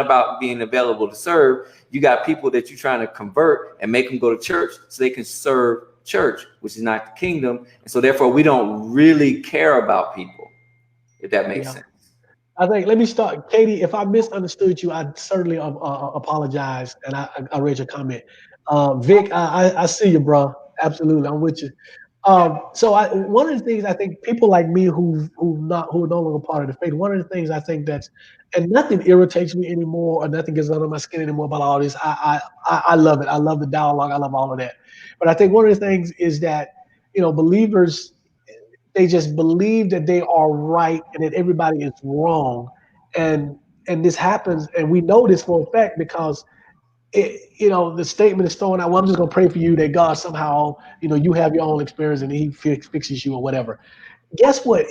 Speaker 1: about being available to serve. You got people that you're trying to convert and make them go to church so they can serve church, which is not the kingdom. And so therefore we don't really care about people, if that makes sense.
Speaker 2: I think, let me start, Katie. If I misunderstood you, I certainly apologize, and I read your comment. Vic, I see you, bro. Absolutely, I'm with you. So one of the things I think people like me who are no longer part of the faith, one of the things I think and nothing irritates me anymore, or nothing gets under my skin anymore about all this. I love it. I love the dialogue. I love all of that. But I think one of the things is that, believers, they just believe that they are right and that everybody is wrong, and this happens, and we know this for a fact because the statement is thrown out. Well, I'm just gonna pray for you that God somehow, you have your own experience and He fixes you or whatever. Guess what?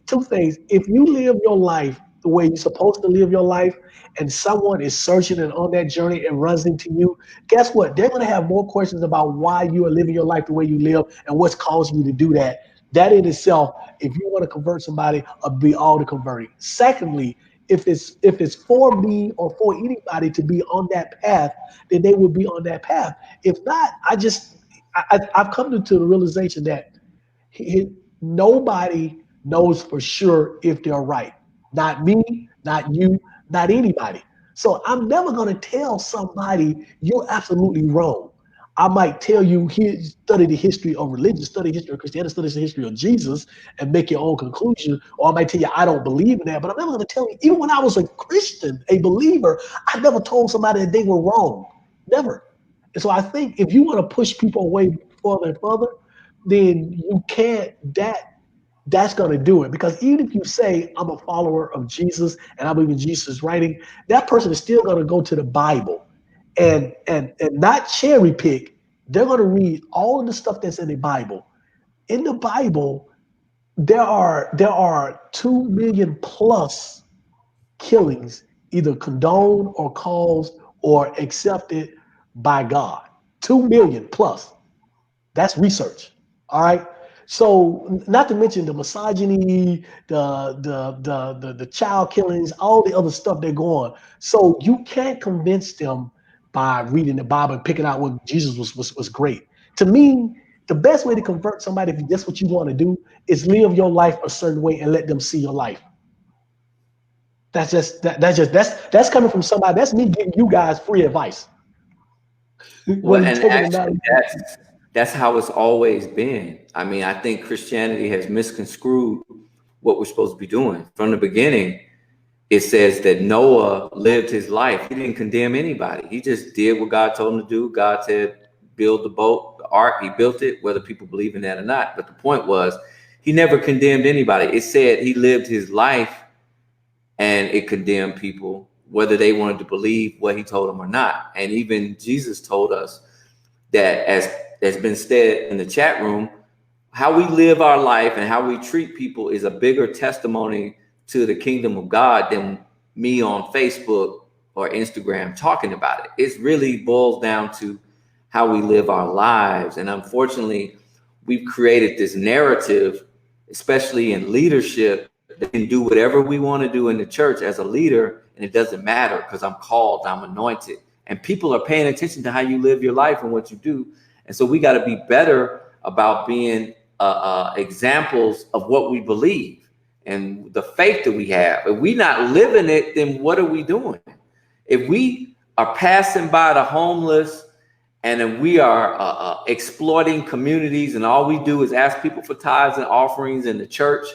Speaker 2: Two things. If you live your life the way you're supposed to live your life, and someone is searching and on that journey and runs into you, guess what? They're going to have more questions about why you are living your life the way you live and what's causing you to do that. That in itself, if you want to convert somebody, will be all the converting. Secondly, if it's for me or for anybody to be on that path, then they will be on that path. If not, I've come to the realization that nobody knows for sure if they're right. Not me, not you, not anybody. So I'm never going to tell somebody you're absolutely wrong. I might tell you, here, study the history of religion, study the history of Christianity, study the history of Jesus, and make your own conclusion. Or I might tell you, I don't believe in that. But I'm never going to tell you, even when I was a Christian, a believer, I never told somebody that they were wrong. Never. And so I think if you want to push people away further and further, then you can't, that's going to do it. Because even if you say, I'm a follower of Jesus and I believe in Jesus' writing, that person is still going to go to the Bible and not cherry pick. They're going to read all of the stuff that's in the Bible. In the Bible, there are 2 million plus killings, either condoned or caused or accepted by God. 2 million plus. That's research. All right. So not to mention the misogyny, the child killings, all the other stuff they're going. So you can't convince them by reading the Bible and picking out what Jesus was great. To me, the best way to convert somebody, if that's what you want to do, is live your life a certain way and let them see your life. That's coming from somebody. That's me giving you guys free advice.
Speaker 1: Well, and actually, that's how it's always been. I mean, I think Christianity has misconstrued what we're supposed to be doing. From the beginning, it says that Noah lived his life. He didn't condemn anybody. He just did what God told him to do. God said, build the boat, the ark. He built it, whether people believe in that or not. But the point was, he never condemned anybody. It said he lived his life and it condemned people, whether they wanted to believe what he told them or not. And even Jesus told us that, as has been said in the chat room, how we live our life and how we treat people is a bigger testimony to the kingdom of God than me on Facebook or Instagram talking about it. It really boils down to how we live our lives. And unfortunately, we've created this narrative, especially in leadership, that we can do whatever we want to do in the church as a leader, and it doesn't matter because I'm called, I'm anointed. And people are paying attention to how you live your life and what you do. And so we got to be better about being examples of what we believe and the faith that we have. If we're not living it, then what are we doing? If we are passing by the homeless and then we are exploiting communities, and all we do is ask people for tithes and offerings, and the church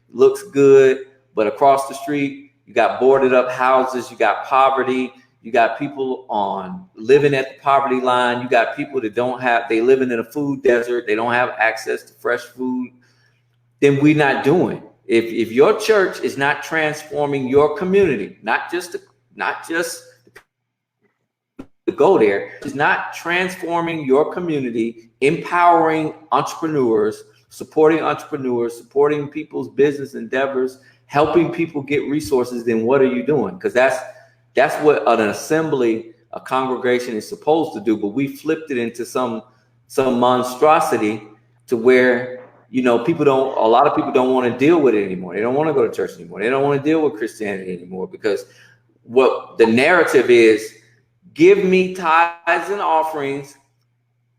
Speaker 1: looks good, but across the street, you got boarded up houses, you got poverty, you got people on living at the poverty line, you got people that they living in a food desert, they don't have access to fresh food, then we're not doing. If your church is not transforming your community, not just to go there, is not transforming your community, empowering entrepreneurs, supporting people's business endeavors, helping people get resources, then what are you doing? Because that's what an assembly, a congregation is supposed to do. But we flipped it into some monstrosity to where, a lot of people don't want to deal with it anymore. They don't want to go to church anymore. They don't want to deal with Christianity anymore, because what the narrative is, give me tithes and offerings,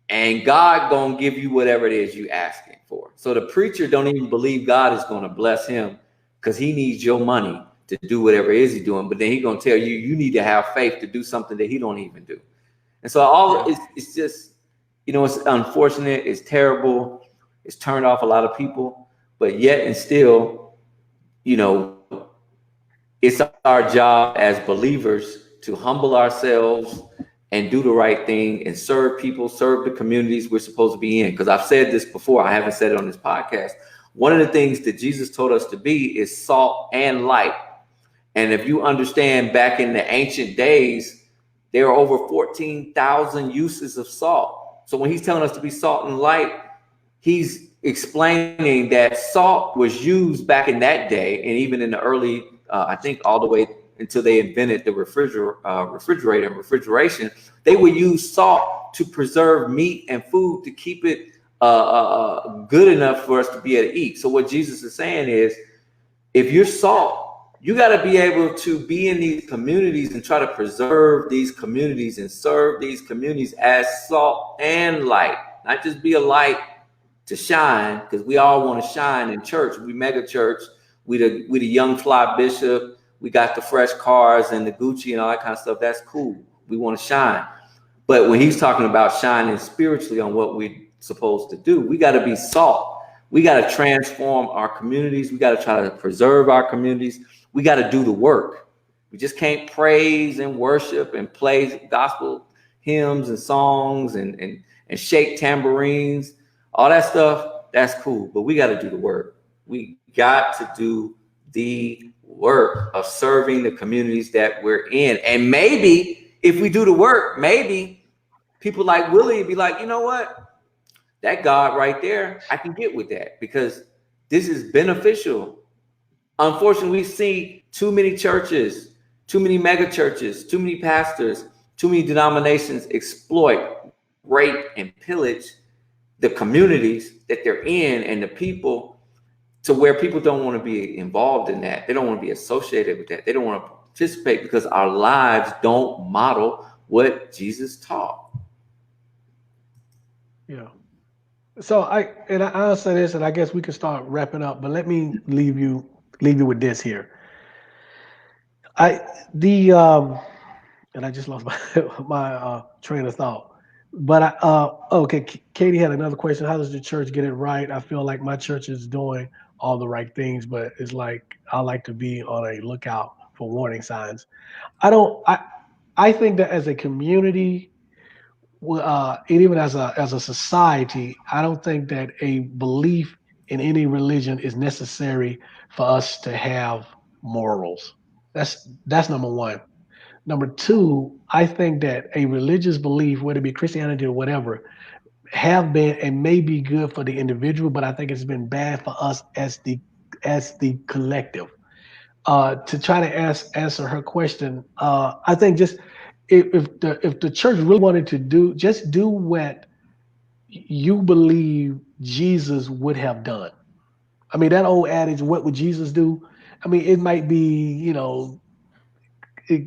Speaker 1: and God gonna give you whatever it is you asking for. So the preacher don't even believe God is gonna bless him because he needs your money to do whatever it is he's doing. But then he's gonna tell you need to have faith to do something that he don't even do. And so it's just, it's unfortunate, it's terrible, it's turned off a lot of people, but yet and still, it's our job as believers to humble ourselves and do the right thing and serve people, serve the communities we're supposed to be in. Because I've said this before, I haven't said it on this podcast. One of the things that Jesus told us to be is salt and light. And if you understand, back in the ancient days, there are over 14,000 uses of salt. So when he's telling us to be salt and light, he's explaining that salt was used back in that day, and even in the early, I think all the way until they invented the refrigerator and refrigeration, they would use salt to preserve meat and food to keep it good enough for us to be able to eat. So what Jesus is saying is, if you're salt, you got to be able to be in these communities and try to preserve these communities and serve these communities as salt and light, not just be a light to shine, because we all want to shine in church. We mega church. We the young fly bishop. We got the fresh cars and the Gucci and all that kind of stuff. That's cool. We want to shine. But when he's talking about shining spiritually on what we're supposed to do, we got to be salt. We got to transform our communities. We got to try to preserve our communities. We got to do the work. We just can't praise and worship and play gospel hymns and songs and shake tambourines. All that stuff, that's cool. But we got to do the work. We got to do the work of serving the communities that we're in. And maybe if we do the work, maybe people like Willie be like, you know what? That God right there, I can get with that, because this is beneficial. Unfortunately, we see too many churches, too many mega churches, too many pastors, too many denominations exploit, rape, and pillage the communities that they're in and the people, to where people don't want to be involved in that. They don't want to be associated with that. They don't want to participate because our lives don't model what Jesus taught.
Speaker 2: Yeah. So I'll say this, and I guess we can start wrapping up, but let me leave you with this here. And I just lost my train of thought. But okay, Katie had another question. How does the church get it right? I feel like my church is doing all the right things, but it's like I like to be on a lookout for warning signs. I don't. I think that as a community, and even as a society, I don't think that a belief in any religion is necessary for us to have morals. That's number one. Number two, I think that a religious belief, whether it be Christianity or whatever, have been and may be good for the individual, but I think it's been bad for us as the collective. To try to answer her question, I think just if the church really wanted to do, just do what you believe Jesus would have done. I mean, that old adage, what would Jesus do? I mean, it might be,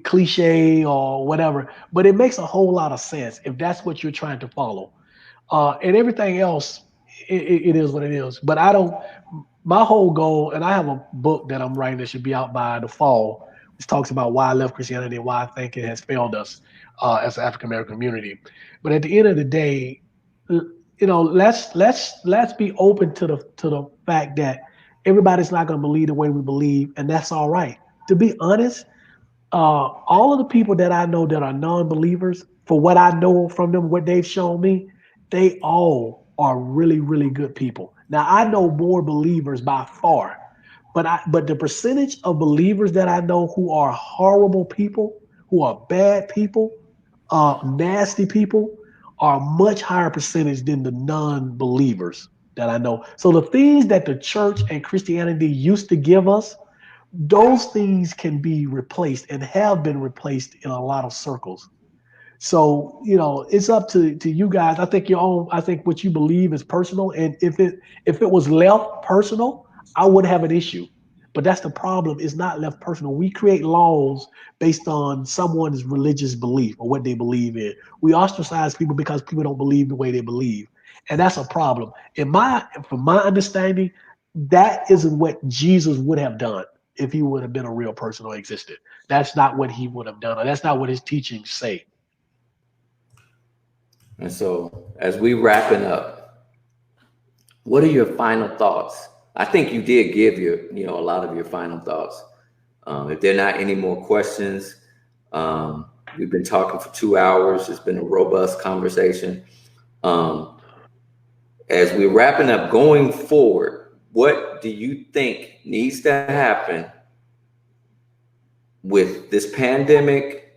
Speaker 2: cliche or whatever, but it makes a whole lot of sense if that's what you're trying to follow. And everything else, it is what it is. But I don't. My whole goal, and I have a book that I'm writing that should be out by the fall, which talks about why I left Christianity and why I think it has failed us as an African American community. But at the end of the day, let's be open to the fact that everybody's not going to believe the way we believe, and that's all right. To be honest, all of the people that I know that are non-believers, for what I know from them, what they've shown me, they all are really, really good people. Now I know more believers by far, but the percentage of believers that I know who are horrible people, who are bad people, nasty people, are much higher percentage than the non-believers that I know. So the things that the church and Christianity used to give us, those things can be replaced and have been replaced in a lot of circles. So, it's up to you guys. I think what you believe is personal. And if it was left personal, I wouldn't have an issue. But that's the problem. It's not left personal. We create laws based on someone's religious belief or what they believe in. We ostracize people because people don't believe the way they believe. And that's a problem. From my understanding, that isn't what Jesus would have done if he would have been a real person or existed. That's not what he would have done, or that's not what his teachings say.
Speaker 1: And so, as we wrapping up, what are your final thoughts? I think you did give a lot of your final thoughts. If there are not any more questions, we've been talking for 2 hours. It's been a robust conversation. Um, as we're wrapping up, going forward, what do you think needs to happen with this pandemic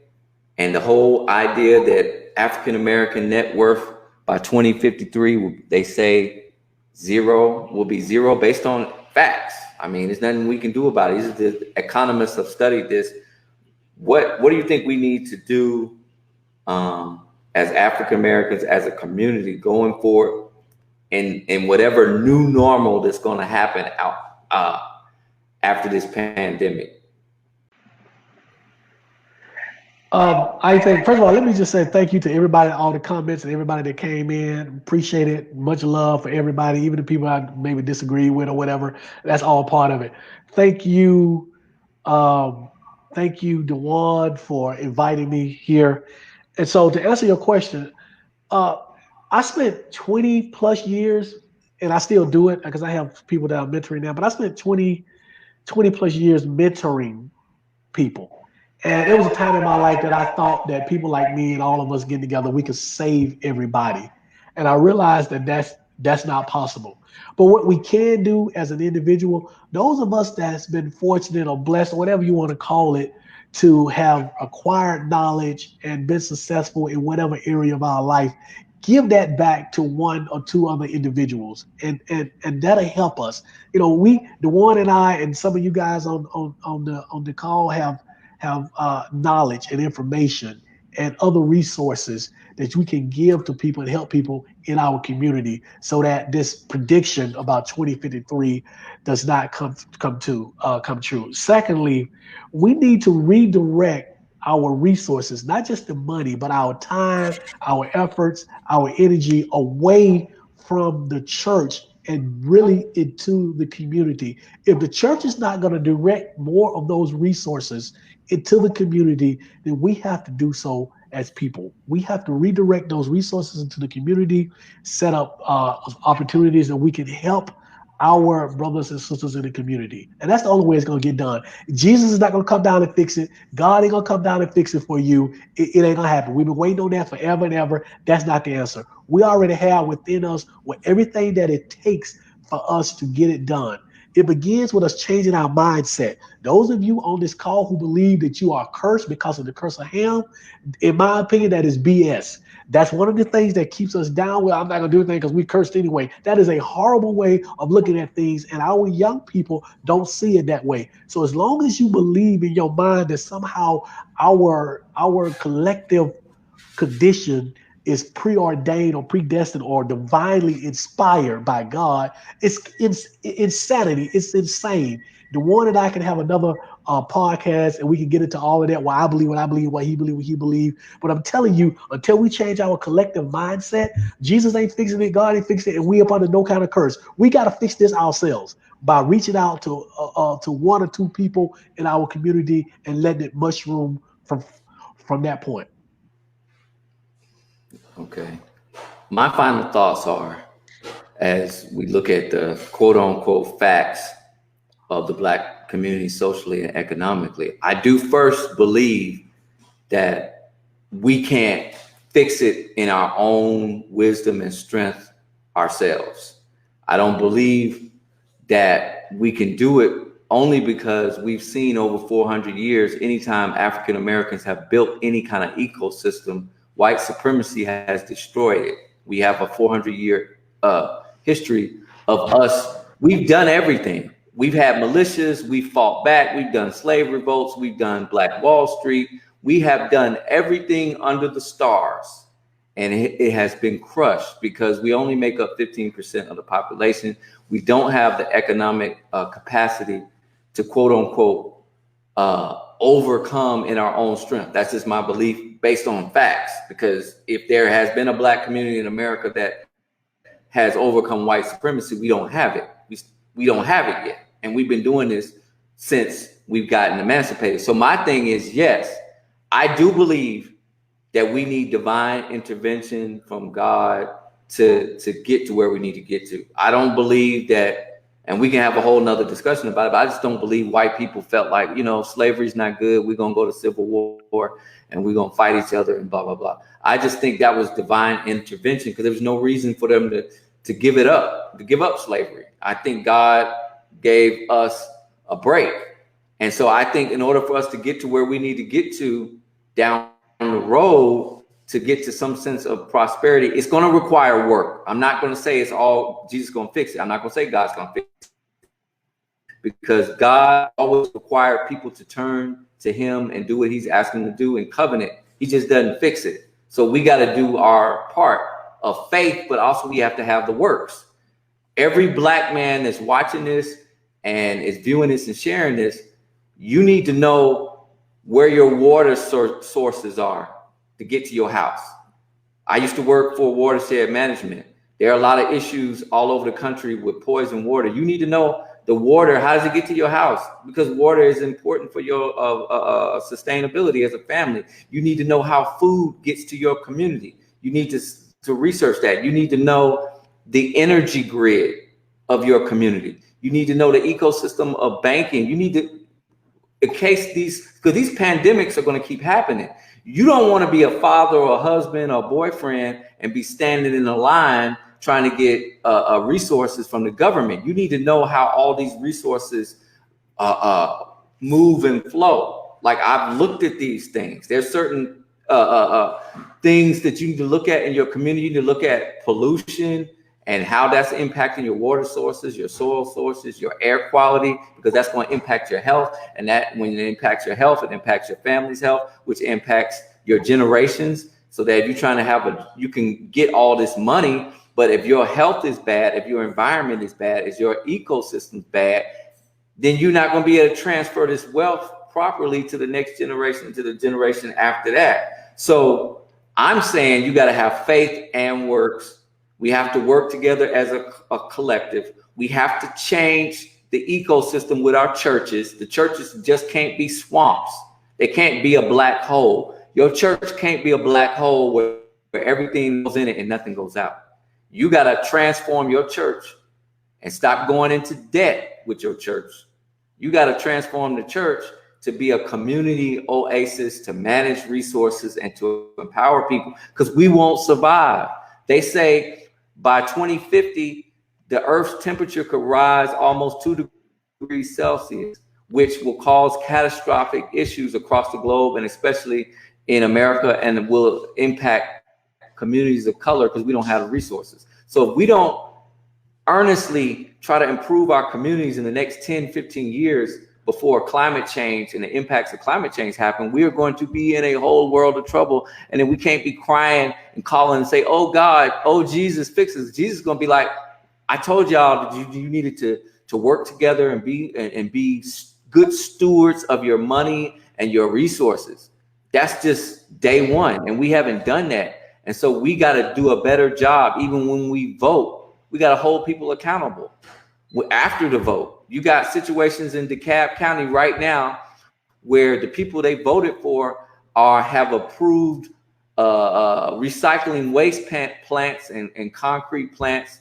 Speaker 1: and the whole idea that African American net worth by 2053, they say zero will be zero based on facts? I mean, there's nothing we can do about it. The economists have studied this. What do you think we need to do as African Americans, as a community, going forward, in whatever new normal that's going to happen out after this pandemic?
Speaker 2: I think, first of all, let me just say thank you to everybody, all the comments and everybody that came in. Appreciate it. Much love for everybody, even the people I maybe disagree with or whatever. That's all part of it. Thank you. Um, Thank you, Djuan, for inviting me here. And so to answer your question, uh, I spent 20 plus years, and I still do it because I have people that I'm mentoring now, but I spent 20 plus years mentoring people. And there was a time in my life that I thought that people like me and all of us getting together, we could save everybody. And I realized that that's not possible. But what we can do as an individual, those of us that's been fortunate or blessed, or whatever you want to call it, to have acquired knowledge and been successful in whatever area of our life, give that back to one or two other individuals, and that'll help us. The one and I and some of you guys on the call have knowledge and information and other resources that we can give to people and help people in our community, so that this prediction about 2053 does not come true. Secondly, we need to redirect our resources, not just the money, but our time, our efforts, our energy away from the church and really into the community. If the church is not going to direct more of those resources into the community, then we have to do so as people. We have to redirect those resources into the community, set up opportunities that we can help our brothers and sisters in the community. And that's the only way it's going to get done. Jesus is not going to come down and fix it. God ain't going to come down and fix it for you. It ain't going to happen. We've been waiting on that forever and ever. That's not the answer. We already have within us everything that it takes for us to get it done. It begins with us changing our mindset. Those of you on this call who believe that you are cursed because of the curse of Ham, in my opinion, that is BS. That's one of the things that keeps us down. Well, I'm not going to do anything because we cursed anyway. That is a horrible way of looking at things, and our young people don't see it that way. So as long as you believe in your mind that somehow our collective condition is preordained or predestined or divinely inspired by God, it's insanity. It's insane. Djuan and I can have another podcast and we can get into all of that. Why I believe what I believe, what he believe. But I'm telling you, until we change our collective mindset, Jesus ain't fixing it, God ain't fixing it, and we up under no kind of curse. We got to fix this ourselves by reaching out to one or two people in our community and letting it mushroom from that point.
Speaker 1: Okay. My final thoughts are, as we look at the quote unquote facts of the Black community socially and economically, I do first believe that we can't fix it in our own wisdom and strength ourselves. I don't believe that we can do it only because we've seen over 400 years, anytime African Americans have built any kind of ecosystem, white supremacy has destroyed it. We have a 400-year history of us. We've done everything. We've had militias, we've fought back, we've done slave revolts, we've done Black Wall Street. We have done everything under the stars, and it has been crushed because we only make up 15% of the population. We don't have the economic capacity to quote unquote overcome in our own strength. That's just my belief based on facts, because if there has been a Black community in America that has overcome white supremacy, we don't have it. We don't have it yet. And we've been doing this since we've gotten emancipated. So my thing is, yes, I do believe that we need divine intervention from God to get to where we need to get to. I don't believe that, and we can have a whole nother discussion about it, but I just don't believe white people felt like, slavery's not good. We're going to go to civil war and we're going to fight each other and blah, blah, blah. I just think that was divine intervention because there was no reason for them to give it up, to give up slavery. I think God gave us a break. And so I think in order for us to get to where we need to get to down the road to get to some sense of prosperity, it's going to require work. I'm not going to say it's all Jesus going to fix it. I'm not going to say God's going to fix it, because God always required people to turn to him and do what he's asking them to do in covenant. He just doesn't fix it. So we got to do our part of faith, but also we have to have the works. Every Black man that's watching this and is viewing this and sharing this, you need to know where your water sources are to get to your house. I used to work for watershed management. There are a lot of issues all over the country with poison water. You need to know the water. How does it get to your house? Because water is important for your sustainability as a family. You need to know how food gets to your community. You need to research that. You need to know the energy grid of your community. You need to know the ecosystem of banking. You need to, in case because these pandemics are going to keep happening. You don't want to be a father or a husband or boyfriend and be standing in a line trying to get resources from the government. You need to know how all these resources move and flow. Like, I've looked at these things. There's certain things that you need to look at in your community. You need to look at pollution and how that's impacting your water sources, your soil sources, your air quality, because that's going to impact your health. And that, when it impacts your health, it impacts your family's health, which impacts your generations. So that if you're trying to you can get all this money, but if your health is bad, if your environment is bad, if your ecosystem is bad, then you're not going to be able to transfer this wealth properly to the next generation, to the generation after that. So I'm saying you got to have faith and works. We have to work together as a collective. We have to change the ecosystem with our churches. The churches just can't be swamps. They can't be a black hole. Your church can't be a black hole where everything goes in it and nothing goes out. You got to transform your church and stop going into debt with your church. You got to transform the church to be a community oasis, to manage resources and to empower people, because we won't survive. They say by 2050, the Earth's temperature could rise almost 2 degrees Celsius, which will cause catastrophic issues across the globe, and especially in America, and will impact communities of color because we don't have the resources. So if we don't earnestly try to improve our communities in the next 10, 15 years before climate change and the impacts of climate change happen, we are going to be in a whole world of trouble. And then we can't be crying and calling and say, oh God, oh Jesus, fix us. Jesus is going to be like, I told y'all that you needed to work together and be good stewards of your money and your resources. That's just day one. And we haven't done that. And so we got to do a better job. Even when we vote, we got to hold people accountable. After the vote, you got situations in DeKalb County right now where the people they voted for have approved recycling waste plants and concrete plants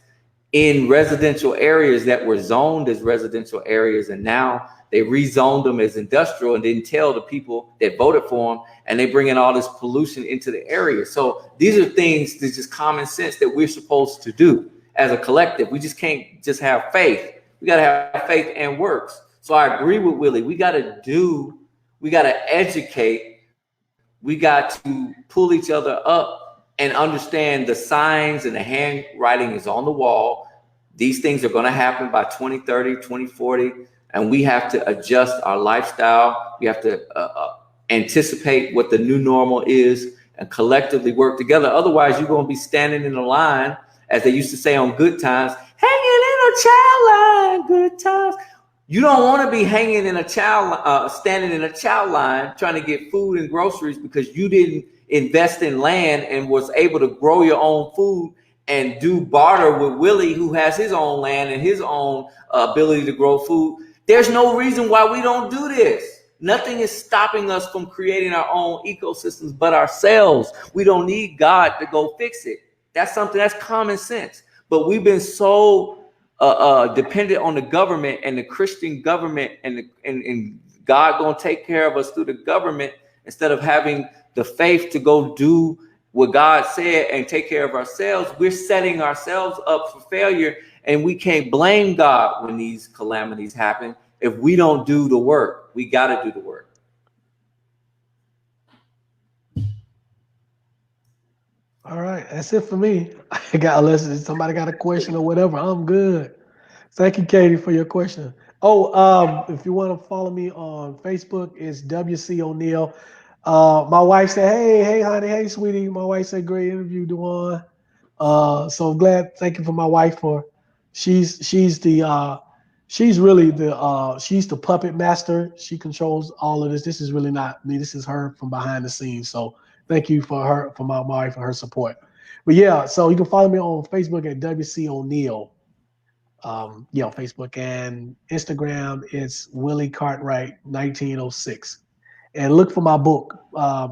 Speaker 1: in residential areas that were zoned as residential areas, and now they rezoned them as industrial and didn't tell the people that voted for them, and they bring in all this pollution into the area. So these are things that's just common sense that we're supposed to do as a collective. We just can't just have faith. We got to have faith and works. So I agree with Willie. We got to educate. We got to pull each other up and understand the signs and the handwriting is on the wall. These things are going to happen by 2030, 2040, and we have to adjust our lifestyle. We have to anticipate what the new normal is and collectively work together. Otherwise, you're going to be standing in a line, as they used to say on Good Times, hanging in a child line, good times. You don't want to be hanging in a standing in a chow line trying to get food and groceries because you didn't invest in land and was able to grow your own food and do barter with Willie, who has his own land and his own ability to grow food. There's no reason why we don't do this. Nothing is stopping us from creating our own ecosystems but ourselves. We don't need God to go fix it. That's something that's common sense. But we've been so dependent on the government and the Christian government and God gonna take care of us through the government instead of having the faith to go do what God said and take care of ourselves. We're setting ourselves up for failure, and we can't blame God when these calamities happen if we don't do the work. We got to do the work.
Speaker 2: All right, that's it for me. I got unless somebody got a question or whatever, I'm good. Thank you, Katie, for your question. Oh, if you want to follow me on Facebook, it's WC O'Neal. My wife said, "Hey, honey, hey, sweetie." My wife said, "Great interview, Djuan." So glad. Thank you for my wife for. She's really she's the puppet master. She controls all of this. This is really not me. This is her from behind the scenes. So thank you for my wife and her support. But yeah, so you can follow me on Facebook at WC O'Neal. On Facebook and Instagram, it's Willie Cartwright 1906. And look for my book. I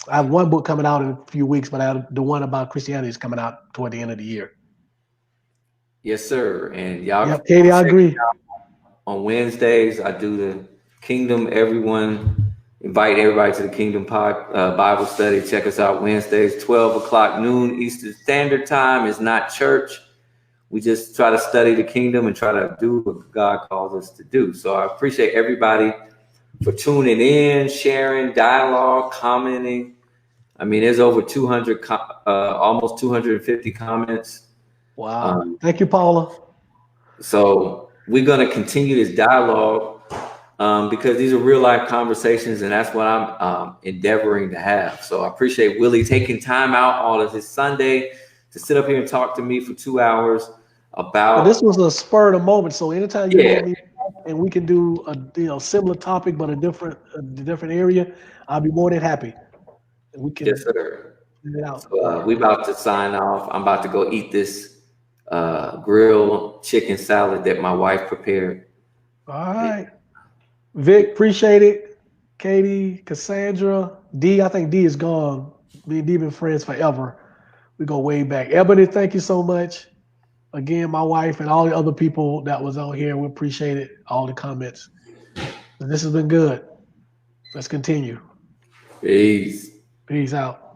Speaker 2: have one book coming out in a few weeks, but the one about Christianity is coming out toward the end of the year.
Speaker 1: Yes, sir. And y'all,
Speaker 2: yep, Katie, I agree.
Speaker 1: On Wednesdays, I do the Kingdom. Everyone, invite everybody to the Kingdom Bible study. Check us out Wednesdays, 12 o'clock noon Eastern Standard Time. It's not church. We just try to study the kingdom and try to do what God calls us to do. So I appreciate everybody for tuning in, sharing, dialogue, commenting. I mean, there's over 200, almost 250 comments.
Speaker 2: Wow. Thank you, Paula.
Speaker 1: So we're going to continue this dialogue because these are real life conversations, and that's what I'm endeavoring to have. So I appreciate Willie taking time out all of his Sunday to sit up here and talk to me for 2 hours about.
Speaker 2: Well, this was a spur of the moment. So anytime you want me and we can do a similar topic but a different area, I'll be more than happy. We can.
Speaker 1: Yes, sir. So, we about to sign off. I'm about to go eat this grilled chicken salad that my wife prepared.
Speaker 2: All right, Vic, appreciate it. Katie, Cassandra, D. I think D is gone. Me and D been friends forever. We go way back. Ebony, thank you so much. Again, my wife and all the other people that was on here, we appreciate it. All the comments. This has been good. Let's continue.
Speaker 1: Peace.
Speaker 2: Peace out.